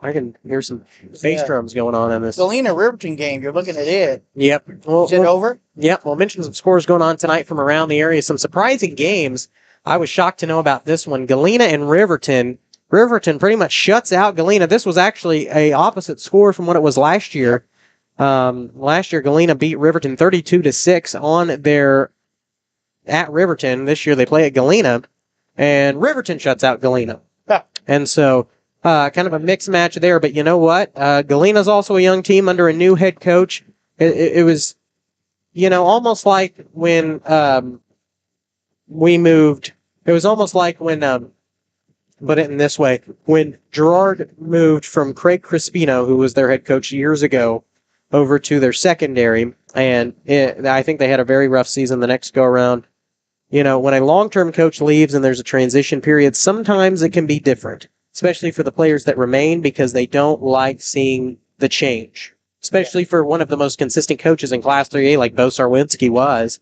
I can hear some bass drums going on in this. Galena Riverton game, you're looking at it. Yep. Is it over? Yep. We'll mention some scores going on tonight from around the area. Some surprising games. I was shocked to know about this one. Galena and Riverton. Riverton pretty much shuts out Galena. This was actually a opposite score from what it was last year. Last year, Galena beat Riverton 32-6 on their at Riverton. This year, they play at Galena, and Riverton shuts out Galena. Yeah. And so, kind of a mixed match there. But you know what? Galena's also a young team under a new head coach. It was, almost like when we moved. It was almost like when. Put it in this way. When Girard moved from Craig Crispino, who was their head coach years ago, over to their secondary, and I think they had a very rough season the next go-around. When a long-term coach leaves and there's a transition period, sometimes it can be different, especially for the players that remain because they don't like seeing the change, especially for one of the most consistent coaches in Class 3A like Bo Sarwinski was.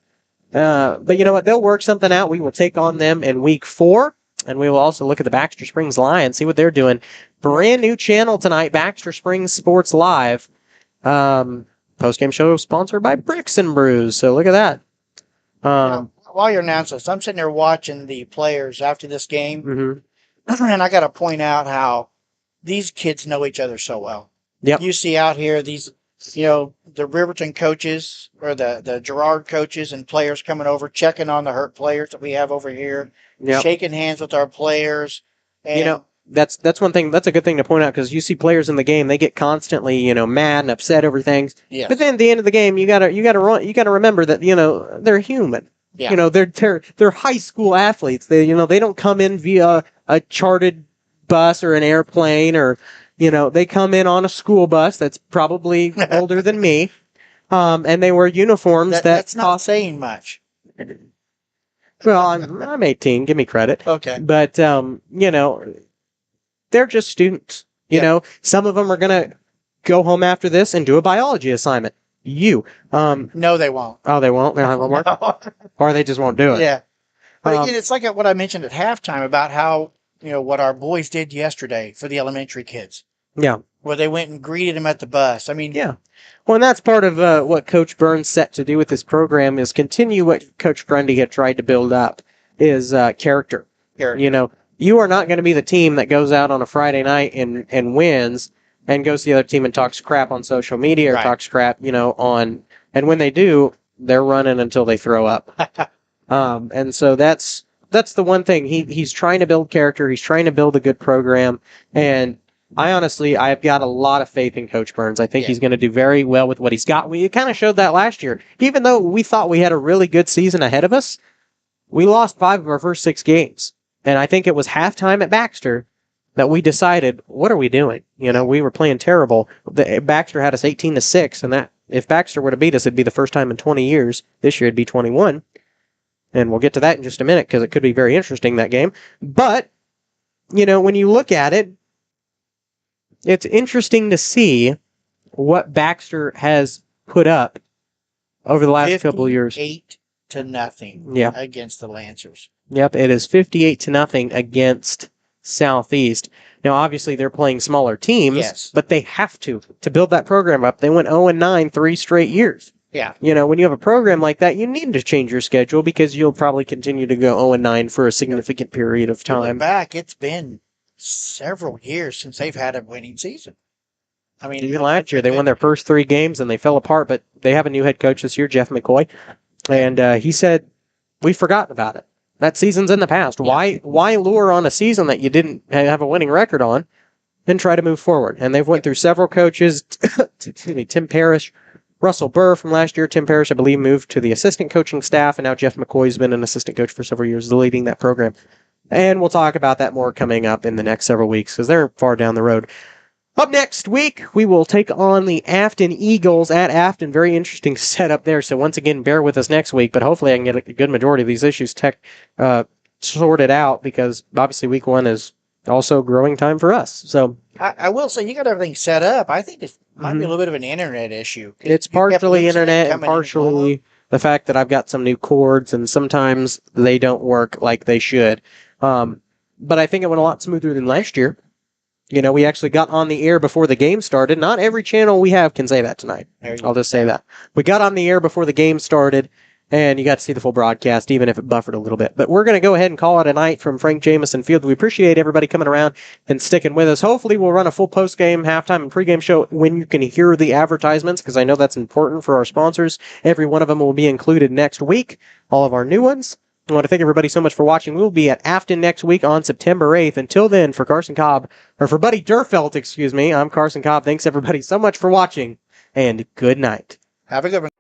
But you know what? They'll work something out. We will take on them in Week 4. And we will also look at the Baxter Springs Lions, see what they're doing. Brand new channel tonight, Baxter Springs Sports Live. Post-game show sponsored by Bricks and Brews. So look at that. While you're announcing this, I'm sitting there watching the players after this game. Mm-hmm. And I got to point out how these kids know each other so well. Yep. You see out here these, the Riverton coaches or the Girard coaches and players coming over, checking on the hurt players that we have over here. Yep. Shaking hands with our players. And that's one thing. That's a good thing to point out because you see players in the game, they get constantly, mad and upset over things. Yes. But then at the end of the game, you gotta remember that they're human. Yeah. They're high school athletes. They don't come in via a chartered bus or an airplane or they come in on a school bus that's probably older than me, and they wear uniforms that's not saying much. Well, I'm 18. Give me credit. Okay. But, they're just students. Some of them are going to go home after this and do a biology assignment. No, they won't. Oh, they won't? They'll have homework? Or they just won't do it. Yeah. But again, it's like what I mentioned at halftime about how what our boys did yesterday for the elementary kids, Yeah. where they went and greeted them at the bus. I mean, Yeah. Well, and that's part of what Coach Burns set to do with this program is continue what Coach Grundy had tried to build up is character. You are not going to be the team that goes out on a Friday night and wins and goes to the other team and talks crap on social media or Right. talks crap, and when they do, they're running until they throw up. And so that's the one thing. He's trying to build character. He's trying to build a good program. And I've got a lot of faith in Coach Burns. I think he's going to do very well with what he's got. We kind of showed that last year. Even though we thought we had a really good season ahead of us, we lost 5 of our first 6 games. And I think it was halftime at Baxter that we decided, what are we doing? We were playing terrible. Baxter had us 18-6, and that if Baxter were to beat us, it'd be the first time in 20 years. This year it'd be 21. And we'll get to that in just a minute because it could be very interesting, that game. But, when you look at it, it's interesting to see what Baxter has put up over the last couple of years. 58-0 against the Lancers. Yep, it is 58-0 against Southeast. Now, obviously, they're playing smaller teams, but they have to build that program up. They went 0-9 3 straight years. Yeah. When you have a program like that, you need to change your schedule because you'll probably continue to go 0-9 for a significant period of time. Look back, it's been several years since they've had a winning season. I mean, even last year, they won their first 3 games and they fell apart, but they have a new head coach this year, Jeff McCoy, and he said, we've forgotten about it. That season's in the past. Why lure on a season that you didn't have a winning record on and try to move forward? And they've went through several coaches, Tim Parrish, Russell Burr from last year. Tim Parrish, I believe, moved to the assistant coaching staff, and now Jeff McCoy's been an assistant coach for several years, leading that program. And we'll talk about that more coming up in the next several weeks because they're far down the road. Up next week, we will take on the Afton Eagles at Afton. Very interesting setup there. So once again, bear with us next week, but hopefully I can get a good majority of these issues sorted out because obviously week 1 is also growing time for us. So I will say you got everything set up. I think it might be a little bit of an internet issue. It's partially internet and partially the fact that I've got some new cords and sometimes they don't work like they should. But I think it went a lot smoother than last year. We actually got on the air before the game started. Not every channel we have can say that tonight. I'll just say that. We got on the air before the game started, and you got to see the full broadcast, even if it buffered a little bit. But we're going to go ahead and call it a night from Frank Jameson Field. We appreciate everybody coming around and sticking with us. Hopefully we'll run a full post-game, halftime, and pregame show when you can hear the advertisements, because I know that's important for our sponsors. Every one of them will be included next week, all of our new ones. I want to thank everybody so much for watching. We'll be at Afton next week on September 8th. Until then, for Carson Cobb, or for Buddy Durfelt, I'm Carson Cobb. Thanks everybody so much for watching, and good night. Have a good one.